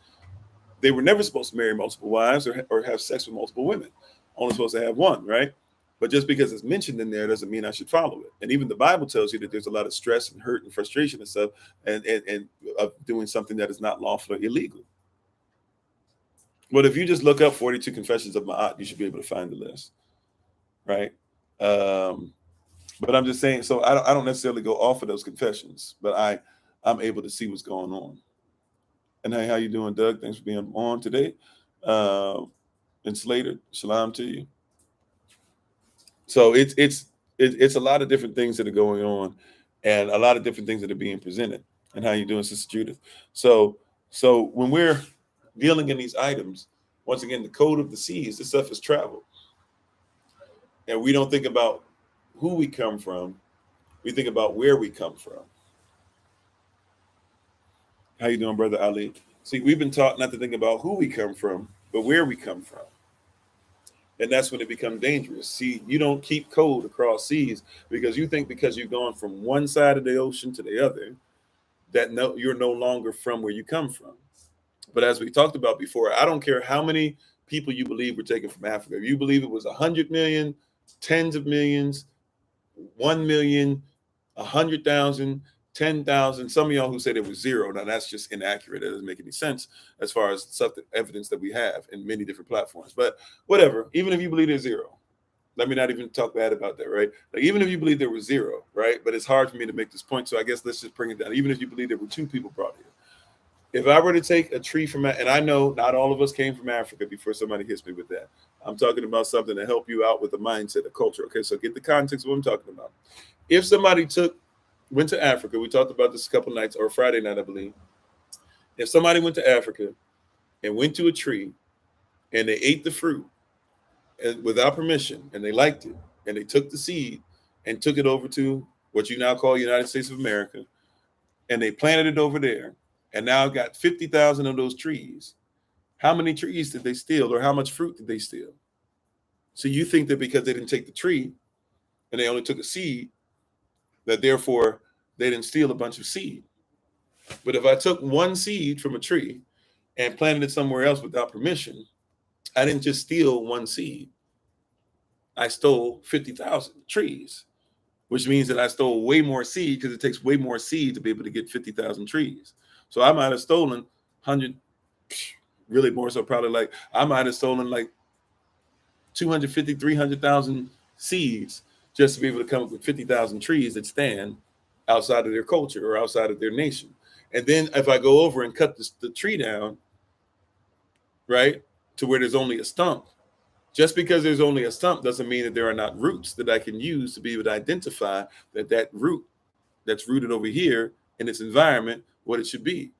They were never supposed to marry multiple wives or have sex with multiple women. Only supposed to have one, right? But just because it's mentioned in there doesn't mean I should follow it. And even the Bible tells you that there's a lot of stress and hurt and frustration and stuff, and of doing something that is not lawful or illegal. But if you just look up 42 confessions of Ma'at, you should be able to find the list, right? But I'm just saying, so I don't necessarily go off of those confessions, but I'm able to see what's going on. And hey, how you doing, Doug? Thanks for being on today. Uh, and Slater, shalom to you. So it's a lot of different things that are going on, and a lot of different things that are being presented. And how you doing, Sister Judith? So when we're dealing in these items, once again, the code of the seas, this stuff is travel, and we don't think about who we come from. We think about where we come from. How you doing, Brother Ali? See, we've been taught not to think about who we come from, but where we come from. And that's when it becomes dangerous. See, you don't keep code across seas because you think because you've gone from one side of the ocean to the other, that you're no longer from where you come from. But as we talked about before, I don't care how many people you believe were taken from Africa. If you believe it was 100 million, tens of millions, 1 million, 100,000, 10,000. Some of y'all who said it was zero. Now that's just inaccurate. It doesn't make any sense as far as evidence that we have in many different platforms. But whatever, even if you believe there's zero, let me not even talk bad about that, right? Like even if you believe there was zero, right? But it's hard for me to make this point. So I guess let's just bring it down. Even if you believe there were 2 people brought here. If I were to take a tree from, and I know not all of us came from Africa before somebody hits me with that. I'm talking about something to help you out with the mindset, the culture. Okay, so get the context of what I'm talking about. If somebody went to Africa, we talked about this a couple nights, or Friday night, I believe. If somebody went to Africa and went to a tree and they ate the fruit and without permission and they liked it and they took the seed and took it over to what you now call United States of America and they planted it over there and now got 50,000 of those trees, how many trees did they steal or how much fruit did they steal? So you think that because they didn't take the tree and they only took a seed, that therefore they didn't steal a bunch of seed. But if I took one seed from a tree and planted it somewhere else without permission, I didn't just steal one seed. I stole 50,000 trees, which means that I stole way more seed because it takes way more seed to be able to get 50,000 trees. So I might have stolen 100, really more so probably like, I might have stolen like 250, 300,000 seeds just to be able to come up with 50,000 trees that stand outside of their culture or outside of their nation. And then if I go over and cut the tree down, right, to where there's only a stump, just because there's only a stump doesn't mean that there are not roots that I can use to be able to identify that root that's rooted over here in its environment, what it should be.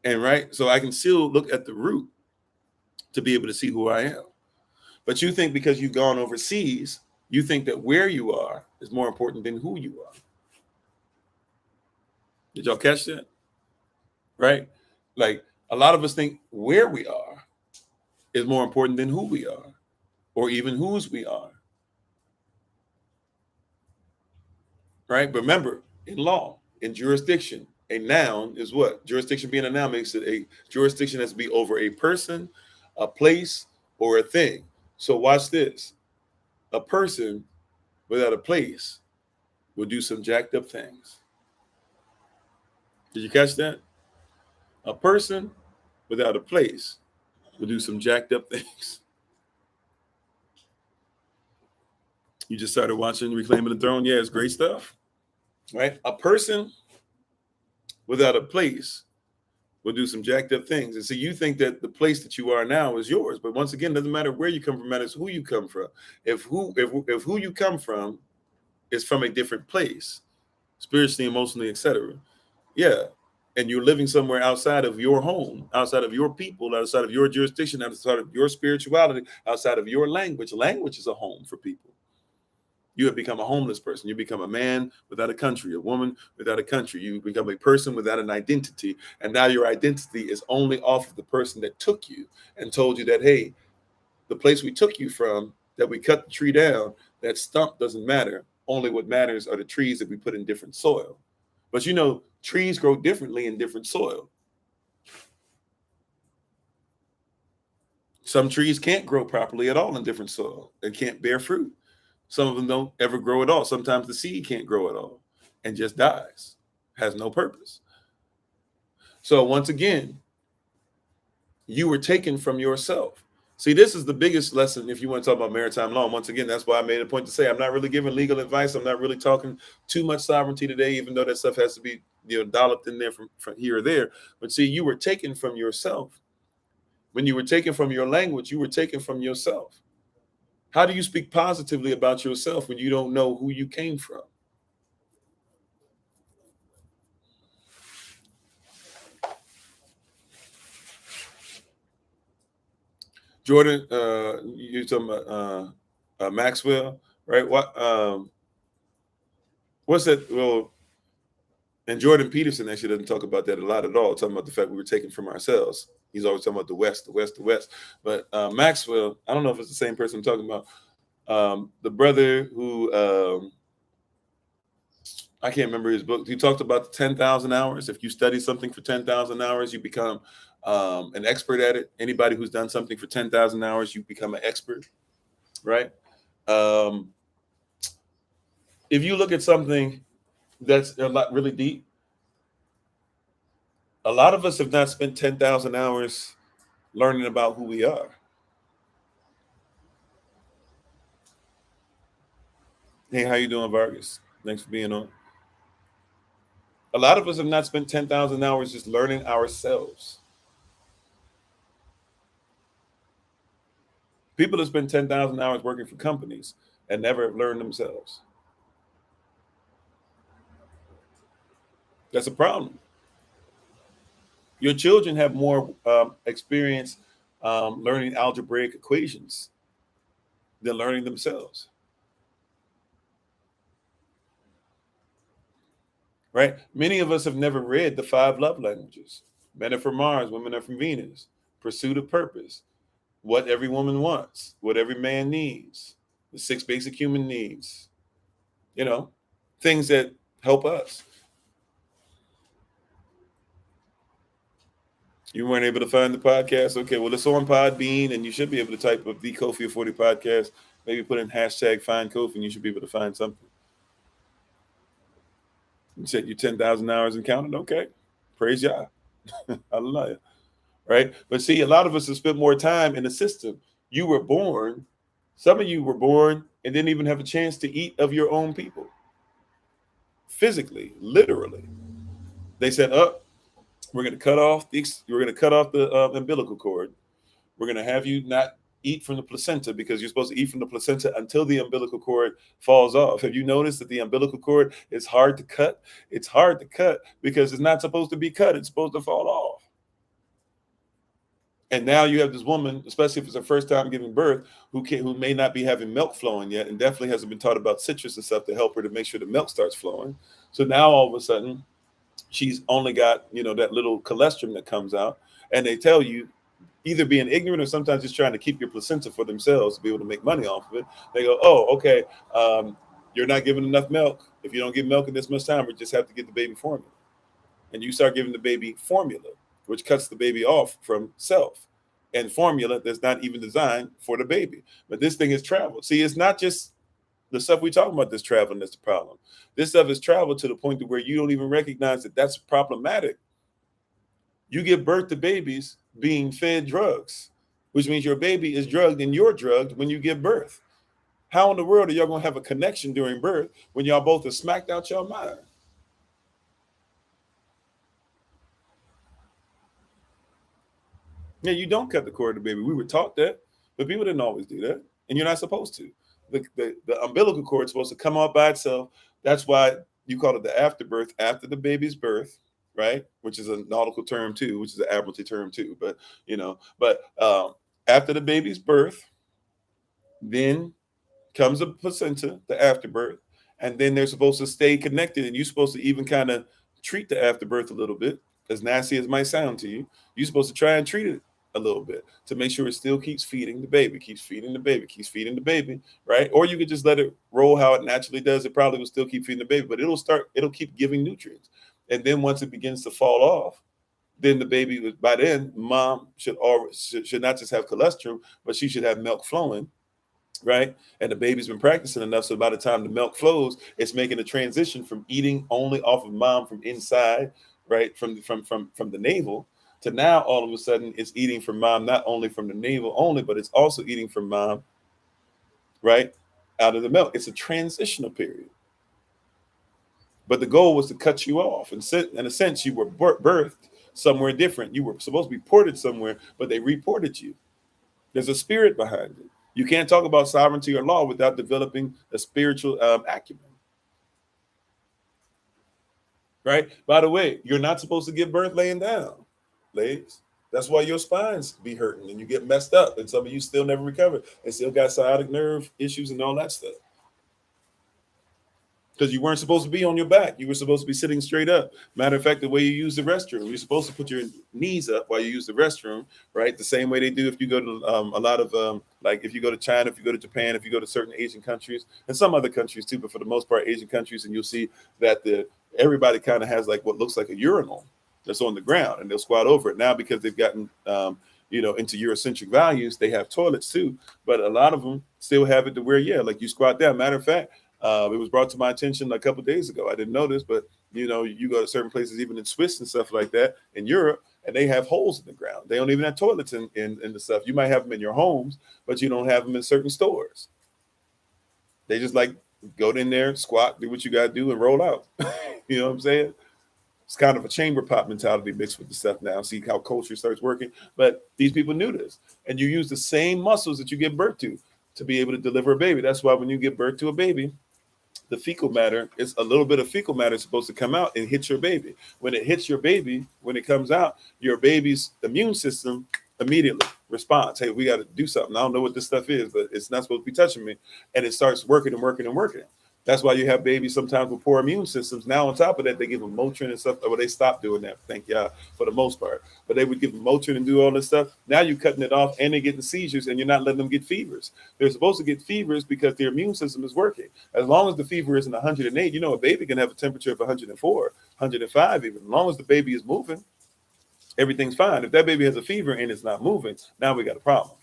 And right, so I can still look at the root to be able to see who I am. But you think because you've gone overseas, you think that where you are is more important than who you are. Did y'all catch that? Right? Like a lot of us think where we are is more important than who we are or even whose we are. Right? But remember, in law, in jurisdiction, a noun is what? Jurisdiction being a noun makes it a jurisdiction has to be over a person, a place, or a thing. So watch this. A person without a place will do some jacked up things. Did you catch that? A person without a place will do some jacked up things. You just started watching Reclaiming the Throne. Yeah, it's great stuff. Right? A person without a place will do some jacked up things. And so you think that the place that you are now is yours. But once again, it doesn't matter where you come from, it matters who you come from. If who you come from is from a different place, spiritually, emotionally, etc. Yeah. And you're living somewhere outside of your home, outside of your people, outside of your jurisdiction, outside of your spirituality, outside of your language. Language is a home for people. You have become a homeless person. You become a man without a country, a woman without a country. You become a person without an identity. And now your identity is only off of the person that took you and told you that, hey, the place we took you from, that we cut the tree down, that stump doesn't matter. Only what matters are the trees that we put in different soil. But you know, trees grow differently in different soil. Some trees can't grow properly at all in different soil. They can't bear fruit. Some of them don't ever grow at all. Sometimes the seed can't grow at all and just dies, has no purpose. So once again, you were taken from yourself. See, this is the biggest lesson if you want to talk about maritime law. And once again, that's why I made a point to say I'm not really giving legal advice. I'm not really talking too much sovereignty today, even though that stuff has to be dolloped in there from here or there. But see, you were taken from yourself. When you were taken from your language, you were taken from yourself. How do you speak positively about yourself when you don't know who you came from? Jordan, you're talking about Maxwell, right? What's that? Well, and Jordan Peterson actually doesn't talk about that a lot at all, talking about the fact we were taken from ourselves. He's always talking about the West, the West, the West. But Maxwell, I don't know if it's the same person I'm talking about. The brother who, I can't remember his book. He talked about the 10,000 hours. If you study something for 10,000 hours, you become an expert at it. Anybody who's done something for 10,000 hours, you become an expert, right? Um, if you look at something that's a lot really deep, a lot of us have not spent 10,000 hours learning about who we are. Hey, how you doing, Vargas? Thanks for being on. A lot of us have not spent 10,000 hours just learning ourselves. People that spend 10,000 hours working for companies and never have learned themselves. That's a problem. Your children have more experience learning algebraic equations than learning themselves. Right? Many of us have never read the 5 love languages. Men are from Mars, women are from Venus. Pursuit of purpose. What every woman wants, what every man needs, the 6 basic human needs, things that help us. You weren't able to find the podcast? Okay, well, it's on Podbean, and you should be able to type up the Kofi Ofori podcast. Maybe put in hashtag find Kofi, and you should be able to find something. You said you 10,000 hours and counted. Okay, praise Yah. Hallelujah. Right? But see, a lot of us have spent more time in the system. You were born, some of you were born and didn't even have a chance to eat of your own people. Physically, literally. They said, we're going to cut off the umbilical cord. We're going to have you not eat from the placenta because you're supposed to eat from the placenta until the umbilical cord falls off. Have you noticed that the umbilical cord is hard to cut? It's hard to cut because it's not supposed to be cut. It's supposed to fall off. And now you have this woman, especially if it's her first time giving birth, who may not be having milk flowing yet, and definitely hasn't been taught about citrus and stuff to help her to make sure the milk starts flowing. So now all of a sudden, she's only got that little colostrum that comes out, and they tell you, either being ignorant or sometimes just trying to keep your placenta for themselves to be able to make money off of it. They go, oh, okay, you're not giving enough milk. If you don't give milk in this much time, we just have to get the baby formula. And you start giving the baby formula, which cuts the baby off from self, and formula that's not even designed for the baby. But this thing has traveled. See, it's not just the stuff we talk about that's traveling that's the problem. This stuff has traveled to the point to where you don't even recognize that that's problematic. You give birth to babies being fed drugs, which means your baby is drugged and you're drugged when you give birth. How in the world are y'all going to have a connection during birth when y'all both are smacked out your mind? Yeah, you don't cut the cord of the baby. We were taught that, but people didn't always do that, and you're not supposed to. The umbilical cord is supposed to come out by itself. That's why you call it the afterbirth, after the baby's birth, right? Which is a nautical term too, which is an admiralty term too. But after the baby's birth, then comes a placenta, the afterbirth, and then they're supposed to stay connected, and you're supposed to even kind of treat the afterbirth a little bit, as nasty as it might sound to you. You're supposed to try and treat it a little bit to make sure it still keeps feeding the baby, keeps feeding the baby, keeps feeding the baby, right? Or you could just let it roll how it naturally does. It probably will still keep feeding the baby, but it'll keep giving nutrients. And then once it begins to fall off, then the baby, by then, mom should not just have colostrum, but she should have milk flowing, right? And the baby's been practicing enough, so by the time the milk flows, it's making a transition from eating only off of mom from inside, right, from the navel, to now all of a sudden it's eating from mom, not only from the navel only, but it's also eating from mom, right, out of the milk. It's a transitional period. But the goal was to cut you off. And in a sense, you were birthed somewhere different. You were supposed to be ported somewhere, but they reported you. There's a spirit behind it. You can't talk about sovereignty or law without developing a spiritual acumen. Right? By the way, you're not supposed to give birth laying down, ladies. That's why your spines be hurting and you get messed up, and some of you still never recover and still got sciatic nerve issues and all that stuff. Because you weren't supposed to be on your back. You were supposed to be sitting straight up. Matter of fact, the way you use the restroom, you're supposed to put your knees up while you use the restroom, right? The same way they do if you go to a lot of, like if you go to China, if you go to Japan, if you go to certain Asian countries, and some other countries too, but for the most part, Asian countries, and you'll see that everybody kind of has like what looks like a urinal that's on the ground, and they'll squat over it. Now, because they've gotten, into Eurocentric values, they have toilets too, but a lot of them still have it to where, like you squat down. Matter of fact, it was brought to my attention a couple of days ago. I didn't know this, but you go to certain places, even in Swiss and stuff like that, in Europe, and they have holes in the ground. They don't even have toilets in the stuff. You might have them in your homes, but you don't have them in certain stores. They just like go in there, squat, do what you got to do, and roll out. You know what I'm saying? It's kind of a chamber pop mentality mixed with the stuff now. See how culture starts working. But these people knew this. And you use the same muscles that you give birth to be able to deliver a baby. That's why when you give birth to a baby, the fecal matter, it's a little bit of fecal matter supposed to come out and hit your baby. When it hits your baby, when it comes out, your baby's immune system immediately responds. Hey, we got to do something. I don't know what this stuff is, but it's not supposed to be touching me. And it starts working and working and working. That's why you have babies sometimes with poor immune systems. Now, on top of that, they give them Motrin and stuff. Well, they stopped doing that, thank y'all, for the most part. But they would give them Motrin and do all this stuff. Now you're cutting it off, and they're getting seizures, and you're not letting them get fevers. They're supposed to get fevers because their immune system is working. As long as the fever isn't 108, a baby can have a temperature of 104, 105 even. As long as the baby is moving, everything's fine. If that baby has a fever and it's not moving, now we got a problem.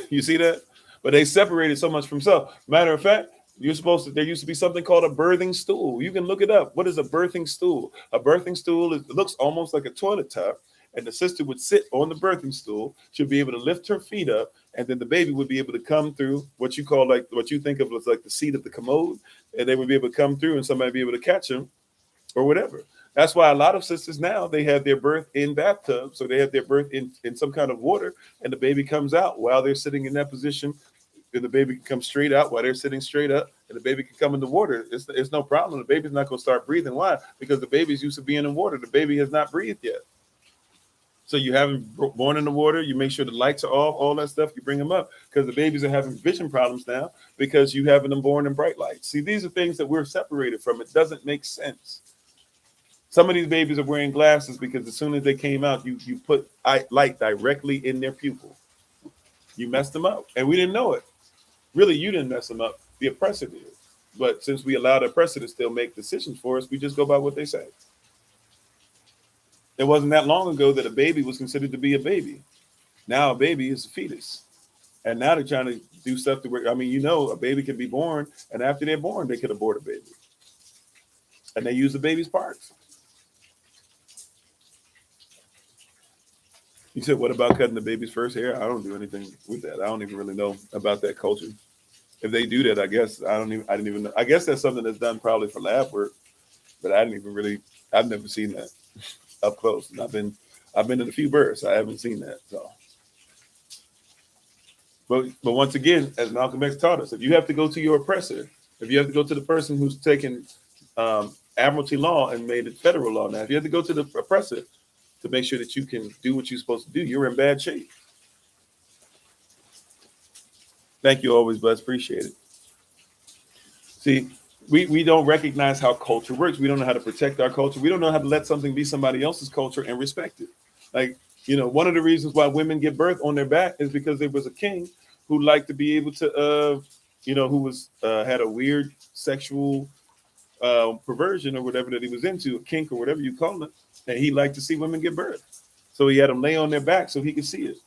You see that? But they separated so much from self. Matter of fact, there used to be something called a birthing stool. You can look it up. What is a birthing stool? A birthing stool it looks almost like a toilet top, and the sister would sit on the birthing stool. She'll be able to lift her feet up, and then the baby would be able to come through what you think of as like the seat of the commode, and they would be able to come through, and somebody would be able to catch them or whatever. That's why a lot of sisters now, they have their birth in bathtubs, so they have their birth in some kind of water, and the baby comes out while they're sitting in that position. And the baby can come straight out while they're sitting straight up, and the baby can come in the water. It's no problem. The baby's not going to start breathing. Why? Because the baby's used to being in water. The baby has not breathed yet. So you have them born in the water. You make sure the lights are off, all that stuff. You bring them up because the babies are having vision problems now because you having them born in bright lights. See, these are things that we're separated from. It doesn't make sense. Some of these babies are wearing glasses because as soon as they came out, you put light directly in their pupil. You messed them up, and we didn't know it. Really, you didn't mess them up. The oppressor did. But since we allow the oppressor to still make decisions for us, we just go by what they say. It wasn't that long ago that a baby was considered to be a baby. Now a baby is a fetus. And now they're trying to do stuff to where, a baby can be born, and after they're born, they could abort a baby. And they use the baby's parts. You said, what about cutting the baby's first hair? I don't do anything with that. I don't even really know about that culture. If they do that, I guess I didn't even know. I guess that's something that's done probably for lab work, but I've never seen that up close. And I've been in a few births. I haven't seen that. So, but once again, as Malcolm X taught us, if you have to go to your oppressor, if you have to go to the person who's taken admiralty law and made it federal law now, if you have to go to the oppressor to make sure that you can do what you're supposed to do, you're in bad shape. Thank you always, Buzz. Appreciate it. See, we don't recognize how culture works. We don't know how to protect our culture. We don't know how to let something be somebody else's culture and respect it. Like, one of the reasons why women give birth on their back is because there was a king who liked to be able to, who was had a weird sexual perversion or whatever that he was into, a kink or whatever you call it. And he liked to see women give birth. So he had them lay on their back so he could see it.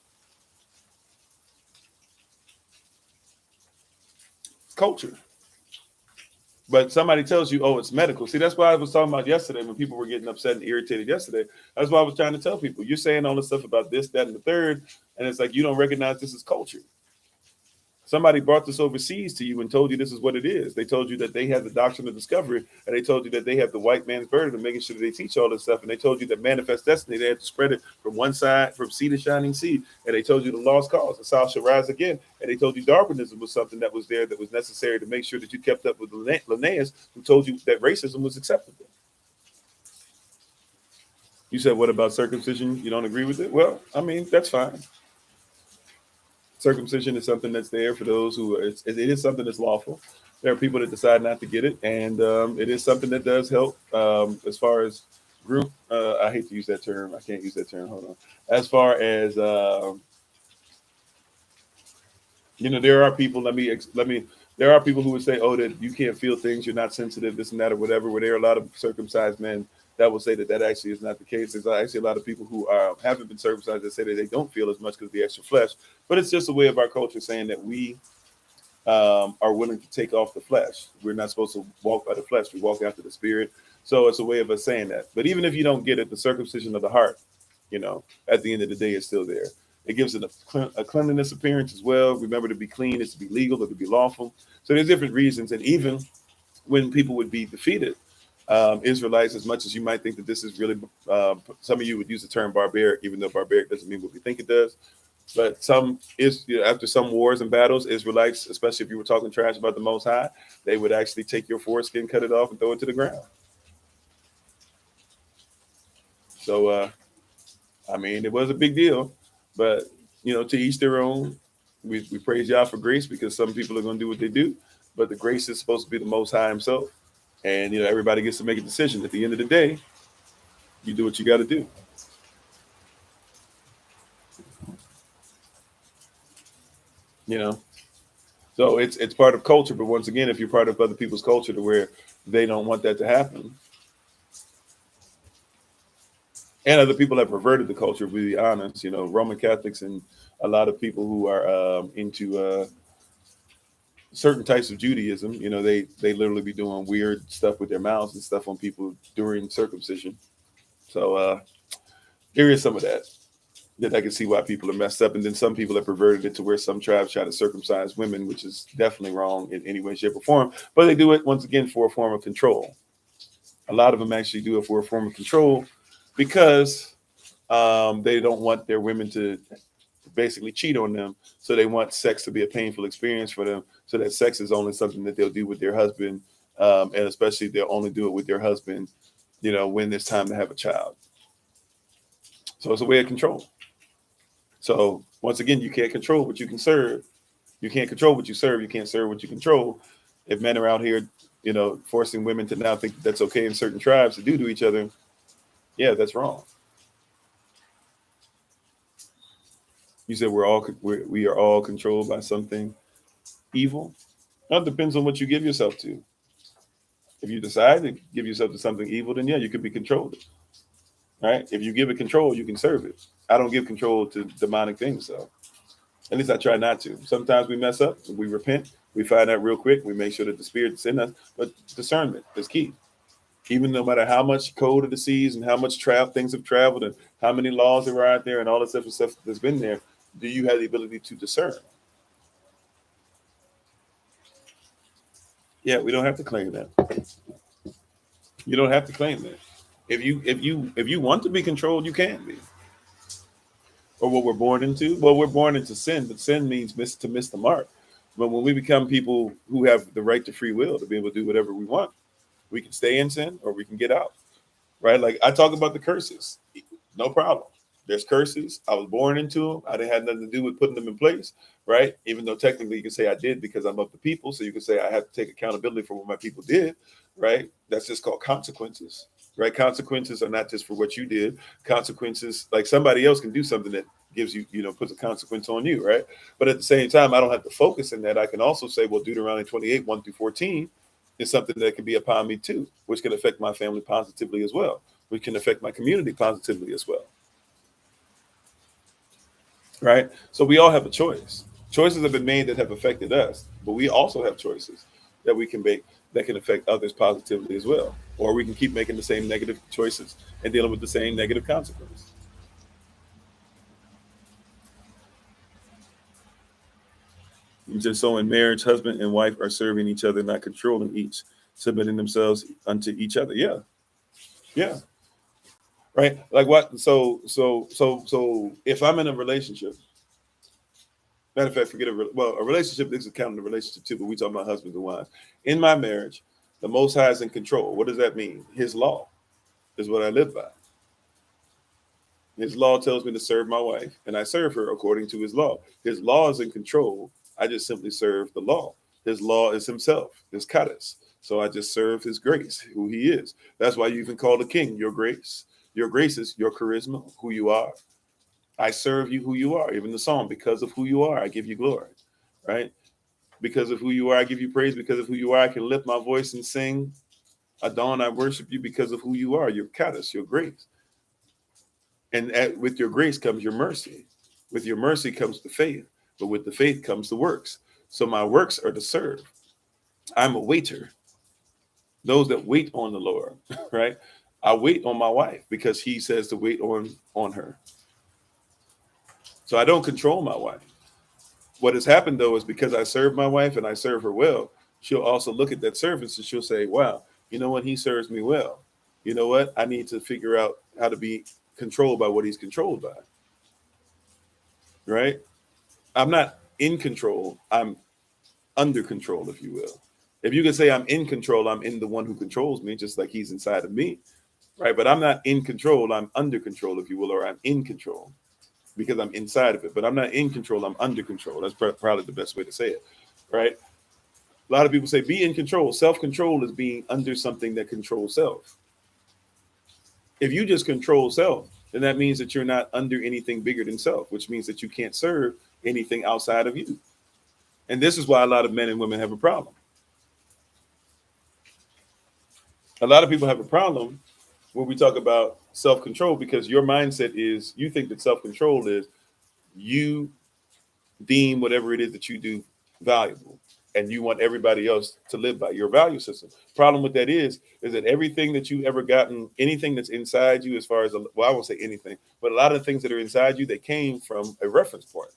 Culture. But somebody tells you, oh, it's medical. See, that's why I was talking about yesterday when people were getting upset and irritated yesterday. That's why I was trying to tell people, you're saying all this stuff about this, that, and the third, and it's like you don't recognize this as culture. Somebody brought this overseas to you and told you this is what it is. They told you that they had the doctrine of discovery, and they told you that they have the white man's burden of making sure that they teach all this stuff. And they told you that manifest destiny, they have to spread it from one side, from sea to shining sea. And they told you the lost cause, the South shall rise again. And they told you Darwinism was something that was there that was necessary to make sure that you kept up with Linnaeus, who told you that racism was acceptable. You said, what about circumcision? You don't agree with it? Well, I mean, that's fine. Circumcision is something that's there for those who it is something that's lawful. There are people that decide not to get it, and it is something that does help as far as group. I hate to use that term. I can't use that term. Hold on. As far as there are people. There are people who would say, "Oh, that you can't feel things. You're not sensitive. This and that, or whatever." Where there are a lot of circumcised men that will say that actually is not the case. There's actually a lot of people who haven't been circumcised that say that they don't feel as much because of the extra flesh. But it's just a way of our culture saying that we are willing to take off the flesh. We're not supposed to walk by the flesh. We walk after the spirit. So it's a way of us saying that. But even if you don't get it, the circumcision of the heart, at the end of the day, is still there. It gives it a cleanliness appearance as well. Remember, to be clean is to be legal or to be lawful. So there's different reasons. And even when people would be defeated, Israelites, as much as you might think that this is really, some of you would use the term barbaric, even though barbaric doesn't mean what we think it does. But after some wars and battles, Israelites, especially if you were talking trash about the Most High, they would actually take your foreskin, cut it off, and throw it to the ground. So, I mean, it was a big deal. But, to each their own. We praise y'all for grace, because some people are going to do what they do. But the grace is supposed to be the Most High himself. And, everybody gets to make a decision. At the end of the day, you do what you got to do. So it's part of culture. But once again, if you're part of other people's culture to where they don't want that to happen, and other people have perverted the culture, to be honest, Roman Catholics and a lot of people who are into certain types of Judaism, they literally be doing weird stuff with their mouths and stuff on people during circumcision. So there is some of that I can see why people are messed up. And then some people have perverted it to where some tribes try to circumcise women, which is definitely wrong in any way, shape, or form. But they do it, once again, for a form of control. A lot of them actually do it for a form of control because they don't want their women to basically cheat on them. So they want sex to be a painful experience for them. So that sex is only something that they'll do with their husband. And especially they'll only do it with their husband, when it's time to have a child. So it's a way of control. So once again, you can't control what you can serve. You can't control what you serve. You can't serve what you control. If men are out here, forcing women to now think that's okay in certain tribes to do to each other, yeah, that's wrong. You said we are all controlled by something evil. That depends on what you give yourself to. If you decide to give yourself to something evil, then yeah, you could be controlled. Right? If you give it control, you can serve it. I don't give control to demonic things, so at least I try not to. Sometimes we mess up, we repent, we find out real quick, we make sure that the spirit's in us. But discernment is key. Even no matter how much code of the seas and how much things have traveled and how many laws there are out there and all this different stuff that's been there, do you have the ability to discern? Yeah, we don't have to claim that. You don't have to claim that. If you want to be controlled, you can be. Or what we're born into? Well, we're born into sin, but sin means to miss the mark. But when we become people who have the right to free will to be able to do whatever we want, we can stay in sin or we can get out. Right? Like I talk about the curses. No problem. There's curses. I was born into them. I didn't have nothing to do with putting them in place, right? Even though technically you can say I did because I'm of the people. So you can say I have to take accountability for what my people did, right? That's just called consequences, right? Consequences are not just for what you did. Consequences, like somebody else can do something that gives you, puts a consequence on you, right? But at the same time, I don't have to focus in that. I can also say, well, Deuteronomy 28, 1-14 is something that can be upon me too, which can affect my family positively as well, which can affect my community positively as well. Right? So we all have a choice. Choices have been made that have affected us, but we also have choices that we can make that can affect others positively as well. Or we can keep making the same negative choices and dealing with the same negative consequences. Just so in marriage, husband and wife are serving each other, not controlling each, submitting themselves unto each other. Yeah. Yeah. Right. Like what? So if I'm in a relationship, matter of fact, a relationship is counting the relationship too, but we talking about husbands and wives. In my marriage, the Most High is in control. What does that mean? His law is what I live by. His law tells me to serve my wife, and I serve her according to his law. His law is in control. I just simply serve the law. His law is himself, his kadosh. So I just serve his grace, who he is. That's why you even call the king your grace. Your grace is your charisma, who you are. I serve you who you are. Even the song, because of who you are, I give you glory. Right? Because of who you are, I give you praise. Because of who you are, I can lift my voice and sing. Adon, I worship you because of who you are, your kadosh, your grace. And with your grace comes your mercy. With your mercy comes the faith. But with the faith comes the works. So my works are to serve. I'm a waiter. Those that wait on the Lord, right? I wait on my wife because he says to wait on her. So I don't control my wife. What has happened, though, is because I serve my wife and I serve her well, she'll also look at that service and she'll say, wow, you know what? He serves me well. You know what? I need to figure out how to be controlled by what he's controlled by. Right? I'm not in control. I'm under control, if you will. If you can say I'm in control, I'm in the one who controls me, just like he's inside of me. Right? But I'm not in control. I'm under control, if you will, or I'm in control because I'm inside of it. But I'm not in control. I'm under control. That's probably the best way to say it. Right? A lot of people say be in control. Self-control is being under something that controls self. If you just control self, then that means that you're not under anything bigger than self, which means that you can't serve anything outside of you. And this is why a lot of men and women have a problem. A lot of people have a problem when we talk about self-control because your mindset is you think that self-control is you deem whatever it is that you do valuable and you want everybody else to live by your value system. Problem with that is that everything that you ever gotten, anything that's inside you as far as, well, I won't say anything, but a lot of the things that are inside you, they came from a reference point.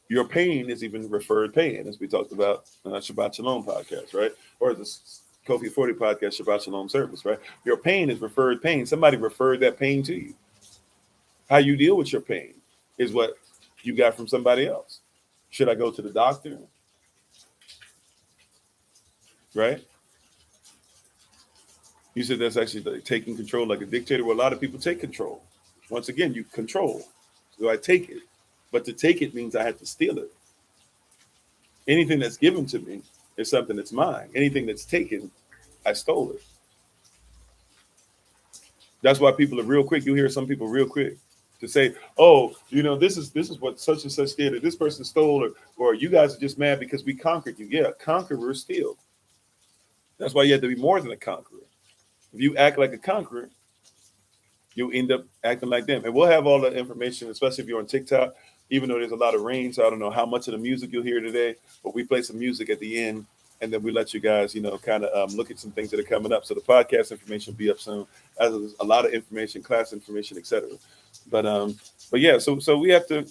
Your pain is even referred pain, as we talked about Shabbat Shalom podcast, right? Or the Kofi 40 podcast, Shabbat Shalom service, right? Your pain is referred pain. Somebody referred that pain to you. How you deal with your pain is what you got from somebody else. Should I go to the doctor? Right? You said that's actually like taking control like a dictator. Well, a lot of people take control. Once again, you control. So I take it. But to take it means I have to steal it. Anything that's given to me is something that's mine. Anything that's taken, I stole it. That's why people are real quick. You hear some people real quick to say, "Oh, you know, this is what such and such did, or this person stole, or you guys are just mad because we conquered you." Yeah, conquerors steal. That's why you have to be more than a conqueror. If you act like a conqueror, you'll end up acting like them. And we'll have all that information, especially if you're on TikTok. Even though there's a lot of rain, so I don't know how much of the music you'll hear today, but we play some music at the end, and then we let you guys, kind of look at some things that are coming up. So the podcast information will be up soon, as there's a lot of information, class information, etc. But yeah, so we have to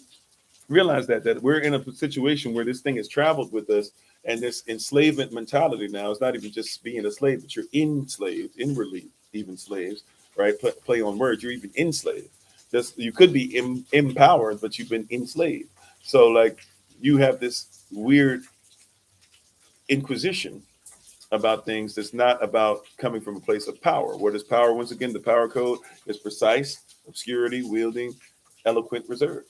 realize that we're in a situation where this thing has traveled with us, and this enslavement mentality now is not even just being a slave, but you're enslaved, inwardly even slaves, right? Play on words, you're even enslaved. You could be empowered, but you've been enslaved. So like you have this weird inquisition about things that's not about coming from a place of power. What is power? Once again, the power code is precise, obscurity, wielding, eloquent, reserve.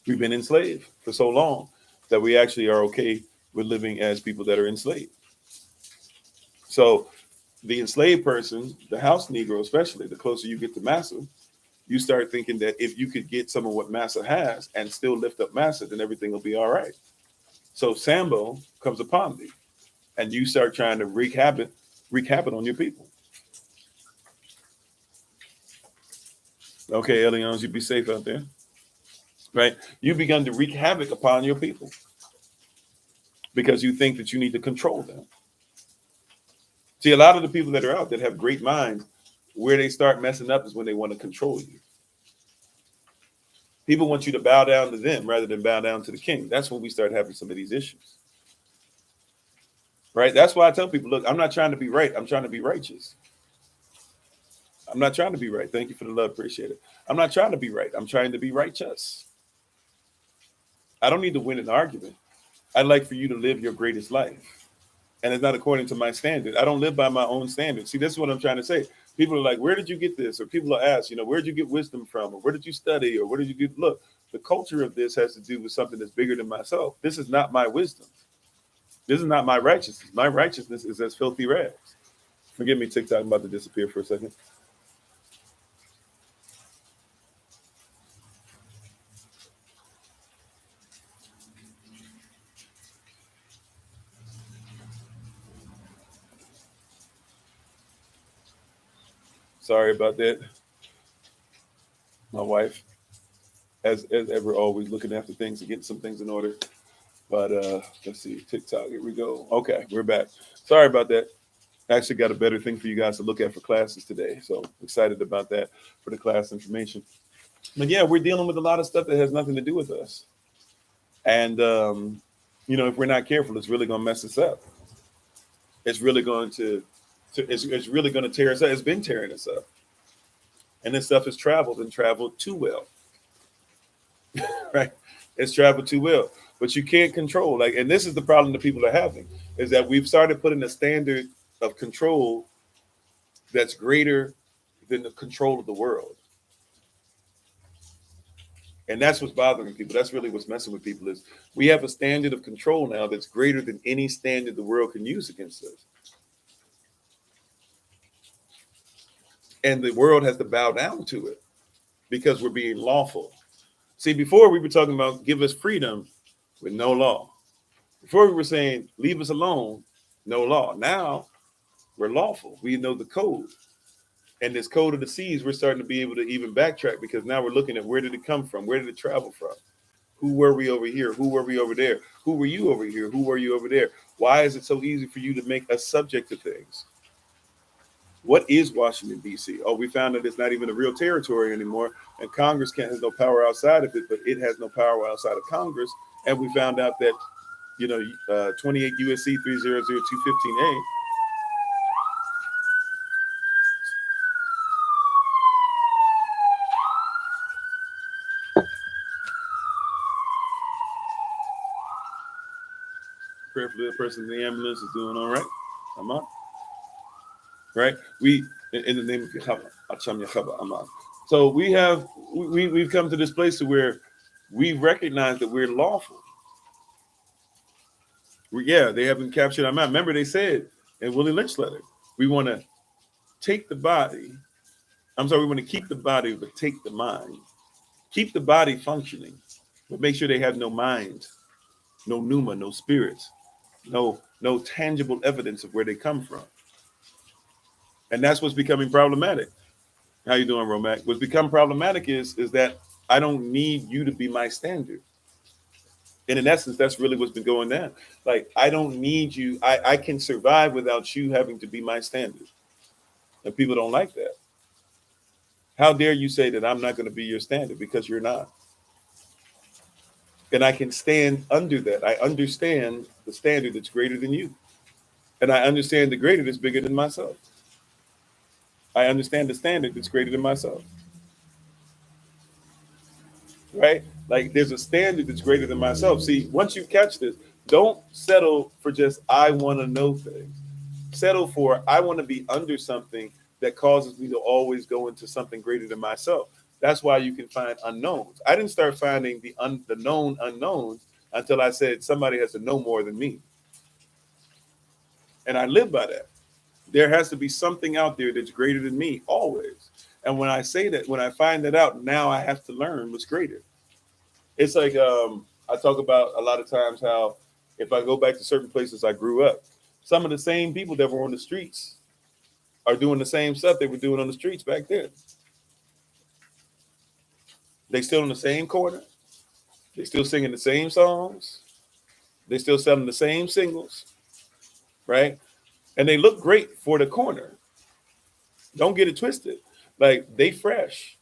We've been enslaved for so long that we actually are okay with living as people that are enslaved. So the enslaved person, the house Negro especially, the closer you get to massa, you start thinking that if you could get some of what massa has and still lift up massa, then everything will be all right. So Sambo comes upon thee, and you start trying to wreak havoc on your people. Okay, Elians, you be safe out there. Right? You begun to wreak havoc upon your people because you think that you need to control them. See, a lot of the people that are out that have great minds, where they start messing up is when they want to control you. People want you to bow down to them rather than bow down to the king. That's when we start having some of these issues. Right? That's why I tell people, look, I'm not trying to be right. I'm trying to be righteous. I'm not trying to be right. Thank you for the love. Appreciate it. I'm not trying to be right. I'm trying to be righteous. I don't need to win an argument. I'd like for you to live your greatest life. And it's not according to my standard. I don't live by my own standard. See, this is what I'm trying to say. People are like, where did you get this? Or people are asked, where did you get wisdom from? Or where did you study? Or where did you get? Look, the culture of this has to do with something that's bigger than myself. This is not my wisdom. This is not my righteousness. My righteousness is as filthy rags. Forgive me, TikTok, I'm about to disappear for a second. Sorry about that. My wife, as ever, always looking after things and getting some things in order. But let's see, TikTok, here we go. Okay, we're back. Sorry about that. I actually got a better thing for you guys to look at for classes today. So excited about that for the class information. But yeah, we're dealing with a lot of stuff that has nothing to do with us. And, if we're not careful, it's really going to mess us up. It's really going it's really going to tear us up. It's been tearing us up. And this stuff has traveled too well. Right? It's traveled too well. But you can't control. And this is the problem that people are having, is that we've started putting a standard of control that's greater than the control of the world. And that's what's bothering people. That's really what's messing with people, is we have a standard of control now that's greater than any standard the world can use against us. And the world has to bow down to it because we're being lawful. See, before we were talking about give us freedom with no law. Before we were saying leave us alone, no law. Now we're lawful. We know the code. And this code of the seas, we're starting to be able to even backtrack, because now we're looking at where did it come from? Where did it travel from? Who were we over here? Who were we over there? Who were you over here? Who were you over there? Why is it so easy for you to make a subject of things? What is Washington, D.C.? Oh, we found that it's not even a real territory anymore, and Congress has no power outside of it, but it has no power outside of Congress. And we found out that, 28 USC 300215A. Prayerfully, the person in the ambulance is doing all right. I'm on. Right? We, in the name of Yahweh, Acham Yahweh, Aman. So we've come to this place to where we recognize that we're lawful. They haven't captured our mind. Remember, they said in Willie Lynch letter, we want to take the body. We want to keep the body, but take the mind. Keep the body functioning, but make sure they have no mind, no pneuma, no spirits, no tangible evidence of where they come from. And that's what's becoming problematic. How you doing, Romac? What's become problematic is that I don't need you to be my standard. And in essence, that's really what's been going down. I don't need you. I can survive without you having to be my standard. And people don't like that. How dare you say that I'm not going to be your standard, because you're not. And I can stand under that. I understand the standard that's greater than you. And I understand the greater that's bigger than myself. I understand the standard that's greater than myself. Right? There's a standard that's greater than myself. See, once you catch this, don't settle for just I want to know things. Settle for I want to be under something that causes me to always go into something greater than myself. That's why you can find unknowns. I didn't start finding the known unknowns until I said somebody has to know more than me. And I live by that. There has to be something out there that's greater than me always. And when I say that, when I find that out, now I have to learn what's greater. It's like I talk about a lot of times how if I go back to certain places I grew up, some of the same people that were on the streets are doing the same stuff they were doing on the streets back then. They still on the same corner. They still singing the same songs. They still selling the same singles, right? And they look great for the corner. Don't get it twisted. They fresh.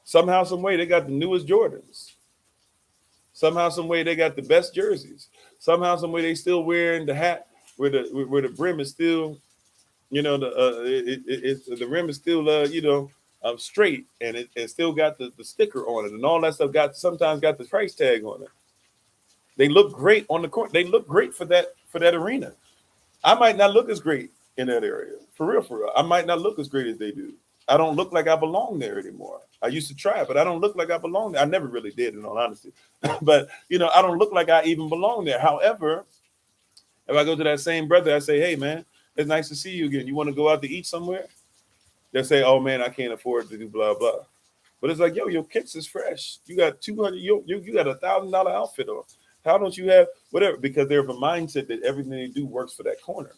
Somehow, some way, they got the newest Jordans. Somehow, some way, they got the best jerseys. Somehow, some way, they still wearing the hat where the brim is still, the rim is still, straight, and it still got the sticker on it, and all that stuff sometimes got the price tag on it. They look great on the court. They look great for that arena. I might not look as great in that area. For real, for real. I might not look as great as they do. I don't look like I belong there anymore. I used to try, but I don't look like I belong there. I never really did, in all honesty. But, I don't look like I even belong there. However, if I go to that same brother, I say, hey, man, it's nice to see you again. You want to go out to eat somewhere? They'll say, oh, man, I can't afford to do blah, blah. But it's like, yo, your kicks is fresh. You got 200, you got $1,000 outfit on. How don't you have whatever? Because they're of a mindset that everything they do works for that corner.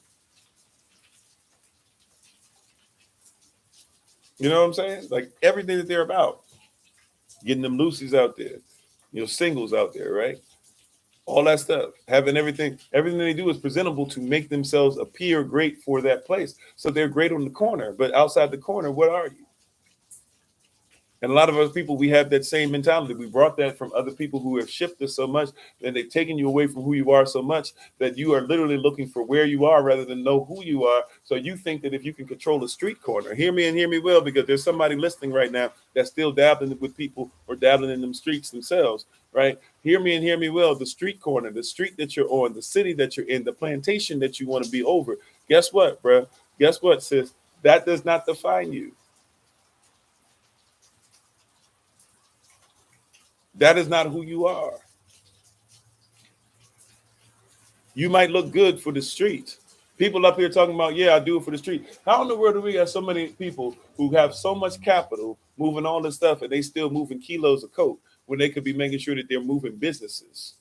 You know what I'm saying? Like everything that they're about. Getting them Lucy's out there, singles out there, right? All that stuff. Having everything they do is presentable to make themselves appear great for that place. So they're great on the corner, but outside the corner, what are you? And a lot of us people, we have that same mentality. We brought that from other people who have shifted us so much, and they've taken you away from who you are so much that you are literally looking for where you are rather than know who you are. So you think that if you can control a street corner, hear me and hear me well, because there's somebody listening right now that's still dabbling with people or dabbling in them streets themselves, right? Hear me and hear me well. The street corner, the street that you're on, the city that you're in, the plantation that you want to be over. Guess what, bro? Guess what, sis? That does not define you. That is not who you are. You might look good for the street. People up here talking about, yeah, I do it for the street. How in the world do we have so many people who have so much capital moving all this stuff and they still moving kilos of coke when they could be making sure that they're moving businesses?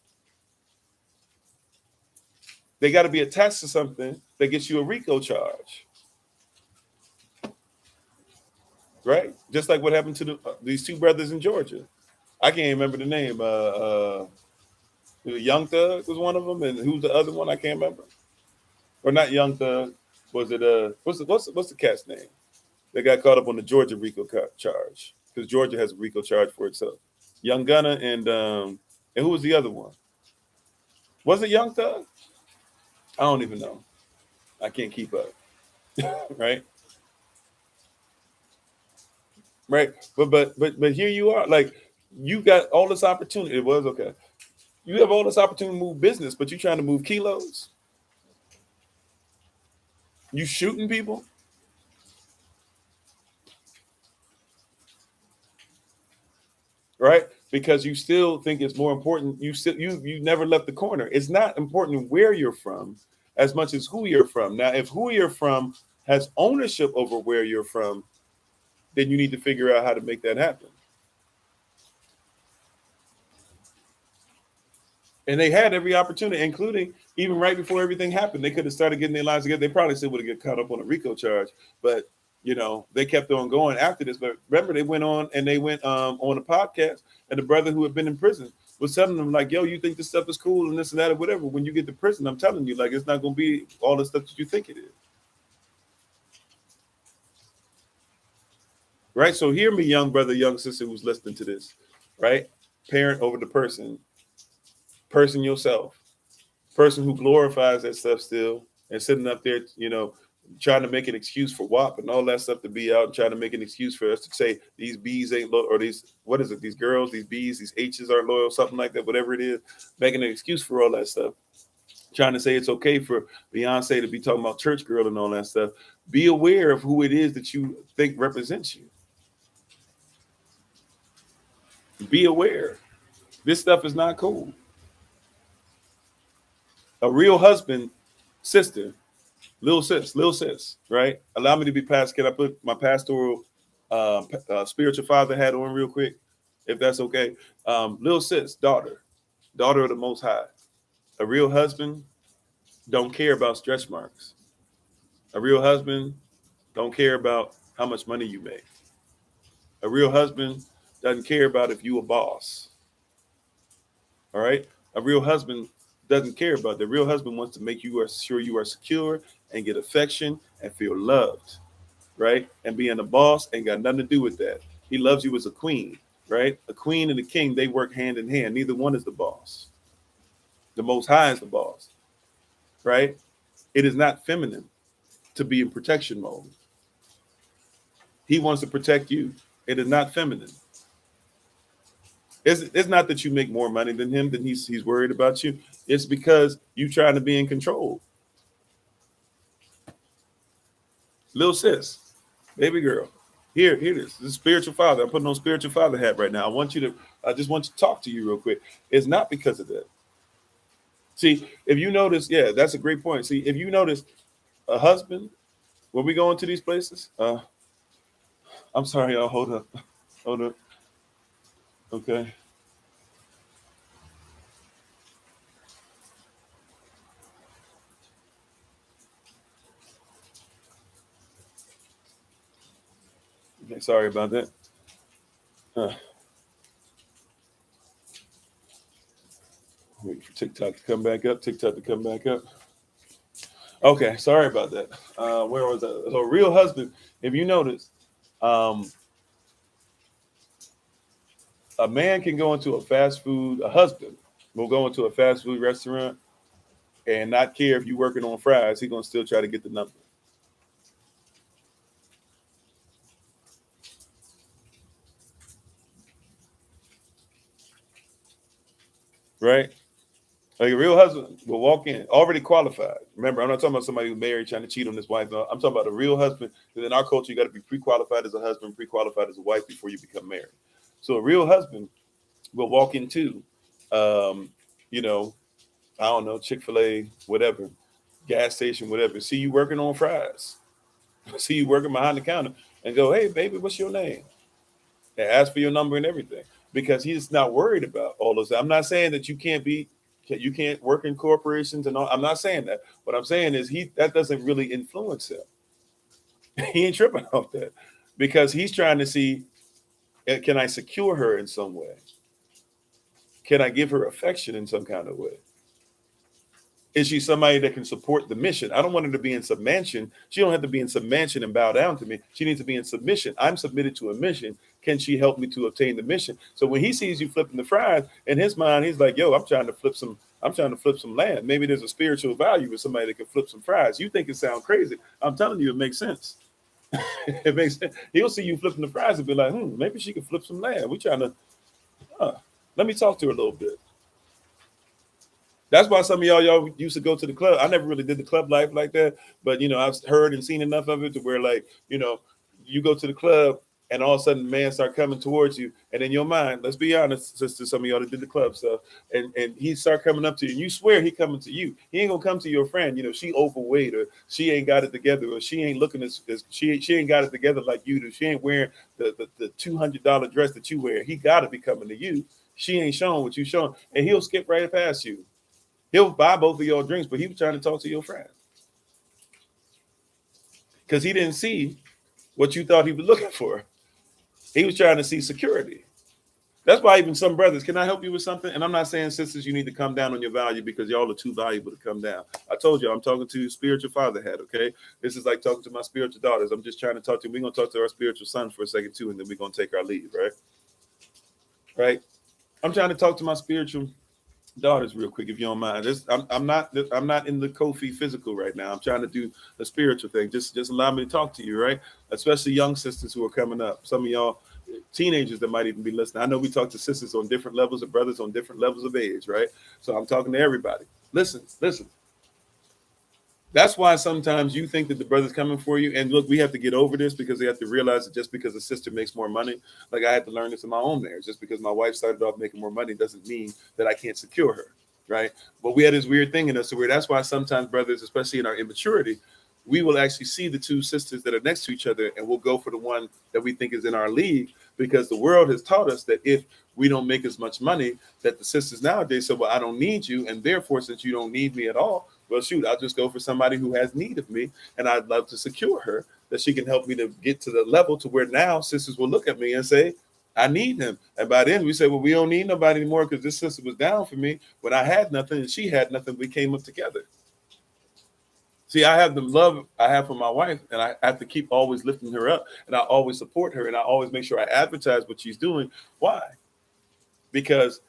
They got to be attached to something that gets you a RICO charge. Right? Just like what happened to these two brothers in Georgia. I can't remember the name. Young Thug was one of them, and who's the other one? I can't remember. Or not Young Thug. Was it what's the cat's name? They got caught up on the Georgia RICO charge because Georgia has a RICO charge for itself. Young Gunna and who was the other one? Was it Young Thug? I don't even know. I can't keep up. Right? Right. But here you are. Like you got all this opportunity. It was okay. You have all this opportunity to move business, but you're trying to move kilos. You shooting people. Right? Because you still think it's more important. You never left the corner. It's not important where you're from as much as who you're from. Now, if who you're from has ownership over where you're from, then you need to figure out how to make that happen. And they had every opportunity, including even right before everything happened. They could have started getting their lives together. They probably still would have got caught up on a RICO charge, but they kept on going after this. But remember, they went on on a podcast, and the brother who had been in prison was telling them like, "Yo, you think this stuff is cool and this and that or whatever? When you get to prison, I'm telling you, like, it's not going to be all the stuff that you think it is." Right? So hear me, young brother, young sister who's listening to this. Right? Parent over the person yourself. Person who glorifies that stuff still and sitting up there, trying to make an excuse for WAP and all that stuff to be out and trying to make an excuse for us to say these B's ain't loyal or these, what is it? These girls, these B's, these H's aren't loyal, something like that, whatever it is, making an excuse for all that stuff. Trying to say it's okay for Beyonce to be talking about church girl and all that stuff. Be aware of who it is that you think represents you. Be aware. This stuff is not cool. A real husband, sister, little sis, right? Allow me to be pastor. Can I put my pastoral spiritual father hat on real quick, if that's okay? Little sis, daughter of the Most High. A real husband don't care about stretch marks. A real husband don't care about how much money you make. A real husband doesn't care about if you a boss. All right? A real husband doesn't care about that. The real husband wants to make sure you are secure and get affection and feel loved, right? And being a boss ain't got nothing to do with that. He loves you as a queen, right? A queen and a king, they work hand in hand. Neither one is the boss. The Most High is the boss, right? It is not feminine to be in protection mode. He wants to protect you. It is not feminine. It's not that you make more money than him, than he's worried about you. It's because you trying to be in control. Little sis, baby girl, here it is. This is spiritual father. I'm putting on spiritual father hat right now. I just want to talk to you real quick. It's not because of that. See, if you notice, yeah, that's a great point. See, if you notice a husband, when we go into these places, I'm sorry, y'all, hold up. Hold up. Okay. Okay, sorry about that. Uh, Wait for TikTok to come back up. TikTok to come back up. Okay, sorry about that. Where was that? So, real husband. If you notice, um, a man can go into a fast food. A husband will go into a fast food restaurant and not care if you're working on fries. He's gonna still try to get the number, right? Like a real husband will walk in already qualified. Remember, I'm not talking about somebody who's married trying to cheat on his wife. No, I'm talking about a real husband. Because in our culture, you got to be pre-qualified as a husband, pre-qualified as a wife before you become married. So a real husband will walk into, um, you know, I don't know, Chick-fil-A, whatever, gas station, whatever. See you working on fries. See you working behind the counter and go, hey, baby, what's your name? And ask for your number and everything because he's not worried about all those. I'm not saying that you can't work in corporations and all. I'm not saying that. What I'm saying is that doesn't really influence him. He ain't tripping off that because he's trying to see, can I secure her in some way? Can I give her affection in some kind of way? Is she somebody that can support the mission? I don't want her to be in submission. She don't have to be in submission and bow down to me. She needs to be in submission. I'm submitted to a mission. Can she help me to obtain the mission? So when he sees you flipping the fries, in his mind, he's like, yo, I'm trying to flip some land. Maybe there's a spiritual value with somebody that can flip some fries. You think it sounds crazy. I'm telling you, it makes sense. It makes sense. He'll see you flipping the fries and be like, maybe she can flip some land. We trying to, let me talk to her a little bit. That's why some of y'all used to go to the club. I never really did the club life like that, but I've heard and seen enough of it to where you go to the club and all of a sudden the man start coming towards you, and in your mind, let's be honest, sister, some of y'all that did the club stuff, and he start coming up to you, and you swear he coming to you. He ain't gonna come to your friend. She overweight, or she ain't got it together, or she ain't looking as she ain't got it together like you do. She ain't wearing the $200 dress that you wear. He got to be coming to you. She ain't showing what you showing, and he'll skip right past you. He'll buy both of your drinks, but he was trying to talk to your friend because he didn't see what you thought he was looking for. He was trying to see security. That's why even some brothers, can I help you with something? And I'm not saying, sisters, you need to come down on your value because y'all are too valuable to come down. I told you, I'm talking to spiritual father head, okay? This is like talking to my spiritual daughters. I'm just trying to talk to, we're going to talk to our spiritual sons for a second too, and then we're going to take our leave, right? Right? I'm trying to talk to my spiritual daughters real quick, if you don't mind. I'm not in the Kofi physical right now. I'm trying to do a spiritual thing. Just allow me to talk to you, right? Especially young sisters who are coming up. Some of y'all teenagers that might even be listening. I know we talk to sisters on different levels of brothers on different levels of age, right? So I'm talking to everybody. Listen. That's why sometimes you think that the brother's coming for you. And look, we have to get over this because they have to realize that just because a sister makes more money, like I had to learn this in my own marriage, just because my wife started off making more money doesn't mean that I can't secure her, right? But we had this weird thing in us where that's why sometimes brothers, especially in our immaturity, we will actually see the two sisters that are next to each other and we'll go for the one that we think is in our league because the world has taught us that if we don't make as much money, that the sisters nowadays say, well, I don't need you. And therefore, since you don't need me at all, well, shoot, I'll just go for somebody who has need of me. And I'd love to secure her that she can help me to get to the level to where now sisters will look at me and say, I need him. And by then we say, well, we don't need nobody anymore because this sister was down for me when I had nothing and she had nothing. We came up together. See, I have the love I have for my wife, and I have to keep always lifting her up, and I always support her, and I always make sure I advertise what she's doing. Why? Because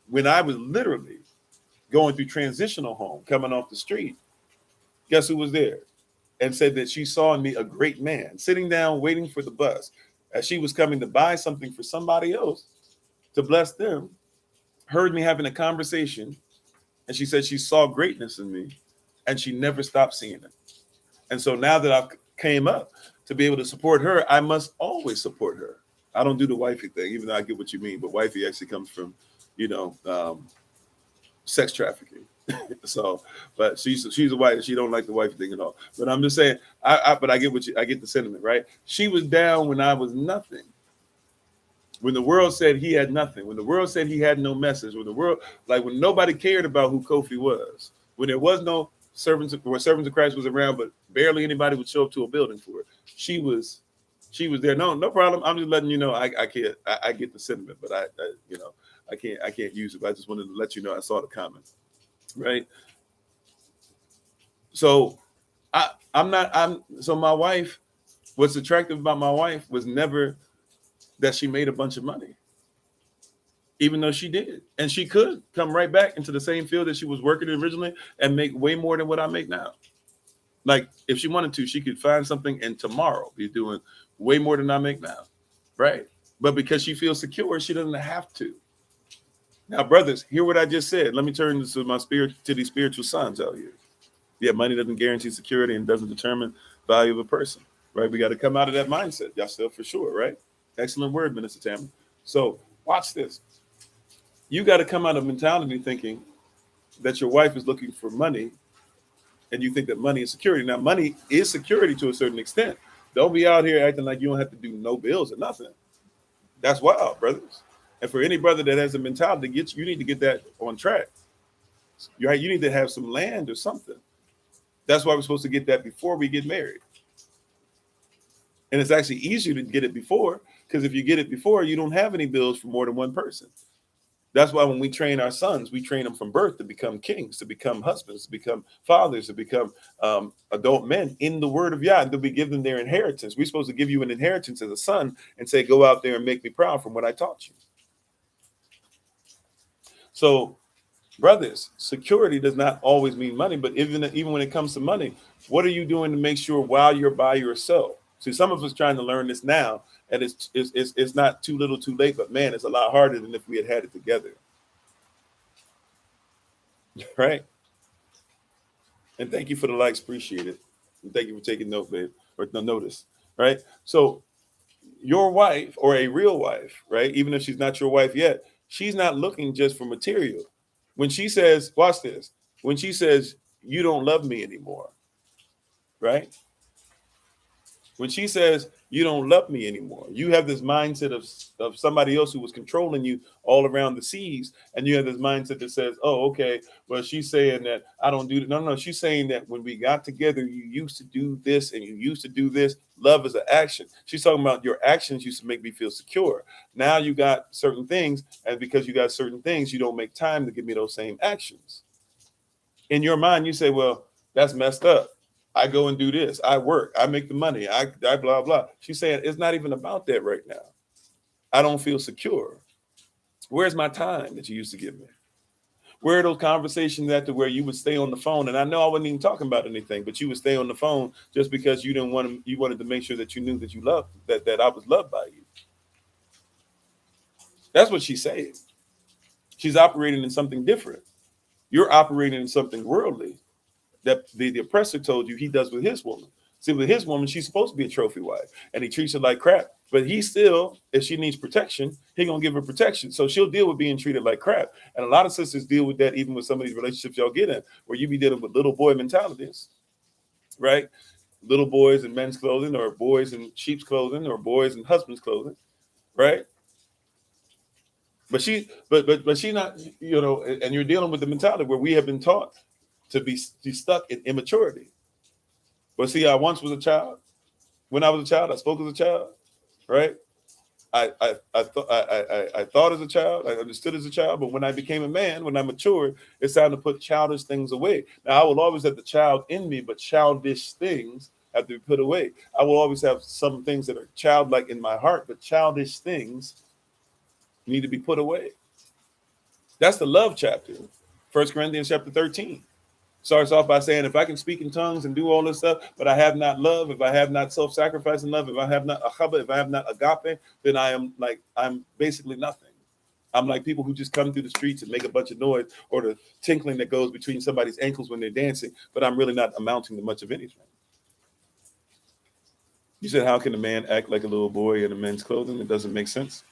when I was literally going through transitional home, coming off the street, guess who was there? And said that she saw in me a great man, sitting down waiting for the bus as she was coming to buy something for somebody else to bless them, heard me having a conversation, and she said she saw greatness in me, and she never stopped seeing it. And so now that I've came up to be able to support her, I must always support her. I don't do the wifey thing, even though I get what you mean. But wifey actually comes from, you know, sex trafficking. So, but she's a wife. She don't like the wifey thing at all. But I'm just saying, but I get I get the sentiment, right? She was down when I was nothing. When the world said he had nothing, when the world said he had no message, when the world, like when nobody cared about who Kofi was, when there was no servants of Christ was around, but barely anybody would show up to a building for it. She was there. No problem. I'm just letting you know. I can't. I get the sentiment, but I you know, I can't use it. But I just wanted to let you know I saw the comment, right? So so my wife. What's attractive about my wife was never that she made a bunch of money, even though she did, and she could come right back into the same field that she was working in originally and make way more than what I make now. Like if she wanted to, she could find something and tomorrow be doing way more than I make now, right? But because she feels secure, she doesn't have to. Now, brothers, hear what I just said. Let me turn this to these spiritual sons out here. Yeah, money doesn't guarantee security and doesn't determine value of a person, right? We got to come out of that mindset. Y'all still for sure, right? Excellent word, Minister Tammy. So watch this. You got to come out of mentality thinking that your wife is looking for money and you think that money is security. Now, money is security to a certain extent. Don't be out here acting like you don't have to do no bills or nothing. That's wild, brothers. And for any brother that has a mentality, you need to get that on track. You need to have some land or something. That's why we're supposed to get that before we get married. And it's actually easier to get it before, because if you get it before, you don't have any bills for more than one person. That's why when we train our sons, we train them from birth to become kings, to become husbands, to become fathers, to become adult men in the word of Yah, and to be give them their inheritance. We're supposed to give you an inheritance as a son and say, go out there and make me proud from what I taught you. So, brothers, security does not always mean money, but even when it comes to money, what are you doing to make sure while you're by yourself? See, some of us trying to learn this now, and it's not too little too late, but man, it's a lot harder than if we had it together. Right? And thank you for the likes, appreciate it. And thank you for taking note, babe, or no notice, right? So your wife, or a real wife, right? Even if she's not your wife yet, she's not looking just for material. When she says, watch this, when she says, you don't love me anymore, right? When she says, you don't love me anymore, you have this mindset of somebody else who was controlling you all around the seas. And you have this mindset that says, oh, okay, well, she's saying that I don't do that. No, she's saying that when we got together, you used to do this and you used to do this. Love is an action. She's talking about your actions used to make me feel secure. Now you got certain things. And because you got certain things, you don't make time to give me those same actions. In your mind, you say, well, that's messed up. I go and do this. I work. I make the money. I blah, blah. She's saying it's not even about that right now. I don't feel secure. Where's my time that you used to give me? Where are those conversations at to where you would stay on the phone? And I know I wasn't even talking about anything, but you would stay on the phone just because you wanted to make sure that you knew that you loved, that I was loved by you. That's what she's saying. She's operating in something different. You're operating in something worldly that the oppressor told you he does with his woman. See, with his woman, she's supposed to be a trophy wife, and he treats her like crap. But he still, if she needs protection, he gonna give her protection. So she'll deal with being treated like crap. And a lot of sisters deal with that even with some of these relationships y'all get in, where you be dealing with little boy mentalities, right? Little boys in men's clothing, or boys in sheep's clothing, or boys in husband's clothing, right? But she not, and you're dealing with the mentality where we have been taught to be stuck in immaturity. But see, I once was a child. When I was a child, I spoke as a child, right? I thought as a child, I understood as a child, but when I became a man, when I matured, it's time to put childish things away. Now I will always have the child in me, but childish things have to be put away. I will always have some things that are childlike in my heart, but childish things need to be put away. That's the love chapter. 1 Corinthians chapter 13 starts off by saying, if I can speak in tongues and do all this stuff, but I have not love, if I have not self-sacrificing love, if I have not achaba, if I have not agape, then I'm basically nothing. I'm like people who just come through the streets and make a bunch of noise, or the tinkling that goes between somebody's ankles when they're dancing, but I'm really not amounting to much of anything. You said, how can a man act like a little boy in a men's clothing? It doesn't make sense.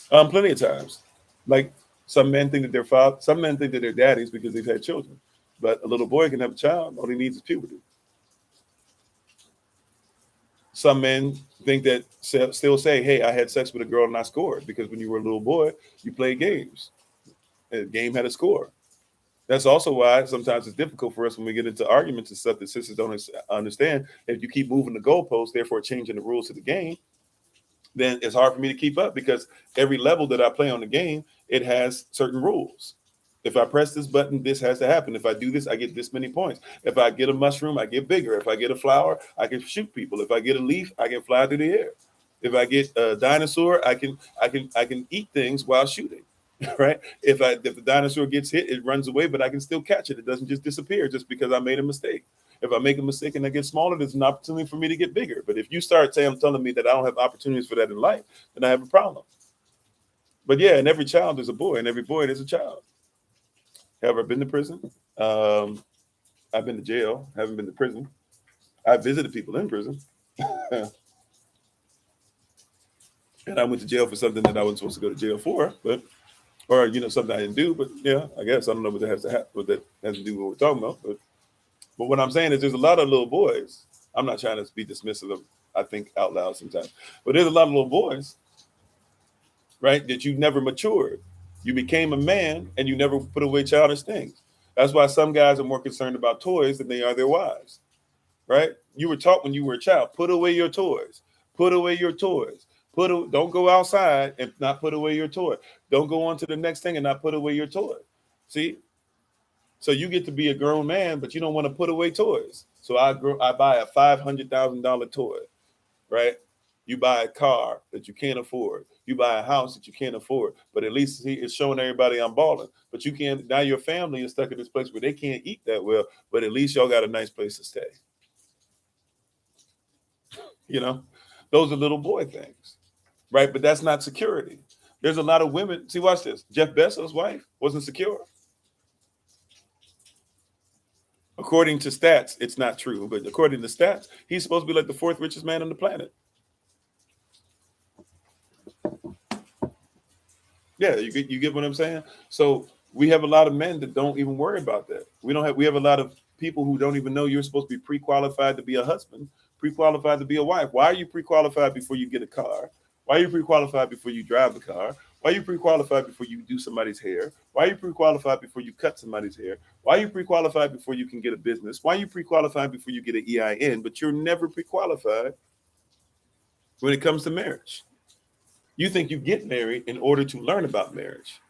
Plenty of times. Like some men think that they're father, some men think that they're daddies because they've had children. But a little boy can have a child. All he needs is puberty. Some men think that still say, hey, I had sex with a girl and I scored, because when you were a little boy, you played games. And the game had a score. That's also why sometimes it's difficult for us when we get into arguments and stuff that sisters don't understand. If you keep moving the goalposts, therefore changing the rules of the game, then it's hard for me to keep up, because every level that I play on the game, it has certain rules. If I press this button, this has to happen. If I do this, I get this many points. If I get a mushroom, I get bigger. If I get a flower, I can shoot people. If I get a leaf, I can fly through the air. If I get a dinosaur, I can eat things while shooting. Right? If the dinosaur gets hit, it runs away, but I can still catch it. It doesn't just disappear just because I made a mistake. If I make a mistake and I get smaller, there's an opportunity for me to get bigger. But if you start telling me that I don't have opportunities for that in life, then I have a problem. But yeah, and every child is a boy, and every boy is a child. Have I been to prison? I've been to jail. Haven't been to prison. I visited people in prison. And I went to jail for something that I wasn't supposed to go to jail for, or something I didn't do. But yeah, I guess I don't know what that has to happen. What that has to do with what we're talking about. But what I'm saying is, there's a lot of little boys. I'm not trying to be dismissive of, I think out loud sometimes, but there's a lot of little boys, right, that you never matured. You became a man and you never put away childish things. That's why some guys are more concerned about toys than they are their wives, right? You were taught when you were a child, put away your toys, put away your toys. Don't go outside and not put away your toy. Don't go on to the next thing and not put away your toy. See? So you get to be a grown man, but you don't want to put away toys. So I buy a $500,000 toy, right? You buy a car that you can't afford. You buy a house that you can't afford. But at least it's showing everybody I'm balling. But you can't. Now your family is stuck in this place where they can't eat that well. But at least y'all got a nice place to stay. Those are little boy things, right? But that's not security. There's a lot of women. See, watch this. Jeff Bezos' wife wasn't secure. According to stats, it's not true, but according to stats, he's supposed to be like the fourth richest man on the planet. Yeah, you get what I'm saying? So we have a lot of men that don't even worry about that. We have a lot of people who don't even know you're supposed to be pre-qualified to be a husband, pre-qualified to be a wife. Why are you pre-qualified before you get a car? Why are you pre-qualified before you drive the car? Why are you pre-qualified before you do somebody's hair? Why are you pre-qualified before you cut somebody's hair? Why are you pre-qualified before you can get a business? Why are you pre-qualified before you get an EIN? But you're never pre-qualified when it comes to marriage. You think you get married in order to learn about marriage.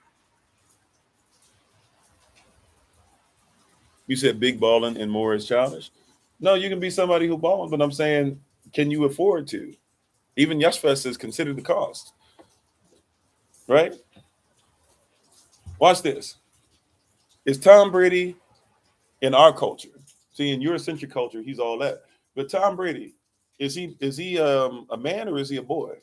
You said big balling and more is childish. No, you can be somebody who balling, but I'm saying, can you afford to? Even Yashfest says consider the cost. Right? Watch this. Is Tom Brady in our culture? See, in Eurocentric culture, he's all that. But Tom Brady, is he a man or is he a boy?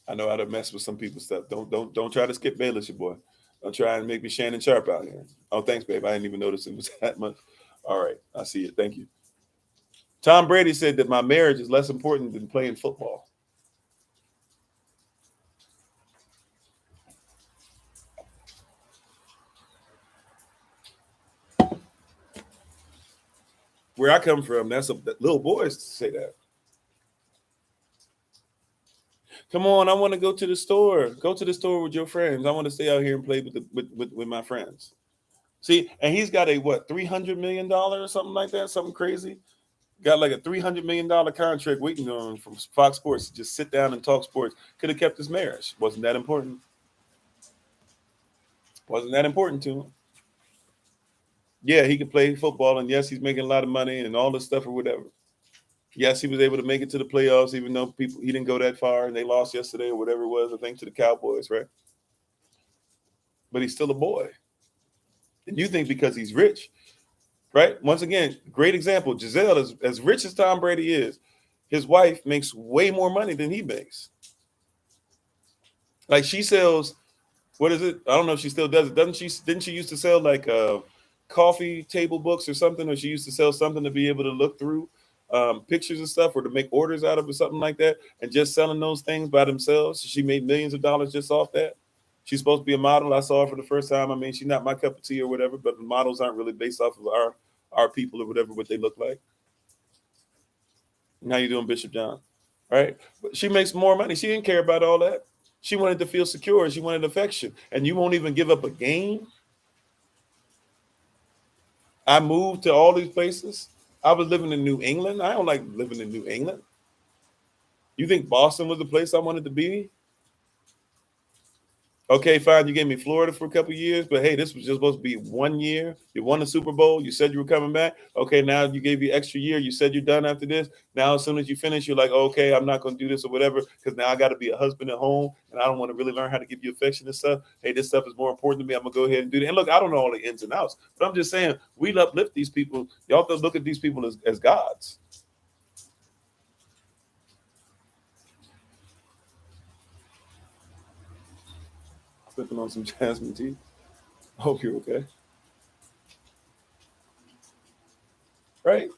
I know how to mess with some people's stuff. Don't try to skip Bayless, your boy. Don't try and make me Shannon Sharp out here. Oh, thanks, babe. I didn't even notice it was that much. All right, I see it. Thank you. Tom Brady said that my marriage is less important than playing football. Where I come from, that little boys say that. Come on, I want to go to the store. Go to the store with your friends. I want to stay out here and play with my friends. See, and he's got a what, $300 million or something like that, something crazy. Got like a $300 million contract waiting on him from Fox Sports to just sit down and talk sports. Could have kept his marriage. Wasn't that important? Wasn't that important to him? Yeah, he could play football, and yes, he's making a lot of money and all this stuff or whatever. Yes, he was able to make it to the playoffs, even though he didn't go that far and they lost yesterday or whatever it was, I think, to the Cowboys, right? But he's still a boy. And you think because he's rich, right? Once again, great example. Giselle, as rich as Tom Brady is, his wife makes way more money than he makes. Like she sells, what is it? I don't know if she still does it. Didn't she used to sell like coffee table books or something, or she used to sell something to be able to look through pictures and stuff, or to make orders out of or something like that, and just selling those things by themselves. She made millions of dollars just off that. She's supposed to be a model. I saw her for the first time. I mean, she's not my cup of tea or whatever, but the models aren't really based off of our people or whatever, what they look like. And how you doing, Bishop John? Right? But she makes more money. She didn't care about all that. She wanted to feel secure. She wanted affection. And you won't even give up a game? I moved to all these places. I was living in New England. I don't like living in New England. You think Boston was the place I wanted to be? Okay, fine. You gave me Florida for a couple of years, but hey, this was just supposed to be 1 year. You won the Super Bowl. You said you were coming back. Okay, now you gave you extra year. You said you're done after this. Now, as soon as you finish, you're like, okay, I'm not going to do this or whatever, because now I got to be a husband at home, and I don't want to really learn how to give you affection and stuff. Hey, this stuff is more important to me. I'm going to go ahead and do that. And look, I don't know all the ins and outs, but I'm just saying we uplift these people. Y'all have to look at these people as gods. Flipping on some jasmine tea. Hope you're okay. Right?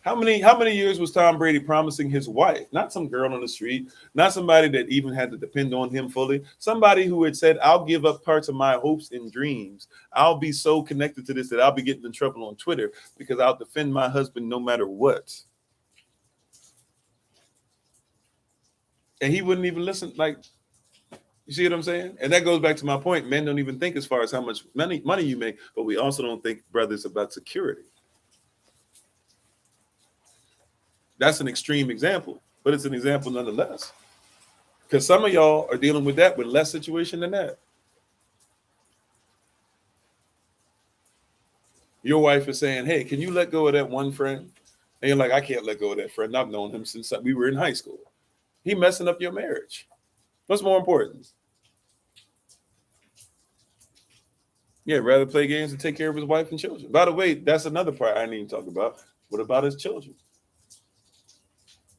How many years was Tom Brady promising his wife? Not some girl on the street, not somebody that even had to depend on him fully. Somebody who had said, I'll give up parts of my hopes and dreams. I'll be so connected to this that I'll be getting in trouble on Twitter because I'll defend my husband no matter what. And he wouldn't even listen. Like, you see what I'm saying? And that goes back to my point. Men don't even think as far as how much money you make, but we also don't think, brothers, about security. That's an extreme example, but it's an example nonetheless. Because some of y'all are dealing with that with less situation than that. Your wife is saying, hey, can you let go of that one friend? And you're like, I can't let go of that friend. I've known him since we were in high school. He messing up your marriage. What's more important? Yeah, rather play games and take care of his wife and children. By the way, that's another part I didn't even talk about. What about his children?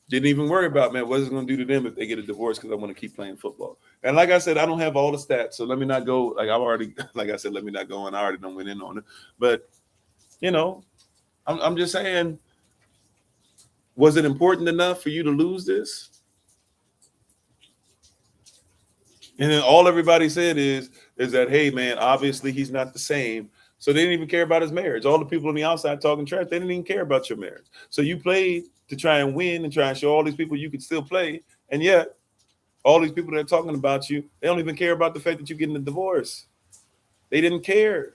Didn't even worry about, man, what is it going to do to them if they get a divorce because I want to keep playing football. And like I said, I don't have all the stats, so let me not go. Like I've already, like I said, let me not go, and I already don't went in on it. But you know, I'm just saying, was it important enough for you to lose this? And then all everybody said is that, hey, man, obviously he's not the same. So they didn't even care about his marriage. All the people on the outside talking trash, they didn't even care about your marriage. So you played to try and win and try and show all these people you could still play. And yet, all these people that are talking about you, they don't even care about the fact that you're getting a divorce. They didn't care.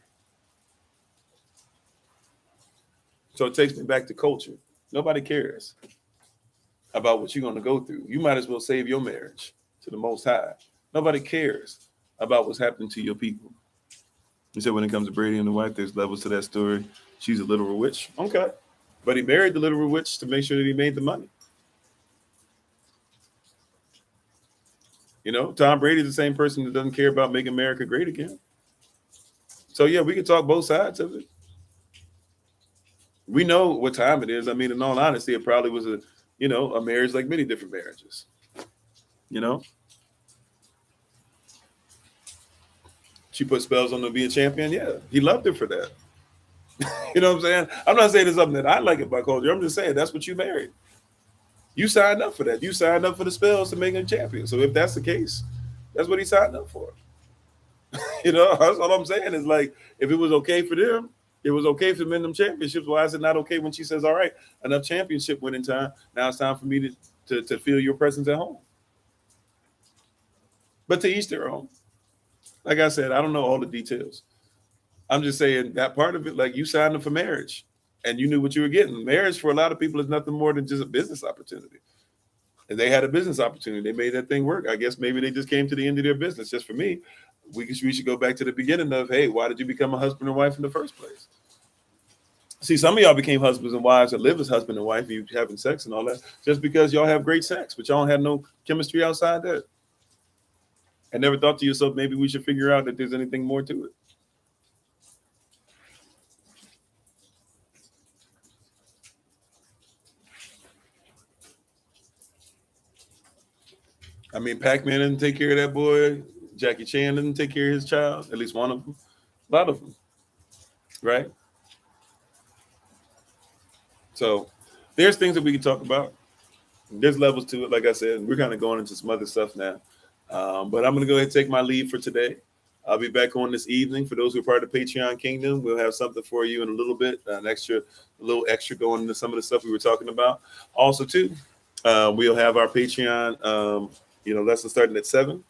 So it takes me back to culture. Nobody cares about what you're going to go through. You might as well save your marriage to the Most High. Nobody cares about what's happening to your people. You said when it comes to Brady and the wife, there's levels to that story. She's a literal witch. Okay. But he married the literal witch to make sure that he made the money. You know, Tom Brady is the same person that doesn't care about making America great again. So, yeah, we can talk both sides of it. We know what time it is. I mean, in all honesty, it probably was a marriage like many different marriages. You know? She put spells on him to be a champion. Yeah, he loved her for that. You know what I'm saying? I'm not saying it's something that I like about culture. I'm just saying that's what you married. You signed up for that. You signed up for the spells to make him champion. So if that's the case, that's what he signed up for. You know, that's all I'm saying is like, if it was okay for them, it was okay for them in them championships. Why is it not okay when she says, all right, enough championship winning time. Now it's time for me to feel your presence at home. But to each their own. Like I said, I don't know all the details. I'm just saying that part of it, like you signed up for marriage and you knew what you were getting. Marriage for a lot of people is nothing more than just a business opportunity. And they had a business opportunity. They made that thing work. I guess maybe they just came to the end of their business. Just for me, we should go back to the beginning of, hey, why did you become a husband and wife in the first place? See, some of y'all became husbands and wives and live as husband and wife, you having sex and all that, just because y'all have great sex, but y'all don't have no chemistry outside that. I never thought to yourself, maybe we should figure out that there's anything more to it. I mean, Pac-Man didn't take care of that boy. Jackie Chan didn't take care of his child, at least one of them. A lot of them, right? So there's things that we can talk about. There's levels to it. Like I said, we're kind of going into some other stuff now. But I'm going to go ahead and take my leave for today. I'll be back on this evening. For those who are part of the Patreon Kingdom, we'll have something for you in a little bit, a little extra going into some of the stuff we were talking about. Also, too, we'll have our Patreon, lesson starting at 7.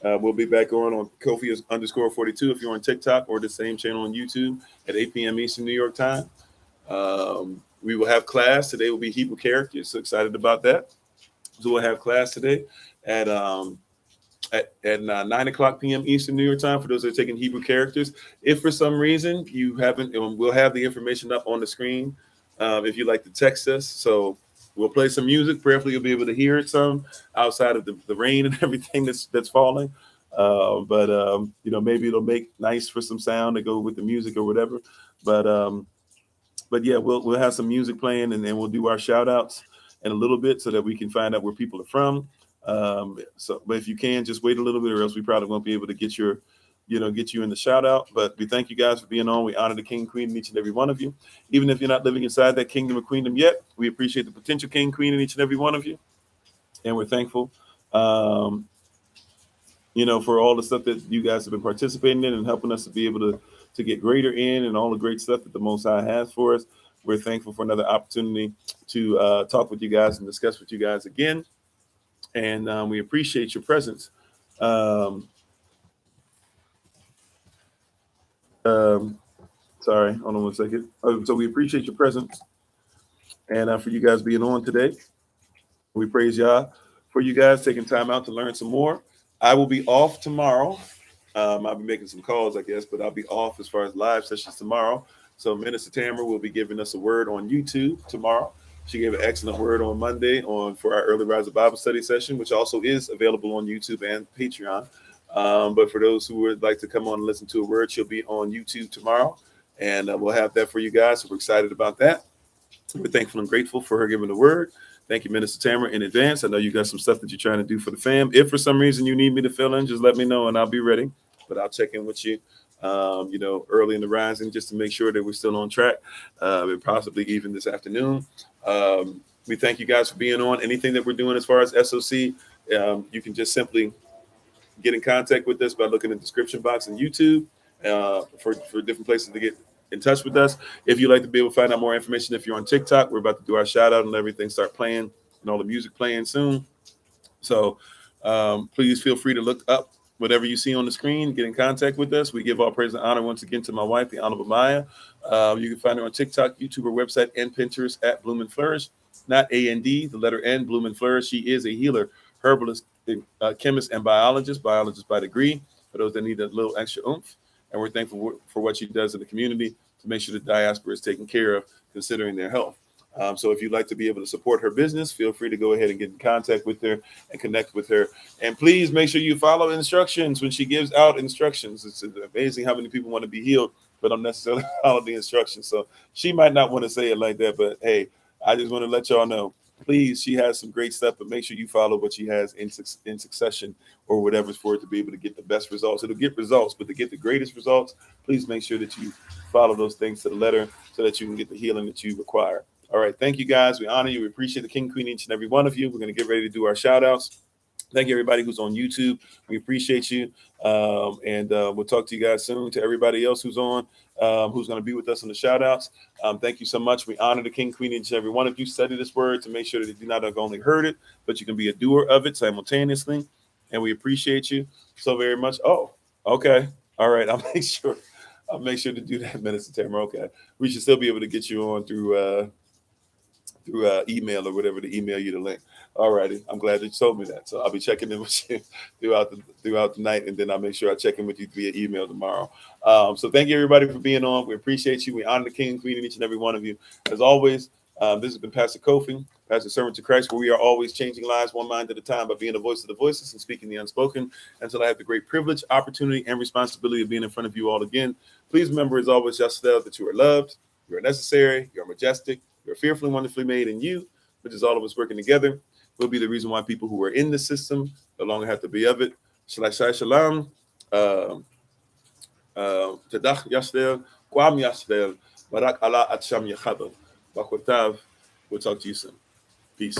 We'll be back on Kofi _42 if you're on TikTok, or the same channel on YouTube at 8 p.m. Eastern New York time. We will have class today. Will be Hebrew characters. So excited about that. So we'll have class today at 9 o'clock p.m. Eastern New York time for those that are taking Hebrew characters. If for some reason you haven't, we'll have the information up on the screen if you'd like to text us. So we'll play some music. Prayerfully, you'll be able to hear it some outside of the rain and everything that's falling. But maybe it'll make nice for some sound to go with the music or whatever. But yeah, we'll have some music playing, and then we'll do our shout outs in a little bit so that we can find out where people are from. But if you can, just wait a little bit, or else we probably won't be able to get you in the shout out. But we thank you guys for being on. We honor the King and Queen in each and every one of you. Even if you're not living inside that kingdom or queendom yet, we appreciate the potential King and Queen in each and every one of you. And we're thankful, for all the stuff that you guys have been participating in and helping us to be able to get greater in, and all the great stuff that the Most High has for us. We're thankful for another opportunity to talk with you guys and discuss with you guys again. And we appreciate your presence. Sorry, hold on one second. So we appreciate your presence, and for you guys being on today. We praise y'all for you guys taking time out to learn some more. I will be off tomorrow. I'll be making some calls, I guess, but I'll be off as far as live sessions tomorrow. So Minister Tamara will be giving us a word on YouTube tomorrow. She gave an excellent word on Monday for our Early Riser Bible Study session, which also is available on YouTube and Patreon. But for those who would like to come on and listen to a word, she'll be on YouTube tomorrow, and we'll have that for you guys. So we're excited about that. We're thankful and grateful for her giving the word. Thank you, Minister Tamara, in advance. I know you got some stuff that you're trying to do for the fam. If for some reason you need me to fill in, just let me know and I'll be ready. But I'll check in with you, early in the rising, just to make sure that we're still on track, and possibly even this afternoon. We thank you guys for being on. Anything that we're doing as far as SOC, you can just simply get in contact with us by looking in the description box on YouTube for different places to get in touch with us. If you'd like to be able to find out more information, if you're on TikTok, we're about to do our shout out and everything start playing, and all the music playing soon. So please feel free to look up whatever you see on the screen, get in contact with us. We give all praise and honor once again to my wife, the Honorable Maya. You can find her on TikTok, YouTube, her website, and Pinterest at Bloom and Flourish. Not A-N-D, the letter N, Bloom and Flourish. She is a healer, herbalist, chemist, and biologist by degree, for those that need a little extra oomph. And we're thankful for what she does in the community to make sure the diaspora is taken care of, considering their health. So if you'd like to be able to support her business, feel free to go ahead and get in contact with her and connect with her. And please make sure you follow instructions when she gives out instructions. It's amazing how many people want to be healed, but don't necessarily follow the instructions. So she might not want to say it like that, but hey, I just want to let y'all know, please, she has some great stuff, but make sure you follow what she has in succession or whatever's for it to be able to get the best results. It'll get results, but to get the greatest results, please make sure that you follow those things to the letter so that you can get the healing that you require. All right. Thank you, guys. We honor you. We appreciate the King, Queen, each and every one of you. We're going to get ready to do our shout outs. Thank you, everybody who's on YouTube. We appreciate you. And we'll talk to you guys soon. To everybody else who's on, who's going to be with us on the shout outs. Thank you so much. We honor the King, Queen, each and every one of you. Study this word to make sure that you not only heard it, but you can be a doer of it simultaneously. And we appreciate you so very much. Oh, okay. All right. I'll make sure. I'll make sure to do that, Minister Tamara. Okay. We should still be able to get you on through email or whatever to email you the link. All righty. I'm glad that you told me that. So I'll be checking in with you throughout the night, and then I'll make sure I check in with you via email tomorrow. So thank you everybody for being on. We appreciate you. We honor the King and Queen in each and every one of you. As always, this has been Pastor Kofi, Pastor Servant to Christ, where we are always changing lives one mind at a time by being the voice of the voiceless and speaking the unspoken. Until I have the great privilege, opportunity, and responsibility of being in front of you all again. Please remember, as always, yourself, that you are loved, you are necessary, you are majestic, you're fearfully and wonderfully made in you, which is all of us working together. Will be the reason why people who are in the system no longer have to be of it. Shalom. Tadach Yastel, Kwam Yastel, Barak Allah Atsham Yachaba. Bakotav. We'll talk to you soon. Peace.